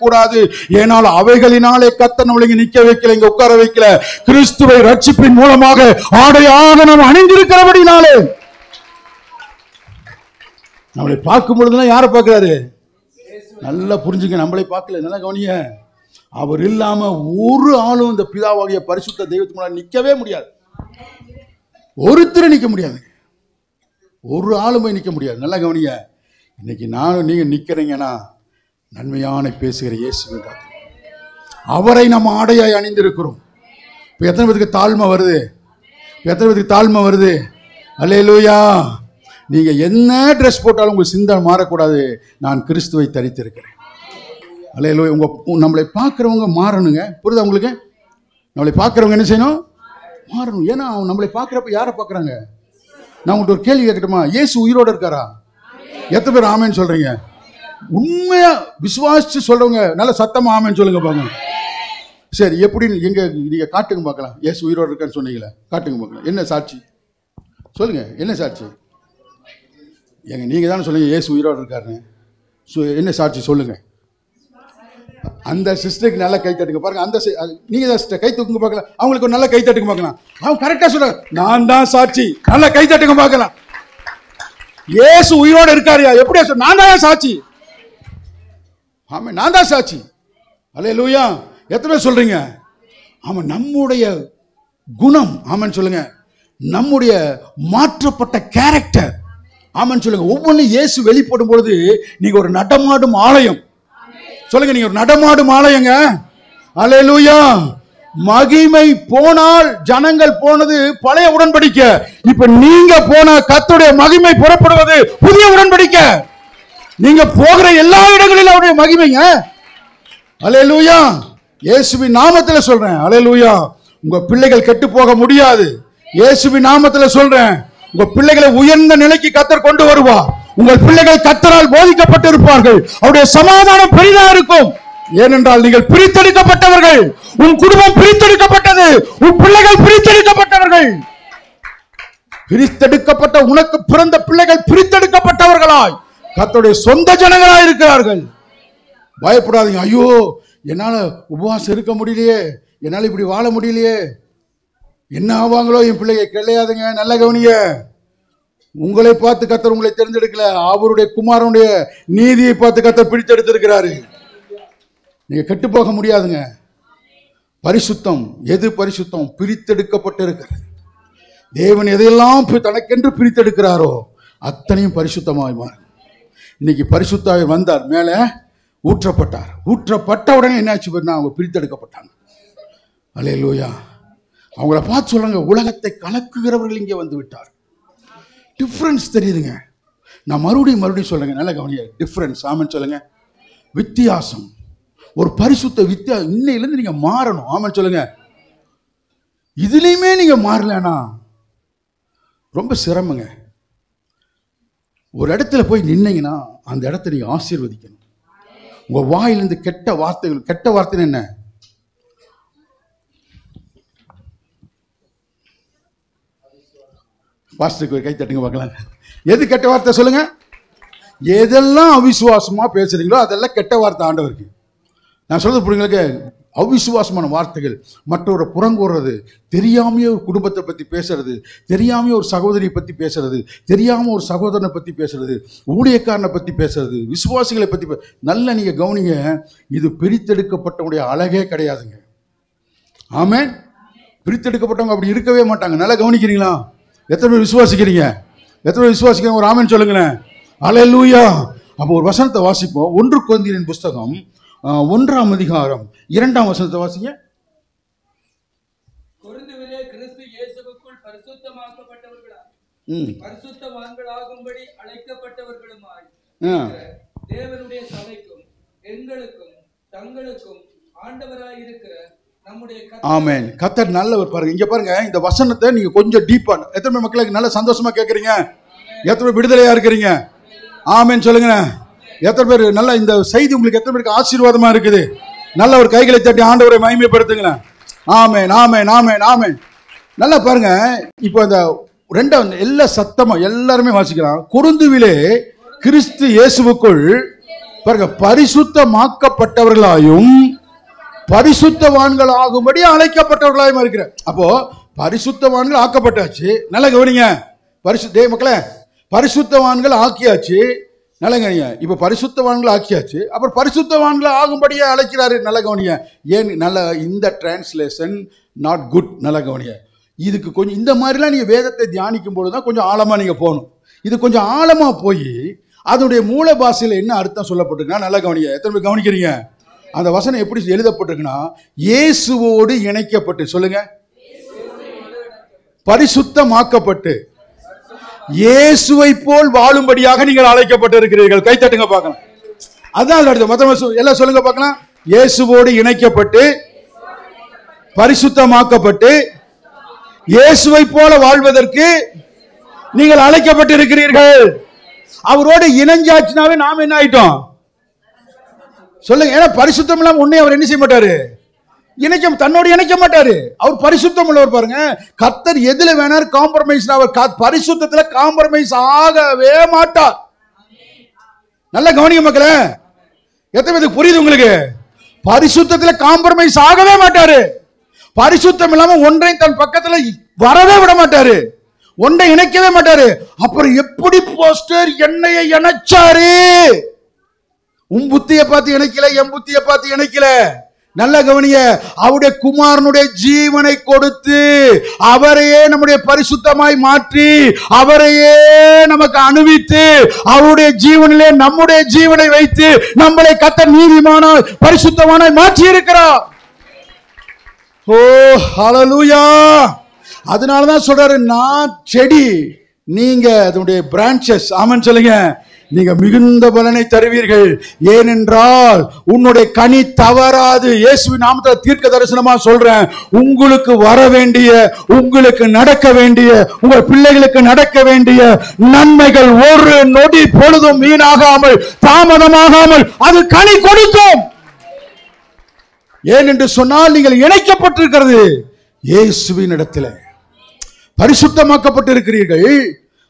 கூடாது. ஏனால் அவைகளினாலே கர்த்தர் நம்மளை நிக்க வைக்கல, இங்க உட்கார வைக்கல. கிறிஸ்துவை ரட்சிப்பின் மூலமாக ஆடையாக நாம் அணிந்திருக்கிறபடினாலே நம்மளை பார்க்கும் பொழுதுலாம் யாரை பார்க்கிறாரு? நல்லா புரிஞ்சுங்க, நம்மளை பார்க்கல. நல்லா கவனிங்க. அவர் இல்லாம ஒரு ஆளும் இந்த பிதாவாகிய பரிசுத்த தெய்வத்துக்கு முன்னாடி நிக்கவே முடியாது. ஒருத்தர் நிக்க முடியாது, ஒரு ஆளுமை நிக்க முடியாது. நல்லா கவனிங்க. இன்னைக்கு நானும் நீங்க நிக்கிறீங்கன்னா நன்மையான பேசுகிற இயேசு, அவரை நம்ம ஆடையாய் அணிந்திருக்கிறோம். இப்ப எத்தனை பேருக்கு தாழ்மை வருது? அல்லேலூயா. நீங்க என்ன ட்ரெஸ் போட்டாலும் உங்க சிந்தனை மாறக்கூடாது. நான் கிறிஸ்துவை தரித்திருக்கிறேன். அல்லேலூயா. நம்மளை பார்க்குறவங்க மாறணுங்க. புரியுதா உங்களுக்கு? நம்மளை பார்க்குறவங்க என்ன செய்யணும்? மாறணும். ஏன்னா நம்மளை பார்க்குறப்ப யாரை பார்க்குறாங்க? நான் உங்கள்கிட்ட ஒரு கேள்வி கேட்கட்டுமா? இயேசு உயிரோடு இருக்காரா? எத்தனை பேர் ஆமேன்னு சொல்றீங்க? உண்மையா விசுவாசிச்சு சொல்றவங்க நல்ல சத்தமா ஆமேன்னு சொல்லுங்க பார்க்கலாம். சரி, எப்படின்னு எங்க நீங்க காட்டுங்க பார்க்கலாம். இயேசு உயிரோடு இருக்கான்னு சொன்னீங்களே, காட்டுங்க பார்க்கலாம். என்ன சாட்சி சொல்லுங்க? என்ன சாட்சி? எங்க நீங்க தானே சொல்லுங்க இயேசு உயிரோடு இருக்காருன்னு. என்ன சாட்சி சொல்லுங்க? அந்த சிஸ்டருக்கு நல்லா கை தட்டுங்க பாருங்க. அந்த நீங்க தான் சிஸ்டர் கை தூக்குங்க பார்க்கலாம். அவங்களுக்கு ஒரு நல்ல கை தட்டுங்க பார்க்கலாம். அவங்க கரெக்டா சொல்றாங்க, நான் தான் சாட்சி. நல்ல கை தட்டுங்க பார்க்கலாம். இயேசு உயிரோடு இருக்காருயா? எப்படி சொல்ற? நான் தான் சாட்சி. ஆமா, நான் தான் சாட்சி. அல்லேலூயா. எத்தனை பேர் சொல்றீங்க? ஆமா, நம்முடைய குணம், ஆமன் சொல்லுங்க, நம்முடைய மாற்றப்பட்ட கேரக்டர், ஆமன் சொல்லுங்க, ஒவ்வொன்றும் இயேசு வெளிப்படும் பொழுது நீங்க ஒரு நடமாடும் ஆலயம். சொல்லுங்க, நீங்க ஒரு நடமாடும் ஆலயங்க. அல்லேலூயா. மகிமை போனால் ஜனங்கள் போனது பழைய உடன்படிக்கை. இப்ப நீங்க போன கர்த்தருடைய மகிமை புறப்படுவது புதிய உடன்படிக்கை. நீங்க போகிற எல்லா இடங்களிலும் அவருடைய மகிமைங்க. அல்லேலூயா. இயேசுவின் நாமத்தில் சொல்றேன். அல்லேலூயா. உங்க பிள்ளைகள் கெட்டு போக முடியாது. இயேசுவின் நாமத்தில் சொல்றேன். உங்க பிள்ளைகளை உயர்ந்த நிலைக்கு கர்த்தர் கொண்டு வருவார். உங்கள் பிள்ளைகள் கர்த்தரால் போதிக்கப்பட்டு இருப்பார்கள். அவருடைய சமாதானம் பெரிதா இருக்கும். ஏனென்றால் நீங்கள் பிரித்தெடுக்கப்பட்டவர்கள். உன் குடும்பம் பிரித்தெடுக்கப்பட்டது. உன் பிள்ளைகள் பிரித்தெடுக்கப்பட்டவர்கள். பிரித்தெடுக்கப்பட்ட உனக்கு பிறந்த பிள்ளைகள் பிரித்தெடுக்கப்பட்டவர்களாய் கர்த்தருடைய சொந்த ஜனங்களாய் இருக்கிறார்கள். பயப்படாதீங்க. ஐயோ, என்னால உபவாசம் இருக்க முடியலையே, என்னால இப்படி வாழ முடியலையே, என்ன ஆவாங்களோ என் பிள்ளைங்க. கிடையாதுங்க. நல்ல கவனிங்க. உங்களை பார்த்து கர்த்தர் உங்களை தெரிந்தெடுக்கல. அவருடைய குமாரனுடைய நீதியை பார்த்து கர்த்தர் பிடித்தெடுத்திருக்கிறாரு. நீங்க கெட்டு போக முடியாதுங்க. பரிசுத்தம். எது பரிசுத்தம்? பிரித்தெடுக்கப்பட்டு இருக்கிறது. தேவன் எதையெல்லாம் தனக்கென்று பிரித்தெடுக்கிறாரோ அத்தனையும் பரிசுத்தமாய் மாறும். இன்னைக்கு பரிசுத்தாய் வந்தார், மேலே ஊற்றப்பட்டார். ஊற்றப்பட்ட உடனே என்னாச்சு? அவங்க பிரித்தெடுக்கப்பட்டாங்க. அல்லேலூயா. அவங்கள பார்த்து சொல்லுங்க, உலகத்தை கலக்குகிறவர்கள் இங்கே வந்து விட்டார். டிஃப்ரென்ஸ் தெரியுதுங்க. நான் மறுபடியும் சொல்லுங்க, நல்ல கவனியா. டிஃப்ரென்ஸ். ஆமன் சொல்லுங்க. வித்தியாசம். ஒரு பரிசுத்த வித்தியாசம். இன்னையிலிருந்து நீங்க மாறணும். ஆமன் சொல்லுங்க. இதுலயுமே நீங்க மாறலனா ரொம்ப சிரமங்க. ஒரு இடத்துல போய் நின்னீங்கன்னா அந்த இடத்த நீங்க ஆசீர்வதிக்கணும். உங்க வாயிலிருந்து கெட்ட வார்த்தைகள். கெட்ட வார்த்தை என்ன? பாஸ்டருக்கு ஒரு கை தட்டுங்க பார்க்கலாம். எது கெட்ட வார்த்தை சொல்லுங்க? எதெல்லாம் அவிசுவாசமா பேசுறீங்களோ அதெல்லாம் கெட்ட வார்த்தை ஆண்டவருக்கு. நான் சொல்றது புரியுங்களுக்கு? அவிசுவாசமான வார்த்தைகள், மற்றவரை புறங்கூறுறது, தெரியாமையே ஒரு குடும்பத்தை பற்றி பேசுறது, தெரியாமையே ஒரு சகோதரியை பற்றி பேசுறது, தெரியாமல் ஒரு சகோதரனை பற்றி பேசுறது, ஊழியக்காரனை பற்றி பேசுறது, விசுவாசிகளை பற்றி நல்லா நீங்கள் கவனிங்க. இது பிரித்தெடுக்கப்பட்டவங்களுடைய அழகே கிடையாதுங்க. ஆமென். பிரித்தெடுக்கப்பட்டவங்க அப்படி இருக்கவே மாட்டாங்க. நல்லா கவனிக்கிறீங்களா? எத்தனை பேர் விசுவாசிக்கிறீங்க? எத்தனை பேர் விசுவாசிக்கிறீங்க? ஒரு ஆமென் சொல்லுங்களேன். அல்லேலூயா. அப்போ ஒரு வசனத்தை வாசிப்போம். 1 கொரிந்தியரின் புஸ்தகம் 1ஆம் அதிகாரம் 2ஆம் வசனத்தை வாசிங்க. கொரிந்துவிலே கிறிஸ்து இயேசுவுக்குள் பரிசுத்தமாக்கப்பட்டவர்களாய் பரிசுத்தவான்களாகும்படி அழைக்கப்பட்டவர்களுமாய் தேவனுடைய சபைக்கும் எங்களுக்கும் தங்களுக்கும் ஆண்டவராய் இருக்கிற நம்முடைய ஆமென். கர்த்தர் நல்லவர். பாருங்க, இங்க பாருங்க, இந்த வசனத்தை நீங்க கொஞ்சம் டீப்பா, எத்தனை மக்களுக்கு நல்ல சந்தோஷமா கேட்கறீங்க? எத்தனை விடுதலையா இருக்கிறீங்க? ஆமென் சொல்லுங்க. எத்தனை பேர் நல்ல இந்த செய்தி உங்களுக்கு எத்தனை பேருக்கு ஆசீர்வாதமா இருக்குது? நல்ல ஒரு கைகளை தட்டி ஆண்டவரை மகிமைப்படுத்துங்களேன். ஆமென், ஆமென், ஆமென், ஆமென். நல்லா பாருங்க. இப்போ இந்த ரெண்டாவது எல்லா சத்தமா எல்லாருமே வாசிக்கலாம். கொரிந்துவிலே கிறிஸ்து இயேசுவுக்குள் பாருங்க பரிசுத்தமாக்கப்பட்டவர்களாயும் பரிசுத்தவான்கள் ஆகும்படி அழைக்கப்பட்டவர்களாயும் இருக்கிற. அப்போ பரிசுத்தவான்கள் ஆக்கப்பட்டாச்சு. நல்ல கவனிங்க. மக்களே, பரிசுத்தவான்கள் ஆக்கியாச்சு. நல்ல கவனிங்க. இப்ப பரிசுத்தவான்கள் ஆக்கியாச்சு. அப்புறம் பரிசுத்தவான்கள் ஆகும்படியே அழைக்கிறாரு. நல்ல கவனிங்க. ஏன் நல்ல இந்த டிரான்ஸ்லேஷன் நாட் குட். நல்ல கவனிங்க. இதுக்கு கொஞ்சம் இந்த மாதிரிலாம் நீங்க வேதத்தை தியானிக்கும் பொழுதுதான் கொஞ்சம் ஆழமா நீங்க போகணும். இது கொஞ்சம் ஆழமா போய் அதனுடைய மூல பாஷையில என்ன அர்த்தம் சொல்லப்பட்டிருக்குன்னா நல்ல கவனிங்க. எத்தனை பேர் கவனிக்கிறீங்க? அந்த வசனம் எப்படி எழுதப்பட்டிருக்குன்னா, இயேசுவோடு இணைக்கப்பட்டு, சொல்லுங்க, பரிசுத்தமாக்கப்பட்டு இயேசுவை போல் வாழும்படியாக நீங்கள் அழைக்கப்பட்டிருக்கிறீர்கள். கை தட்டுங்க பார்க்கலாம். அதான் அடுத்து மொத்தம் எல்லாம் சொல்லுங்க பார்க்கலாம். இயேசுவோடு இணைக்கப்பட்டு பரிசுத்தமாக்கப்பட்டு இயேசுவை போல வாழ்வதற்கு நீங்கள் அழைக்கப்பட்டிருக்கிறீர்கள். அவரோடு இணைஞ்சாச்சுனாவே நாம என்ன ஆயிட்டோம்? சொல்லுங்க. ஏன்னா பரிசுத்தம் இல்லாம உன்னை அவர் என்ன செய்ய மாட்டாரு? தன்னோடு இணைக்க மாட்டாரு. அவர் பரிசுத்தம் உள்ளவர். பாருங்க, கர்த்தர் எதுல வேணாரு காம்ப்ரமைஸ். அவர் பரிசுத்தத்துல காம்ப்ரமைஸ் ஆகவே மாட்டார். நல்ல கவனிங்க மக்களே. எத்தனை பேருக்கு புரியுது உங்களுக்கு? பரிசுத்தத்துல காம்ப்ரமைஸ் ஆகவே மாட்டாரு. பரிசுத்தம் இல்லாம ஒன்றையும் தன் பக்கத்துல வரவே விட மாட்டாரு. ஒன்றை இணைக்கவே மாட்டாரு. அப்புறம் எப்படி போஸ்டர் என்னைய இணைச்சாரு? உன் புத்தியை பார்த்து இணைக்கல, என் புத்தியை பார்த்து இணைக்கல. நல்ல கவனிய, அவருடைய குமாரனுடைய ஜீவனை கொடுத்து அவரையே நம்முடைய பரிசுத்தமாய் மாற்றி அவரையே நமக்கு அனுபவித்து அவருடைய ஜீவனிலே நம்முடைய ஜீவனை வைத்து நம்மளை கர்த்தர் நீதிமானாய் பரிசுத்தமானாய் மாற்றி இருக்கிறார். ஓ ஹல்லேலூயா. அதனாலதான் சொல்றாரு, நான் செடி, நீங்க அதனுடைய பிரான்சஸ். ஆமென் சொல்லுங்க. நீங்க மிகுந்த பலனை தருவீர்கள், ஏனென்றால் உன்னுடைய கனி தவறாது. இயேசுவின் நாமத்தில் தீர்க்க தரிசனமா சொல்றேன், உங்களுக்கு வர வேண்டிய, உங்களுக்கு நடக்க வேண்டிய, உங்கள் பிள்ளைகளுக்கு நடக்க வேண்டிய நன்மைகள் ஒரு நொடி பொழுதும் வீணாகாமல் தாமதமாகாமல் அது கனி கொடுக்கும். ஏன் என்று சொன்னால், நீங்கள் இணைக்கப்பட்டிருக்கிறது இயேசுவின் இடத்துல, பரிசுத்தமாக்கப்பட்டிருக்கிறீர்கள்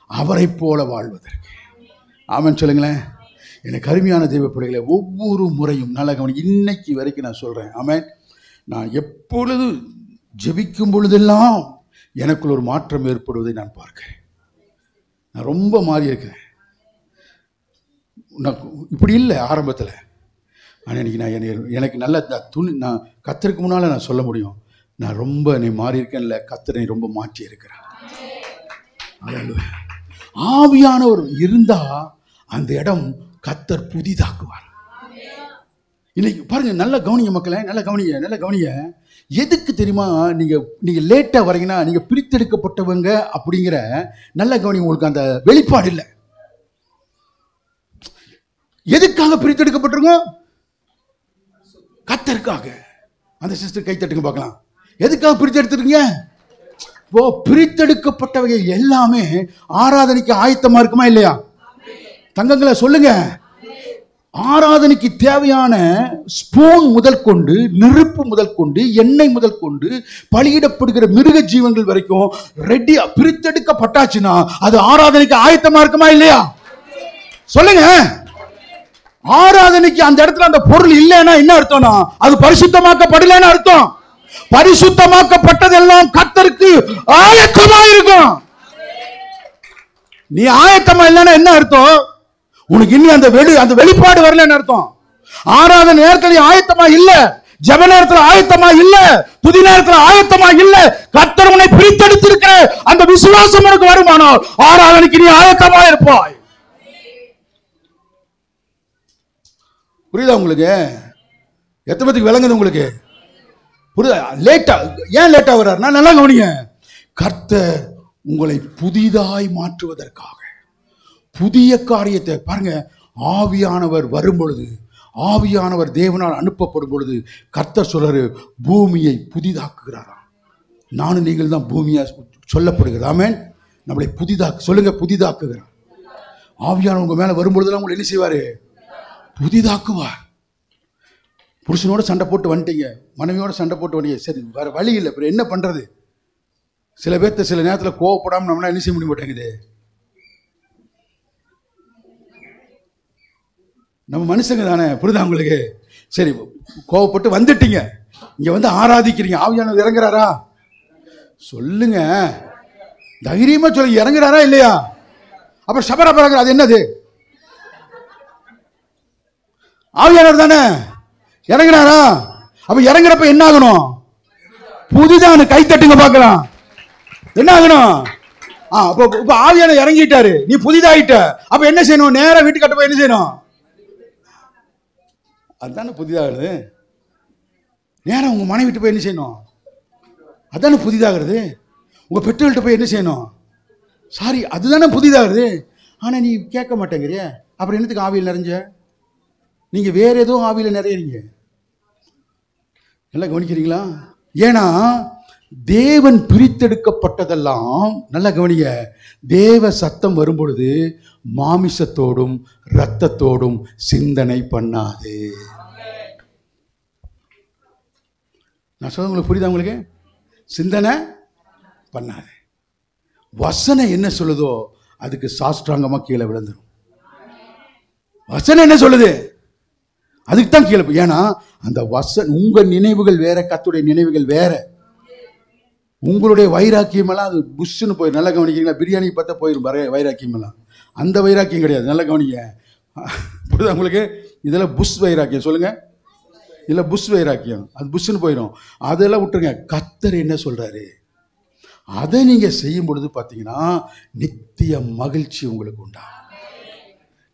அவரை போல வாழ்வதற்கு. ஆமென் சொல்லுங்களேன். எனக்கு அருமையான தெய்வ பிள்ளைகளை, ஒவ்வொரு முறையும் நல்ல கவனி, இன்னைக்கு வரைக்கும் நான் சொல்றேன், ஆமென், நான் எப்பொழுது ஜெபிக்கும் பொழுதெல்லாம் எனக்குள்ள ஒரு மாற்றம் ஏற்படுவதை நான் பார்க்கிறேன். நான் ரொம்ப மாறி இருக்கிறேன். நான் இப்படி இல்லை ஆரம்பத்தில். ஆனால் இன்னைக்கு நான் எனக்கு நல்ல துணி, நான் கர்த்தருக்கு முன்னால் நான் சொல்ல முடியும், நான் ரொம்ப என்னை மாறி இருக்கேன். இல்லை, கர்த்தரை ரொம்ப மாற்றி இருக்கிறேன். ஆவியானவர் இருந்தா அந்த இடம் கர்த்தர் புதிதாக்குவார். இன்னைக்கு பாருங்க, நல்ல கவனிங்க மக்களே, நல்ல கவனிங்க. எதுக்கு தெரியுமா நீங்க லேட்டா வரீங்கன்னா, நீங்க பிரித்தெடுக்கப்பட்டவங்க அப்படிங்கிற நல்ல கவனிங்க, உங்களுக்கு அந்த வெளிப்பாடு இல்லை. எதுக்காக பிரித்தெடுக்கப்பட்டிருங்க? கர்த்தருக்காக. அந்த சிஸ்டர் கை தட்டுங்க பார்க்கலாம். எதுக்காக பிரித்தெடுத்துருங்க? இப்போ பிரித்தெடுக்கப்பட்டவங்க எல்லாமே ஆராதனைக்கு ஆயத்தமா இருக்குமா இல்லையா? தங்கங்களை சொல்லுங்க. ஆராதனைக்கு தேவையான ஸ்பூன் முதல் கொண்டு, நெருப்பு முதல் கொண்டு, எண்ணெய் முதல் கொண்டு, பலியிடப்படுகிற மிருக ஜீவன்கள் வரைக்கும் ரெடியா பிரித்தெடுக்கப்பட்டாச்சுன்னா அது ஆராதனைக்கு ஆயத்தமா இருக்குமா இல்லையா? சொல்லுங்க. ஆராதனைக்கு அந்த இடத்துல அந்த பொருள் இல்லைன்னா என்ன அர்த்தம்னா அது பரிசுத்தமாக்கப்படலைன்னு அர்த்தம். பரிசுத்தமாக்கப்பட்டதெல்லாம் கர்த்தருக்கு ஆயத்தமா இருக்கும். நீ ஆயத்தமா இல்லைன்னா என்ன அர்த்தம்? உனக்கு இன்னும் அந்த வெளிப்பாடு வரலன்னு அர்த்தம். ஆராதனை நேரத்தில் ஆயத்தமா இல்ல, ஜெப நேரத்தில் ஆயத்தமா இல்ல, துதி நேரத்தில் ஆயத்தமா இல்ல, கர்த்தர் உன்னை பிரித்தெடுத்திருக்கிற அந்த விசுவாசம் உனக்கு வருமானால் ஆராதனைக்கு நீ ஆயத்தமா இருப்பாய். புரியுதா உங்களுக்கு? எத்தனை பேருக்கு விளங்குது உங்களுக்கு? புரியுதா? லேட்டா ஏன் லேட்டா வர்றாருன்னா, நல்லா கவனிங்க, கர்த்தர் உங்களை புதிதாய் மாற்றுவதற்காக புதிய காரியத்தை பாருங்க. ஆவியானவர் வரும் பொழுது, ஆவியானவர் தேவனால் அனுப்பப்படும் பொழுது கர்த்தர் சொல்றாரு, பூமியை புதிதாக்குகிறாராம். நானும் நீங்கள் தான் பூமியா சொல்லப்படுகிறது. ஆமென். நம்மளை புதிதாக்கு சொல்லுங்க, புதிதாக்குகிறார். ஆவியானவர் உங்க மேல வரும்பொழுதுலாம் உங்களை என்ன செய்வாரு? புதிதாக்குவார். புருஷனோட சண்டை போட்டு வந்துட்டீங்க, மனைவியோட சண்டை போட்டு வந்துட்டீங்க, சரி வேற வழி இல்லை, அப்புறம் என்ன பண்றது? சில பேர்த்த சில நேரத்தில் கோவப்படாம நம்மளால என்ன செய்ய முடிய மாட்டேங்குது. நம்ம மனுஷங்க தானே, புரியுதா உங்களுக்கு? சரி, கோவப்பட்டு வந்துட்டீங்க, இங்க வந்து ஆராதிக்கிறீங்க, ஆவியானவர் இறங்குறாரா? சொல்லுங்க, தைரியமா சொல்லுங்க, இறங்குறாரா இல்லையா? அப்புறம் சபரா பறங்குற அது என்னது? ஆவியானவர் தானே இறங்குறாரா? அப்ப இறங்குறப்ப என்ன ஆகணும்? புதிதான கை தட்டுங்க பார்க்கலாம். என்ன ஆகணும்? அப்ப ஆவியானவர் இறங்கிட்டாரு, நீ புதிதாயிட்ட, அப்ப என்ன செய்யணும்? நேரா வீட்டு கட்ட போய் என்ன செய்யணும்? அதுதானே புதிதாகிறது. நேரம் உங்க மனைவி வீட்டு போய் என்ன செய்யணும்? அதுதானே புதிதாகிறது. உங்க பெற்றோர்கிட்ட போய் என்ன செய்யணும்? சாரி, அதுதானே புதிதாகிறது. ஆனா நீ கேட்க மாட்டேங்கிறிய, அப்புறம் என்னத்துக்கு ஆவியில் நிறைஞ்ச? நீங்க வேற ஏதோ ஆவியில் நிறையறீங்க. நல்லா கவனிக்கிறீங்களா? ஏன்னா தேவன் பிரித்தெடுக்கப்பட்டதெல்லாம், நல்லா கவனிங்க, தேவ சத்தம் வரும்பொழுது மாமிசத்தோடும் இரத்தத்தோடும் சிந்தனை பண்ணாது. நான் சொல்ல உங்களுக்கு புரியுதா? உங்களுக்கு சிந்தனை பண்ணாது. வசனம் என்ன சொல்லுதோ அதுக்கு சாஷ்டாங்கமா கீழே விழுந்துடும். வசனம் என்ன சொல்லுது அதுக்கு தான் கீழே. ஏன்னா அந்த உங்க நினைவுகள் வேற, கர்த்தருடைய நினைவுகள் வேற. உங்களுடைய வைராக்கியம் எல்லாம் அது புஷ்ஷுன்னு போயிடும். நல்லா கவனிக்கிறீங்களா? பிரியாணி பார்த்தா போயிடும் வைராக்கியம் எல்லாம். அந்த வைராக்கியம் கிடையாது. நல்லா கவனிங்க. புரியுதா உங்களுக்கு? இதெல்லாம் புஷ் வைராக்கியம். சொல்லுங்க, இல்லை புஷ் வைராக்கியம், அது புஷ்ன்னு போயிடும். அதெல்லாம் விட்டுருங்க. கர்த்தர் என்ன சொல்றாரு அதை நீங்க செய்யும் பொழுது பார்த்தீங்கன்னா நித்திய மகிழ்ச்சி உங்களுக்கு உண்டா.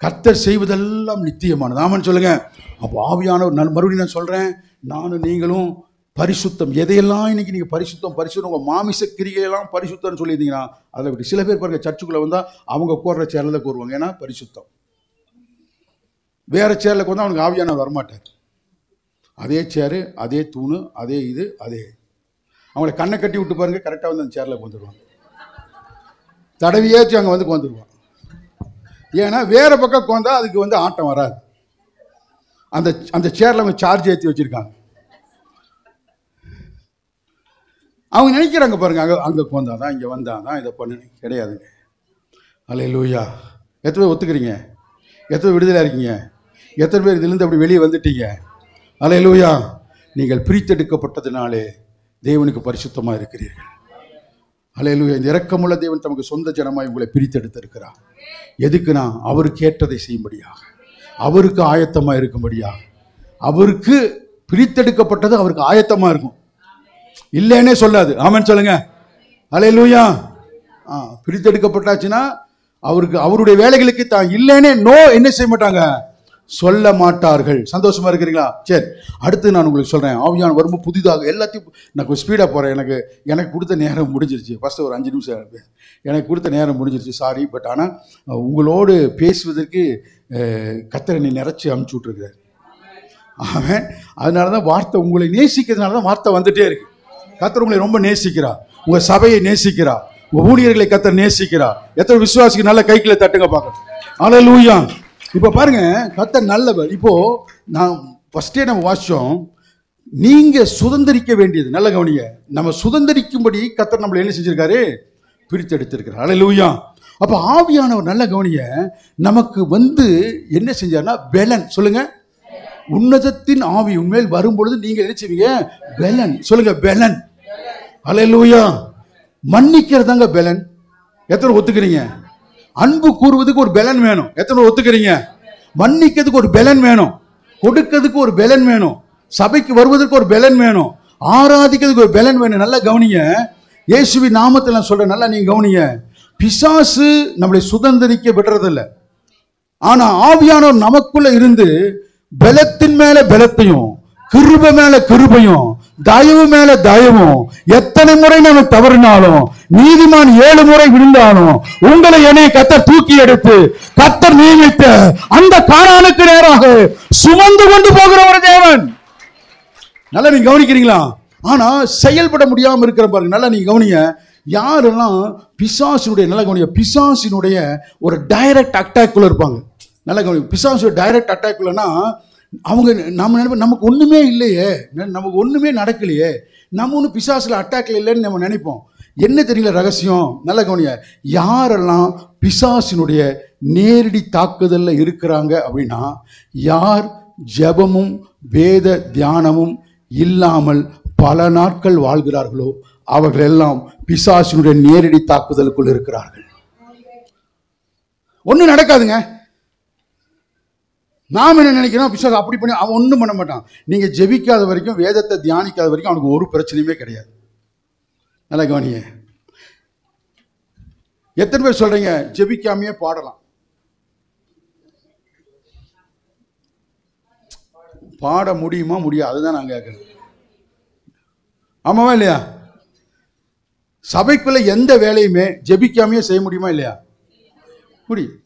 கர்த்தர் செய்வதெல்லாம் நித்தியமானது. ஆமான்னு சொல்லுங்க. அப்போ ஆவியானவர், நான் மறுபடியும் நான் சொல்றேன், நானும் நீங்களும் பரிசுத்தம், எதையெல்லாம் இன்னைக்கு நீங்க பரிசுத்தம் பரிசுத்தம் உங்க மாமிச கிரிகையெல்லாம் பரிசுத்தம்னு சொல்லியிருந்தீங்கன்னா அதை விட்டு சில பேர் பாருங்க, சர்ச்சுக்குள்ள வந்தா அவங்க கோர்ற சேர்ல கோருவாங்க. ஏன்னா பரிசுத்தம். வேற சேர்ல வந்து அவனுக்கு ஆவியானவர் வரமாட்டார். அதே சேரு, அதே தூணு, அதே இது, அதே. அவங்கள கண்ணை கட்டி விட்டு பாருங்க, கரெக்டாக வந்து அந்த சேரில் வந்துடுவாங்க. தடவியாச்சும் அங்கே வந்து வந்துடுவான். ஏன்னா வேற பக்கம் கோந்தா அதுக்கு வந்து ஆட்டம் வராது. அந்த அந்த சேரில் அவங்க சார்ஜ் ஏற்றி வச்சிருக்காங்க. அவங்க நினைக்கிறாங்க பாருங்க, அங்கே கோந்தாதான் இங்கே வந்தாதான் இதை பண்ணு. கிடையாதுங்க. அல்லேலூயா. எத்தனை பேர் ஒத்துக்கிறீங்க? எத்தனை விடுதலை இருக்கீங்க? எத்தனை பேர் இதுலேருந்து அப்படி வெளியே வந்துட்டீங்க? அல்லேலூயா. நீங்கள் பிரித்தெடுக்கப்பட்டதுனாலே தேவனுக்கு பரிசுத்தமாக இருக்கிறீர்கள். அல்லேலூயா. இந்த இரக்கமுள்ள தேவன் தமக்கு சொந்த ஜனமாய் உங்களை பிரித்தெடுத்திருக்கிறார். எதுக்குன்னா அவருக்கு ஏற்றதை செய்யும்படியாக, அவருக்கு ஆயத்தமாக இருக்கும்படியாக. அவருக்கு பிரித்தெடுக்கப்பட்டது அவருக்கு ஆயத்தமாக இருக்கும், இல்லைன்னே சொல்லாது. ஆமென் சொல்லுங்க. அல்லேலூயா. பிரித்தெடுக்கப்பட்டாச்சுன்னா அவருக்கு அவருடைய வேலைகளுக்கு தான் இல்லைன்னே நோ என்ன செய்ய மாட்டாங்க, சொல்ல மாட்டார்கள். சந்தோஷமா இருக்கிறீங்களா? சரி, அடுத்து நான் உங்களுக்கு சொல்றேன். ஆவியானவர் வரும்போது புதிதாக எல்லாத்தையும் நான் கொஞ்சம் ஸ்பீடாக போறேன். எனக்கு கொடுத்த நேரம் முடிஞ்சிருச்சு. ஃபர்ஸ்ட் ஒரு 5 நிமிஷம் எனக்கு கொடுத்த நேரம் முடிஞ்சிருச்சு, சாரி. பட் ஆனால் உங்களோடு பேசுவதற்கு கர்த்தர் என்னை நிறைச்சி அமுச்சு விட்டுருக்கிறார். ஆமாம். அதனால தான் வார்த்தை, உங்களை நேசிக்கிறதுனால தான் வார்த்தை வந்துட்டே இருக்கு. கர்த்தர் உங்களை ரொம்ப நேசிக்கிறார், உங்க சபையை நேசிக்கிறார், உங்க ஊழியர்களை கர்த்தர் நேசிக்கிறார். எத்தனை விசுவாசிக்கு நல்ல கைகளை தட்டுங்க பார்க்க. அல்லேலூயா. இப்போ பாருங்க, கர்த்தர் நல்லவர். இப்போ நான் ஃபர்ஸ்டே நம்ம வாசிச்சோம், நீங்க சுதந்திரிக்க வேண்டியது, நல்ல கவனிங்க, நம்ம சுதந்திரிக்கும்படி கர்த்தர் நம்மளை என்ன செஞ்சிருக்காரு, பிரித்தெடுத்திருக்கிறார். அல்லேலூயா. அப்ப ஆவியானவர், நல்ல கவனிங்க, நமக்கு வந்து என்ன செஞ்சார்னா பெலன். சொல்லுங்க, உன்னதத்தின் ஆவி உண்மையில் வரும்பொழுது நீங்க என்ன செய்வீங்க, பெலன். சொல்லுங்க, பெலன். அல்லேலூயா. மன்னிக்கிறதாங்க பெலன். எத்தனை ஒத்துக்கிறீங்க? அன்பு கூறுவதுக்கு ஒரு பெலன் வேணும். எத்தனை ஒத்துக்கிறீங்க? மன்னிக்கிறதுக்கு ஒரு பெலன் வேணும், கொடுக்கிறதுக்கு ஒரு பெலன் வேணும், சபைக்கு வருவதற்கு ஒரு பெலன் வேணும், ஆராதிக்கிறதுக்கு ஒரு பெலன் வேணும். நல்லா கவனிங்க, இயேசுவின் நாமத்தில் நான் சொல்றேன், நல்லா நீங்க கவனிங்க. பிசாசு நம்மளை சுதந்திரிக்க விடுறதில்ல. ஆனா ஆவியானவர் நமக்குள்ள இருந்து பலத்தின் மேல பலத்தையும், கிருபை மேல கிருபையும், தயவு மேல தயவும், எத்தனை முறை நம்ம தவறினாலும், நீதிமான் 7 முறை விழுந்தாலும், உங்களை என்னை கர்த்தர் தூக்கி எடுத்து கர்த்தர் நியமித்த அந்த கானானுக்கு நேராக சுமந்து கொண்டு போகிற ஒரு தேவன். நல்லா நீங்க கவனிக்கிறீங்களா? ஆனா செயல்பட முடியாம இருக்கிற பாருங்க. நல்லா நீங்க கவனிங்க, யாரெல்லாம் பிசாசினுடைய, நல்லா கவனிங்க, பிசாசினுடைய ஒரு டைரக்ட் அட்டாக்குள்ள இருப்பாங்க. நல்லா கவனிங்க, பிசாசு டைரக்ட் அட்டாக்குள்ளனா அவங்க நம்ம நினைப்போம், நமக்கு ஒண்ணுமே இல்லையே, நமக்கு ஒண்ணுமே நடக்கலையே, நம்ம ஒன்றும் பிசாசுல அட்டாக்ல இல்லைன்னு நம்ம நினைப்போம். என்ன தெரியல ரகசியம்? நல்ல கவனிங்க, யாரெல்லாம் பிசாசினுடைய நேரடி தாக்குதல்ல இருக்கிறாங்க அப்படின்னா, யார் ஜெபமும் வேத தியானமும் இல்லாமல் பல நாட்கள் வாழ்கிறார்களோ அவர்கள் எல்லாம் பிசாசினுடைய நேரடி தாக்குதலுக்குள் இருக்கிறார்கள். ஒன்றும் நடக்காதுங்க. நாம் என்ன நினைக்கிறோம், பிசாசு அப்படி பண்ணி அவன் ஒன்றும் பண்ண மாட்டான். நீங்க ஜெபிக்காத வரைக்கும், வேதத்தை தியானிக்காத வரைக்கும் அவனுக்கு ஒரு பிரச்சனையுமே கிடையாது. நல்லா கவனிங்க. எத்தனை பேர் சொல்றீங்க ஜெபிக்காமையே பாடலாம்? பாட முடியுமா? முடியாது. அதுதான் நான் கேட்கிறேன். ஆமாவா இல்லையா? சபைக்குள்ள எந்த வேலையுமே ஜெபிக்காமையே செய்ய முடியுமா இல்லையா? முடியும்.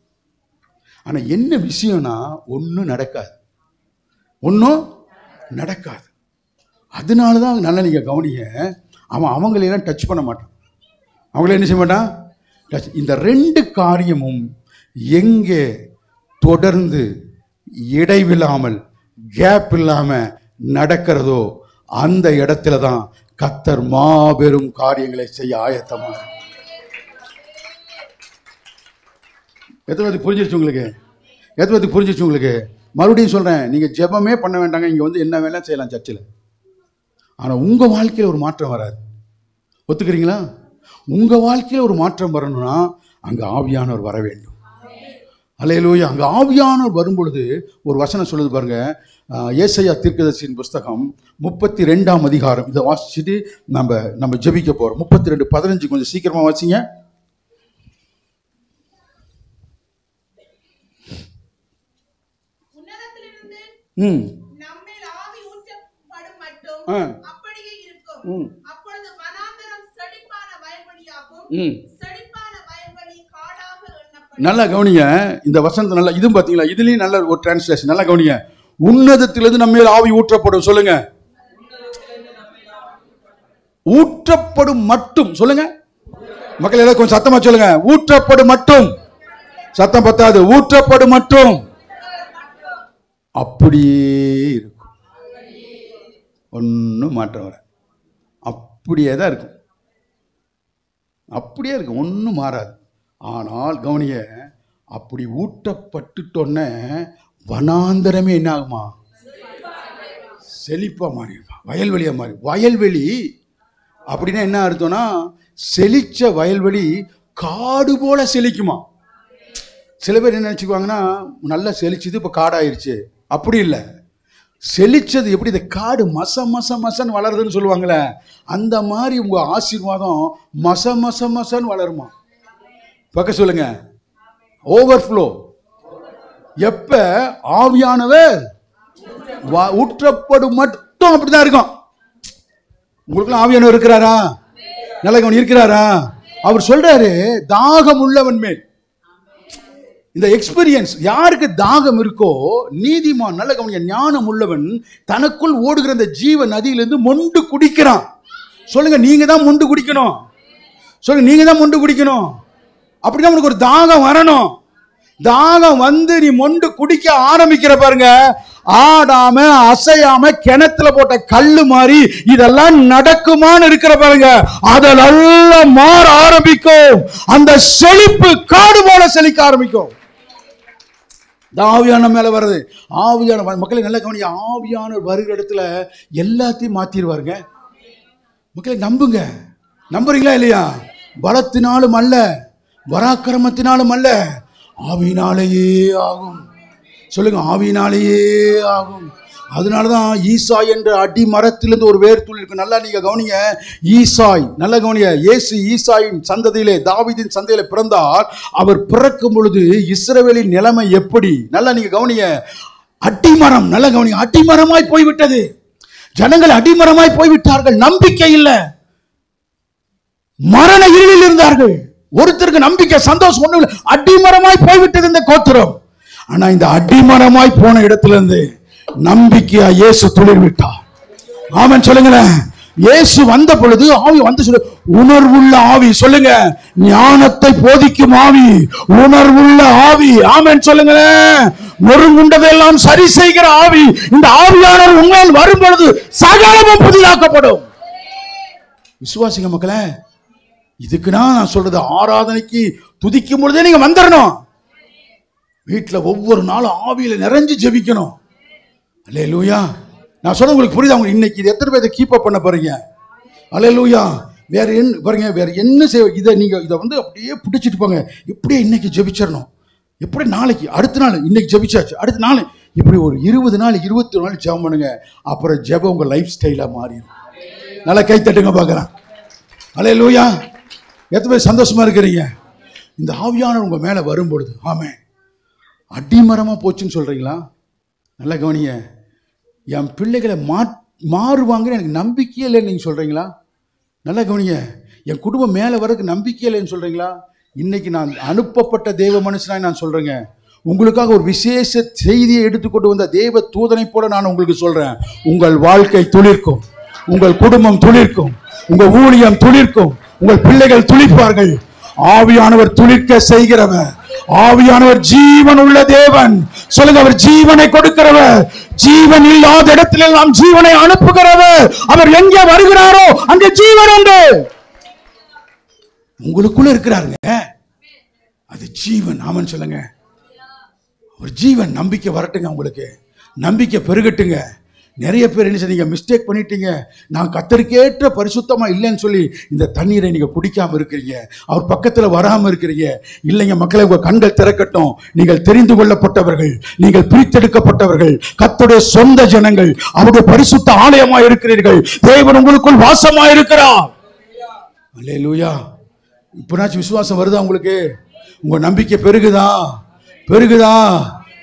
ஆனா என்ன விஷயம்னா, ஒன்றும் நடக்காது, ஒன்றும் நடக்காது. அதனாலதான் நல்லா நீங்க கவனிங்க, அவன் அவங்களெல்லாம் டச் பண்ண மாட்டான். அவங்கள என்ன செய்ய மாட்டான்? இந்த 2 காரியமும் எங்கே தொடர்ந்து இடைவில்லாமல் கேப் இல்லாம நடக்கிறதோ அந்த இடத்துல தான் கர்த்தர் மாபெரும் காரியங்களை செய்ய ஆயத்தமா. எத்தனை பேருக்கு புரிஞ்சிருச்சு உங்களுக்கு? எத்தனை பேருக்கு புரிஞ்சிருச்சு உங்களுக்கு? மறுபடியும் சொல்றேன், நீங்க ஜெபமே பண்ண வேண்டாங்க, இங்க வந்து என்ன வேணா செய்யலாம் சர்ச்சில். ஆனா உங்க வாழ்க்கையில ஒரு மாற்றம் வராது. ஒத்துக்கிறீங்களா? உங்க வாழ்க்கையில ஒரு மாற்றம் வரணும்னா அங்க ஆவியானவர் வர வேண்டும். அல்லேலூயா. அங்கே ஆவியானவர் வரும்பொழுது ஒரு வசனம் சொல்லுது பாருங்க. ஏசாயா தீர்க்கதரிசியின் புஸ்தகம் 32ஆம் அதிகாரம். இதை வாசிச்சுட்டு நம்ம ஜெபிக்க போறோம். 32:15 கொஞ்சம் சீக்கிரமா வாசிங்க. நல்லா கவனிங்க இந்த வசனத்தை. நல்லா இதுவும் பாத்தீங்களா, இதுலயும் நல்ல ஒரு டிரான்ஸ்லேஷன். நல்லா கவனிங்க. உன்னதத்திலிருந்து நம்ம மேல் ஆவி ஊற்றப்படும். சொல்லுங்க, ஊற்றப்படும் மட்டும். சொல்லுங்க மக்கள், எல்லாம் கொஞ்சம் சத்தமா சொல்லுங்க. ஊற்றப்படும் மட்டும். சத்தம் பத்தாது. ஊற்றப்படும் மட்டும். அப்படியே இருக்கும், ஒன்னும் மாற்றம் வர. அப்படியே தான் இருக்கும், அப்படியே இருக்கும், ஒன்னும் மாறாது. ஆனால் கவனிய, அப்படி ஊட்டப்பட்டுட்டோன்ன வனாந்தரமே என்ன ஆகுமா? செழிப்பா மாறிடுமா, வயல்வெளியா மாறி. வயல்வெளி அப்படின்னா என்ன அர்த்தம்னா, செழிச்ச வயல்வெளி காடு போல செழிக்குமா. சில பேர் என்ன நினைச்சுக்குவாங்கன்னா, நல்லா செழிச்சது இப்ப காடாயிருச்சு. அப்படி இல்லை. செழிச்சது எப்படி இந்த காடு மச மச மசன்னு வளருதுன்னு சொல்லுவாங்களே, அந்த மாதிரி உங்க ஆசீர்வாதம் மச மச மசன்னு வளருமா. பக்க சொல்லுங்க, ஓவர்ஃப்ளோ. எப்ப ஆவியானவர் ஊற்றப்படும் மட்டும் அப்படிதான் இருக்கும். உங்களுக்கு ஆவியானவர் இருக்கிறாரா? நல்ல கவனம், இருக்கிறாரா? அவர் சொல்றாரு, தாகம் உள்ளவன் மேல். இந்த எக்ஸ்பீரியன்ஸ் யாருக்கு தாகம் இருக்கோ, நீதிமான், நல்ல கவனிங்க, ஞானம் உள்ளவன் தனக்குள் ஓடுகிற இந்த ஜீவ நதியிலிருந்து மொண்டு குடிக்கிறான். சொல்லுங்க, நீங்க தான் மொண்டு குடிக்கணும். சொல்லுங்க, நீங்க தான் மொண்டு குடிக்கணும். அப்படிதான் உனக்கு ஒரு தாகம் வரணும். தாகம் வந்து நீ மொண்டு குடிக்க ஆரம்பிக்கிற பாருங்க, ஆடாம அசையாம கிணத்துல போட்ட கல்லு மாதிரி இதெல்லாம் நடக்குமான்னு இருக்கிற பாருங்க, அதெல்லாம் மாற ஆரம்பிக்கும். அந்த செழிப்பு காடு போல செழிக்க ஆரம்பிக்கும். ஆவியான மேல வருது. ஆவியான மக்களை நல்ல கவனிங்க, ஆவியான வருகிற இடத்துல எல்லாத்தையும் மாத்திடுவாருங்க. மக்களை நம்புங்க. நம்புறீங்களா இல்லையா? பலத்தினாலும் அல்ல, பராக்கிரமத்தினாலும் அல்ல, ஆவியினாலேயே ஆகும். சொல்லுங்க, ஆவியினாலேயே ஆகும். அதனாலதான் ஈசாய் என்ற அடி மரத்திலிருந்து ஒரு வேர் துளி இருக்கு. நல்லா நீங்க கவனிங்க. ஈசாய், நல்ல கவனிங்க. இயேசு ஈசாயின் சந்ததியிலே, தாவீதின் சந்ததியிலே பிறந்தார். அவர் பிறக்கும் பொழுது இஸ்ரவேலின் நிலைமை எப்படி? நல்லா நீங்க கவனிங்க. அடிமரம், நல்ல கவனிங்க, அடிமரமாய் போய்விட்டது. ஜனங்கள் அடிமரமாய் போய்விட்டார்கள். நம்பிக்கை இல்லை, மரண இருளில் இருந்தார்கள். ஒருத்தருக்கு நம்பிக்கை, சந்தோஷம் ஒண்ணும் இல்லை. அடிமரமாய் போய்விட்டது இந்த கோத்திரம். ஆனா இந்த அடிமரமாய் போன இடத்துல இருந்து நம்பிக்கையா இயேசு துளிர் விட்டார். ஆமென் சொல்லுங்களேன். இயேசு வந்த பொழுது ஆவி வந்து சொல்லு, உணர்வுள்ள ஆவி. சொல்லுங்க, ஞானத்தை போதிக்கும் ஆவி, உணர்வுள்ள ஆவி. ஆமென் சொல்லுங்களேன். நொறுங்குண்டதெல்லாம் சரி செய்கிற ஆவி. இந்த ஆவியானவர் உண்மையில் வரும் பொழுது சகலமும் புதிதாக்கப்படும். விசுவாசிங்க மக்களே. இதுக்குன்னா நான் சொல்றது, ஆராதனைக்கு துதிக்கும் பொழுதே நீங்க வந்துடணும். வீட்டுல ஒவ்வொரு நாளும் ஆவியில நிறைஞ்சு ஜெபிக்கணும். அல்லேலூயா. நான் சொல்ல உங்களுக்கு புரியுதா? உங்களுக்கு இன்னைக்கு இது எத்தனை பேரை கீப் அப் பண்ண போறீங்க? அல்லேலூயா. வேற என்ன பாருங்க, வேற என்ன செய்ய? இதை நீங்க இதை வந்து அப்படியே பிடிச்சிட்டு போங்க. எப்படியே இன்னைக்கு ஜெபிச்சிடணும், எப்படி நாளைக்கு, அடுத்த நாள், இன்னைக்கு ஜெபிச்சாச்சு, அடுத்த நாள், இப்படி ஒரு 20 நாள் 21 நாள் ஜெபம் பண்ணுங்க. அப்புறம் ஜெபம் உங்க லைஃப் ஸ்டைலா மாறிடும். நல்லா கை தட்டுங்க பார்க்கலாம். அல்லேலூயா. எத்தனை பேர் சந்தோஷமா இருக்கிறீங்க? இந்த ஆவியானவர் உங்க மேல வரும்பொழுது, ஆமே, அடிமரமா போச்சுன்னு சொல்றீங்களா? நல்லா கவனிங்க. என் பிள்ளைகளை மாறுவாங்கன்னு எனக்கு நம்பிக்கையே இல்லைன்னு நீங்க சொல்றீங்களா? நல்லா கவனிங்க. என் குடும்பம் மேல வரதுக்கு நம்பிக்கை இல்லைன்னு சொல்றீங்களா? இன்னைக்கு நான் அனுப்பப்பட்ட தேவ மனுஷனாய் நான் சொல்றேங்க, உங்களுக்காக ஒரு விசேஷ செய்தியை எடுத்துக்கொண்டு வந்த தேவ தூதனை போல நான் உங்களுக்கு சொல்றேன். உங்கள் வாழ்க்கை துளிர்க்கும், உங்கள் குடும்பம் துளிர்க்கும், உங்க ஊழியம் துளிர்க்கும், உங்கள் பிள்ளைகள் துளிர்ப்பார்கள். ஆவியானவர் துளிர்க்க செய்கிறவர். ஆவியானவர் ஜீவன் உள்ள தேவன். சொல்லுங்க, அவர் ஜீவனை கொடுக்கிறவர். ஜீவன் இல்லாத இடத்தில் எல்லாம் ஜீவனை அனுப்புகிறவர். அவர் எங்கே வருகிறாரோ அங்கே ஜீவன் உண்டு. உங்களுக்குள்ள இருக்கிறாருங்க, அது ஜீவன். ஆமன் சொல்லுங்க. ஒரு ஜீவன். நம்பிக்கை வரட்டுங்க, உங்களுக்கு நம்பிக்கை பெருகட்டுங்க. நிறைய பேர் என்ன செய்ய, நீங்கள் மிஸ்டேக் பண்ணிட்டீங்க, நான் கர்த்தருக்கேற்ற பரிசுத்தமா இல்லைன்னு சொல்லி இந்த தண்ணீரை நீங்க குடிக்காம இருக்கிறீங்க, அவர் பக்கத்துல வராம இருக்கிறீங்க. இல்லைங்க மக்களை, உங்க கண்கள் திறக்கட்டும். நீங்கள் தெரிந்து கொள்ளப்பட்டவர்கள், நீங்கள் பிரித்தெடுக்கப்பட்டவர்கள், கர்த்தருடைய சொந்த ஜனங்கள், அவருடைய பரிசுத்த ஆலயமா இருக்கிறீர்கள். தேவன் உங்களுக்குள் வாசமா இருக்கிறார். அல்லேலூயா. இப்பனாச்சும் விசுவாசம் வருதா உங்களுக்கு? உங்க நம்பிக்கை பெருகுதா? பெருகுதா?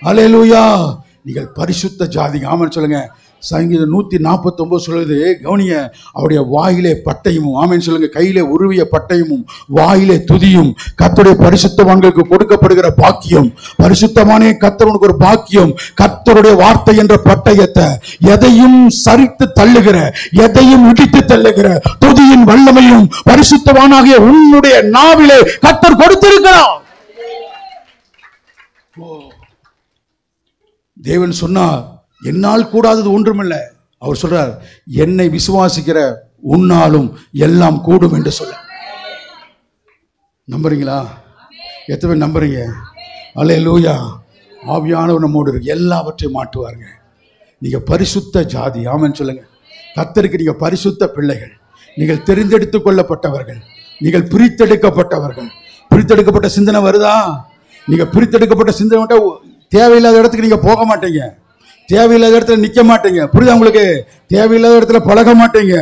அல்லேலூயா. நீங்கள் பரிசுத்த ஜாதி. ஆமென் சொல்லுங்க. சங்கீதம் 149 சொல்லுது, கவனிய, அவருடைய வாயிலே பட்டயமும், ஆமென் சொல்லுங்க, கையிலே உருவிய பட்டயமும் வாயிலே துதியும் கர்த்தருடைய பரிசுத்தவான்களுக்கு கொடுக்கப்படுகிற பாக்கியம். பரிசுத்தமானே கர்த்தருக்கு ஒரு பாக்கியம். கர்த்தருடைய வார்த்தை என்ற பட்டயத்தை, எதையும் சரித்து தள்ளுகிற, எதையும் இடித்து தள்ளுகிற துதியின் வல்லமையும் பரிசுத்தவானாகிய உன்னுடைய நாவிலே கர்த்தர் கொடுத்திருக்கிறார். தேவன் சொன்னார், என்னால் கூடாதது ஒன்றுமில்லை. அவர் சொல்றார், என்னை விசுவாசிக்கிற உன்னாலும் எல்லாம் கூடும் என்று சொல்ல. நம்புறீங்களா? எத்தனை பேர் நம்புறீங்க? அல்லேலூயா. ஆவியானவர் நம்மோடு இருக்கு, எல்லாவற்றையும் மாட்டுவாருங்க. நீங்க பரிசுத்த ஜாதி. ஆமென் சொல்லுங்க. கர்த்தருக்கு நீங்க பரிசுத்த பிள்ளைகள், நீங்கள் தெரிந்தெடுத்துக் கொள்ளப்பட்டவர்கள், நீங்கள் பிரித்தெடுக்கப்பட்டவர்கள். பிரித்தெடுக்கப்பட்ட சிந்தனை வருதா? நீங்க பிரித்தெடுக்கப்பட்ட சிந்தனை மட்டும் தேவையில்லாத இடத்துக்கு நீங்க போக மாட்டீங்க, தேவையில்லாத இடத்துல நிக்க மாட்டீங்க. புரியுதா உங்களுக்கு? தேவையில்லாத இடத்துல பழக மாட்டீங்க.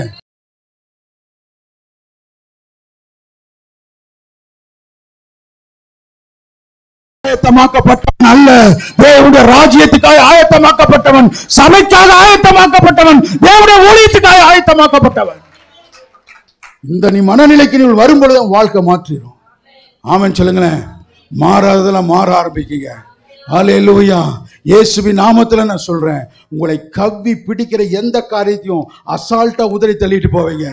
ஆயத்தமாக்கப்பட்டவன் அல்ல, தேவனுடைய ராஜ்யத்துக்காக ஆயத்தமாக்கப்பட்டவன், சபைக்காக ஆயத்தமாக்கப்பட்டவன், தேவனுடைய ஊழியத்துக்காக ஆயத்தமாக்கப்பட்டவன். இந்த நீ மனநிலைக்கு நீ வரும்பொழுது வாழ்க்கை மாற்றிடும். ஆமென் சொல்லுங்களேன். மாறாததெல்லாம் மாற ஆரம்பிக்குங்க. அல்லேலூயா. இயேசுவின் நாமத்துல நான் சொல்றேன், உங்களை கவ்வி பிடிக்கிற எந்த காரியத்தையும் அசால்ட்டா உதறி தள்ளிட்டு போவீங்க.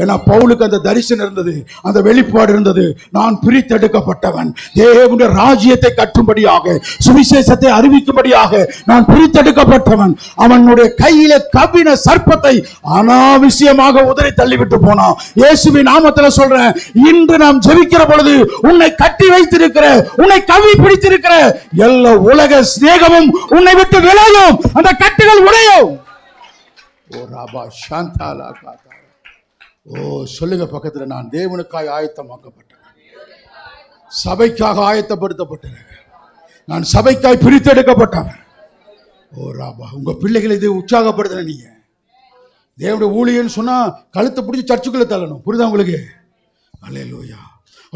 ஏன்னா பவுலுக்கு அந்த தரிசனம் இருந்தது, அந்த வெளிப்பாடு இருந்தது. நான் பிரித்தெடுக்கப்பட்டவன், தேவனுடைய ராஜ்யத்தை கட்டும்படியாக, சுவிசேஷத்தை அறிவிக்கும்படியாக நான் பிரித்தெடுக்கப்பட்டவன். அவனுடைய கையில கவ்வின சர்ப்பத்தை அனாவசியமாக உதறி தள்ளிவிட்டு போனான். இயேசுவின் நாமத்துல சொல்றேன், இன்று நாம் ஜெபிக்கிற பொழுது உன்னை கட்டி வைத்திருக்கிற, உன்னை கவ்வி பிடித்திருக்கிற எல்லா உலக சிநேகமும் உன்னை விட்டு விலகும், அந்த கட்டுகள் உடையும். ஓ ராபா சாந்தாலா காதா. ஓ சொல்லுங்க பக்கத்துல, நான் தேவனுக்காய் ஆயத்தமாக்கப்பட்டவன், சபைக்காக ஆயத்தப்படுத்தப்பட்டவன், நான் சபைக்காய் பிரித்தெடுக்கப்பட்டவன். ஓ ராபா. உங்க பிள்ளைகளை இது உற்சாகப்படுத்த, நீங்க தேவனுடைய ஊழியன்னு சொன்னா கழுத்தை பிடிச்சி சர்ச்சுக்குள்ள தள்ளணும். புரியுதா உங்களுக்கு? அல்லேலூயா.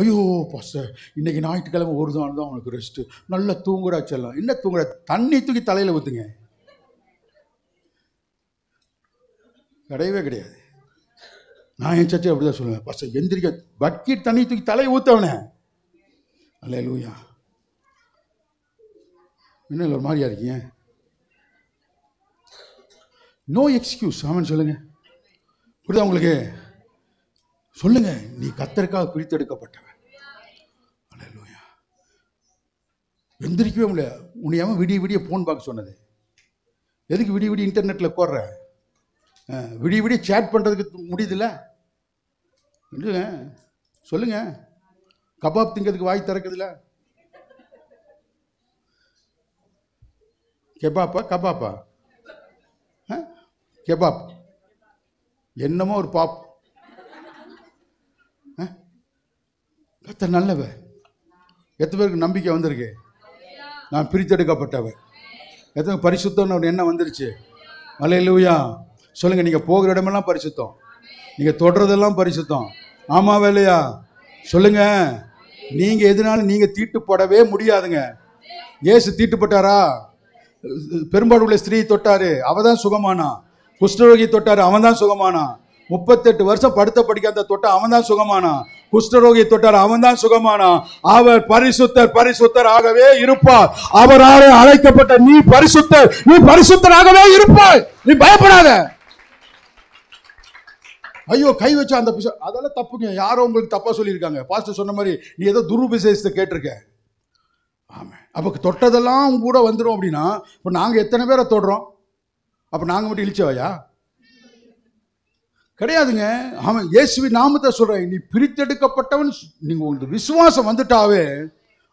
ஐயோ பாஸ்டர், இன்னைக்கு ஞாயிற்றுக்கிழமை ஒரு நாள் தான் உனக்கு ரெஸ்ட், நல்லா தூங்குடா செல்லாம். என்ன தூங்குற? தண்ணி தூக்கி தலையில ஊத்துங்க. கிடையவே கிடையாது. நான் என் சர்ச்சை அப்படிதான் சொல்லுவேன், பாஸ்டர் எந்திரிக்க பக்கெட் தண்ணி தூக்கி தலையை ஊத்தவனே. அல்லேலூயா. என்ன ஒரு மாதிரியா இருக்கீங்க? No excuse. ஆமென் சொல்லுங்க. புரியுதா உங்களுக்கு? சொல்லுங்க, நீ கர்த்தருக்காக பிரித்தெடுக்கப்பட்டவன். அல்லேலூயா. எந்திரிக்கவே முடியல. உன்னை ஏன் விடிய விடிய போன் பார்க்க சொன்னது? எதுக்கு விடிய விடிய இன்டர்நெட்ல கோர்ற? விடிய விடிய சேட் பண்றதுக்கு முடியுதுல்ல? சொல்லுங்க. கபாப் திங்கிறதுக்கு வாய் திறக்குதுல? கெபாப்பா கபாப்பா? கெபாப் என்னமோ ஒரு பாப். கர்த்தர் நல்லவர். எத்தனை பேருக்கு நம்பிக்கை வந்திருக்கு? நான் பிரித்தெடுக்கப்பட்டவர். எத்தனை பரிசுத்தம்னு ஒரு எண்ணம் வந்துருச்சு? அல்லேலூயா. சொல்லுங்க. நீங்க போகிற இடமெல்லாம் பரிசுத்தம், நீங்க தொடர்றதெல்லாம் பரிசுத்தம். ஆமாவா இல்லையா? சொல்லுங்க. நீங்க எதுனாலும் நீங்க தீட்டுப்படவே முடியாதுங்க. இயேசு தீட்டுப்பட்டாரா? பெரும்பாடு உள்ள ஸ்திரீ தொட்டாரு, அவதான் சுகமானா. குஷ்டரோகி தொட்டாரு, அவன் தான் சுகமானா. 38 வருஷம் படுத்த படிக்காத தொட்ட அவன் தான் சுகமானா. குஷ்டரோகி தொட்டார், அவன் தான் சுகமானா. அவர் பரிசுத்தர், பரிசுத்தர் ஆகவே இருப்பார். அவரால் அழைக்கப்பட்ட நீ பரிசுத்தர், நீ பரிசுத்தராகவே இருப்பாய். நீ பயப்படாத. ஐயோ கை வச்சா அந்த அதெல்லாம் தப்புங்க. யாரோ உங்களுக்கு தப்பா சொல்லியிருக்காங்க. பாஸ்டர் சொன்ன மாதிரி நீ ஏதோ துருபவிசேஷத்தை கேட்டிருக்க. ஆமா. அப்ப தொட்டதெல்லாம் உங்க கூட வந்துடும் அப்படின்னா, இப்ப நாங்க எத்தனை பேரை தொடுறோம்? அப்ப நாங்க மட்டும் இழிச்சவையா? கிடையாதுங்க. அவன் இயேசுவின் நாமத்தை சொல்றேன், நீ பிரித்தெடுக்கப்பட்டவன். நீங்க உங்களுக்கு விசுவாசம் வந்துட்டாவே,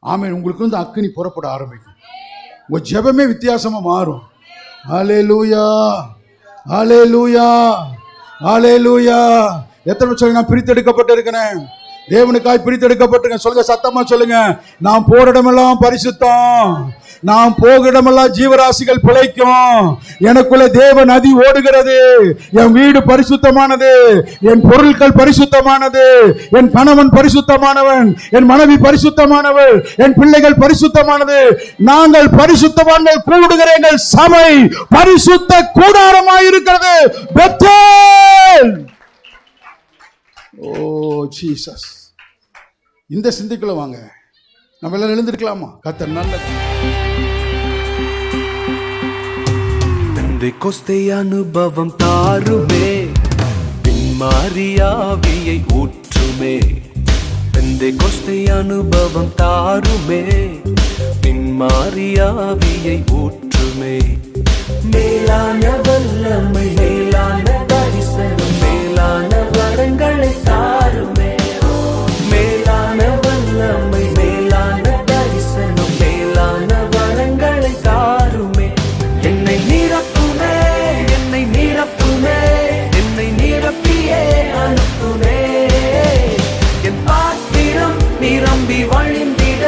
ஆமென், உங்களுக்கு வந்து அக்கினி புறப்பட ஆரம்பிக்கும். உங்க ஜெபமே வித்தியாசமா மாறும். அல்லேலூயா. ஹல்லேலூயா, ஹல்லேலூயா. எத்தனை சொல்லி நான் பிரித்தெடுக்கப்பட்டு இருக்கிறேன், தேவனுக்காய் பிரித்தெடுக்கப்பட்டிருக்கேன். சொல்லுங்க, சத்தமா சொல்லுங்க. நான் போற இடமெல்லாம் பரிசுத்தம், நான் போகிற இடமெல்லாம் ஜீவராசிகள் பிழைக்கும், எனக்குள்ள தேவ நதி ஓடுகிறது, என் வீடு பரிசுத்தமானது, என் பொருட்கள் பரிசுத்தமானது, என் கணவன் பரிசுத்தமானவன், என் மனைவி பரிசுத்தமானவள், என் பிள்ளைகள் பரிசுத்தமானது. நாங்கள் பரிசுத்தவான்கள் கூடுகிற எங்கள் சபை பரிசுத்த கூடாரமாயிருக்கிறது. பெத்தேல். ஓ ஜீசஸ். இந்த சிந்தைக்குள்ள வாங்க. நம்ம எல்லாம் எழுந்திருக்கலாமா? கர்த்தர் நல்லது. பெந்தெகோஸ்தே அனுபவம் தாருமே, பின்மாரியாவியை ஊற்றுமே. பெந்தெகோஸ்தே அனுபவம் தாருமே, பின்மாரியாவியை ஊற்றுமே. மேலான வல்லமை, மேலான தரிசனம், மேலான வரங்களை தாருமே. மேலான வல்லமை, மேலான தரிசனம், மேலான வரங்களை தாருமே. என்னை நிரப்புமே, என்னை நிரப்புமே, என்னை நிரப்பியே அனுப்புமே. என் பாத்திரம் நிரம்பி வழிந்திட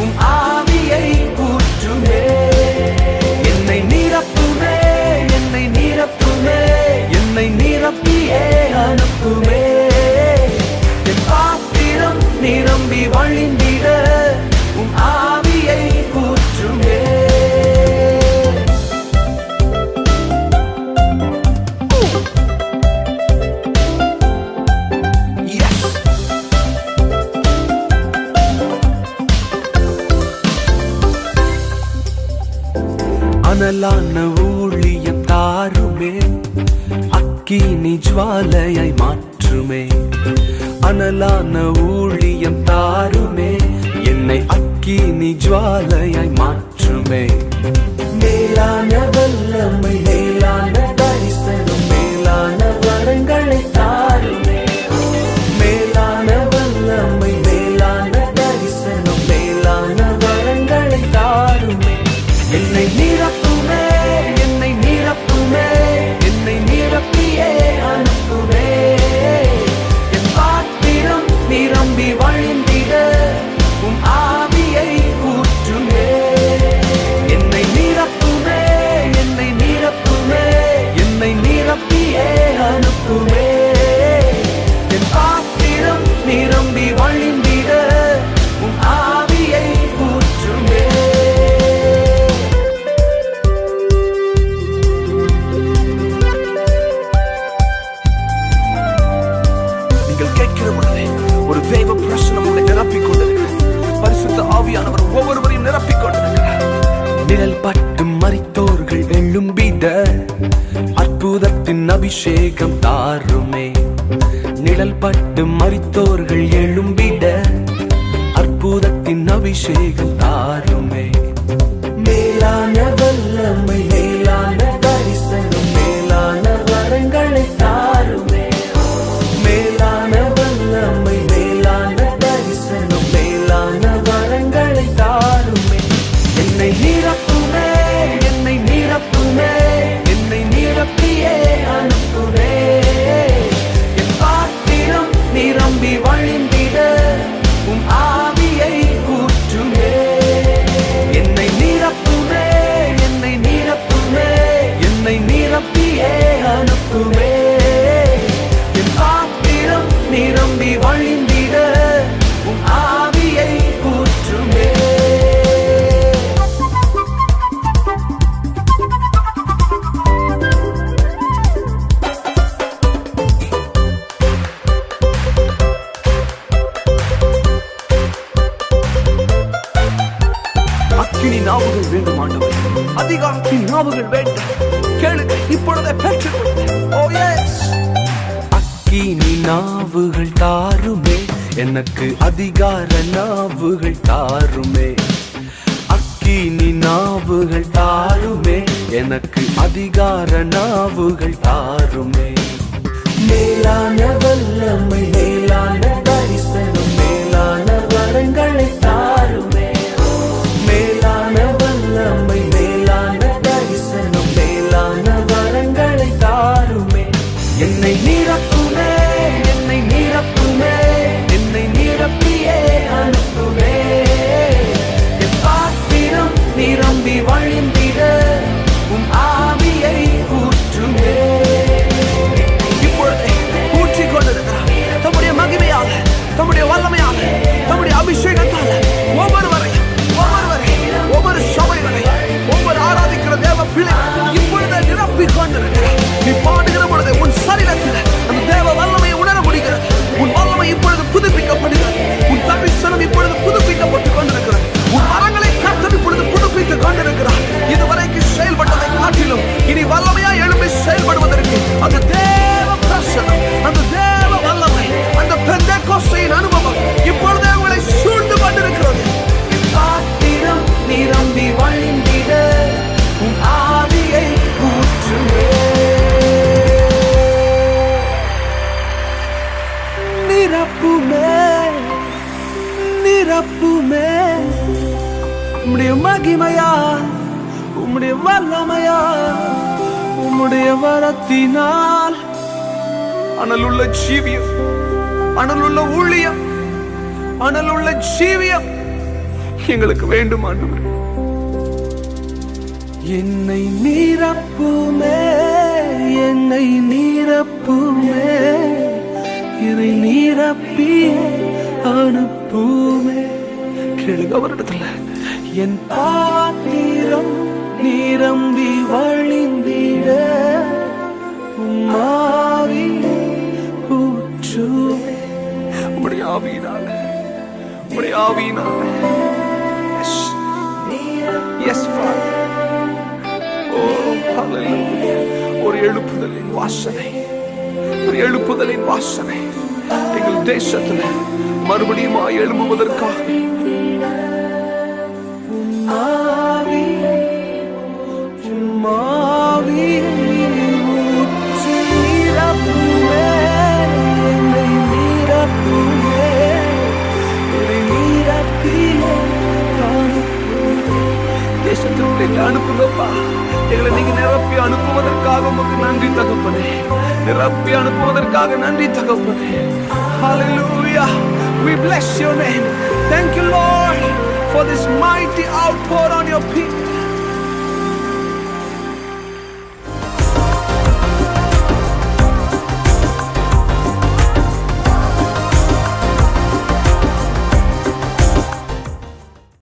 உம் ஆவியை ஊற்றுமே. என்னை நிரப்புமே, என்னை நிரப்புமே, என்னை நிரப்பியே அனுப்புமே. என் பாத்திரம் நிரம்பி வழிந்திட உம் ஆவியை ஊற்றுமே. அனலான ஊழியம் தாருமே, அக்கினி ஜுவாலையை மாற்றுமே. அனலான ஊழியம் தாருமே, என்னை அக்கினி ஜுவாலையை மாற்றுமே. மேலான வல்லமை, மேலான தரிசனம், மேலான வரங்களை தாருமே. மேலான வல்லமை, மேலான தரிசனம், மேலான வரங்களை தாருமே. என்னை நிரப்புமே, என்னை நிரப்புமே, என்னை நிரப்பியே அனுப்புமே. என் பாத்திரம் நிரம்பி வழிந்திட உம் ஆவியை ஊற்றுமே. என்னை நிரப்புமே, என்னை நிரப்புமே, என்னை நிரப்பியே அனுப்புமே. என் பாத்திரம் நிரம்பி வழிந்திட உம் ஆவியை ஊற்றுமே. ஒரு தெய்வ பிரசனம் உங்களை நிரப்பிக் கொண்டிருக்கிறது. பரிசுத்த ஆவியானவர் ஒவ்வொருவரையும் நிரப்பிக் கொண்டிருக்கிறார். நிழல் பட்டு மரித்தோர்கள் எழும்பிட அற்புதத்தின் அபிஷேகம் தாருமே. நிழல் பட்டு மரித்தோர்கள் எழும்பிட அற்புதத்தின் அபிஷேகம் தாருமே. மேலான வல்லமை, மேலான தரிசனம், மேலான வரங்களை தாருமே. மேலான வல்லமை, மேலான தரிசனம், மேலான வரங்களை தாருமே. என்னை நிரப்புமே, என்னை நிரப்புமே, என்னை நிரப்பியே அனுப்புமே. என் பாத்திரம் நிரம்பி வழிந்திட உம் ஆவியை ஊற்றுமே. என்னை நிரப்புமே, என்னை நிரப்புமே, என்னை நிரப்பியே அனுப்புமே. என் பாத்திரம் நிரம்பி வழிந்திட உம் ஆவியை ஊற்றுமே. அக்கினி நாவுகள் வேண்டும் ஆண்டவரே, அதிகாரத்தின் நாவுகள் வேண்டும். கேளுங்க, இப்பொழுதே பெற்றுக்கொள்ளுங்கள். ஓ எஸ். அக்கினி நாவுகள் தாருமே, எனக்கு அதிகார நாவுகள் தாருமே. அக்கினி நாவுகள் தாருமே, எனக்கு அதிகார நாவுகள் தாருமே. மேலான வல்லமை, மேலான தரிசனம், மேலான வரங்களை தாருமே. மேலான வல்லமை, மேலான தரிசனம், மேலான வரங்களை அந்த தேவ பிரசனம், அந்த தேவ வல்லமை, அந்த பெந்தெக்கோஸ்தையின் அனுபவம் இப்பொழுதே உங்களை சூழ்ந்து கொண்டிருக்கிறது. பாத்திரம் நிரம்பி வழிந்திட உன் ஆவியை ஊற்றுமே. நிரப்புமே, நிரப்புமே. உம்முடைய மகிமையா, உம்முடைய வல்லமையா, உம்முடைய வரத்தினால் அனலுள்ள ஜீவியம், அனலுள்ள ஊழியம், அனலுள்ள ஜீவியம் எங்களுக்கு வேண்டும் ஆண்டவரே. என்னை நிரப்புமே, என்னை நிரப்புமே, என்னை நிரப்பி அனுப்புமே. கேளுங்க அவரிடத்துல, என் பாத்திரம் நிரம்பி வழிந்திட உம்மாவி ஊற்றுமே. உம்முடைய ஆவியினால, உம்முடைய ஆவியினால. S father. ஓ ஹல்லேலூயா. ஒரு எழுப்புதலின் வாசனை, ஒரு எழுப்புதலின் வாசனை எங்கள் தேசத்துல மறுபடியும் எழும்புவதற்காக அனுப்புங்கப்பா. எங்களை நீங்க நிரப்பி அனுப்புவதற்காக உமக்கு நன்றி தகப்பனே. நிரப்பி அனுப்புவதற்காக நன்றி தகப்பனே. Hallelujah. We bless your name. Thank you, Lord, for this mighty outpour on your people.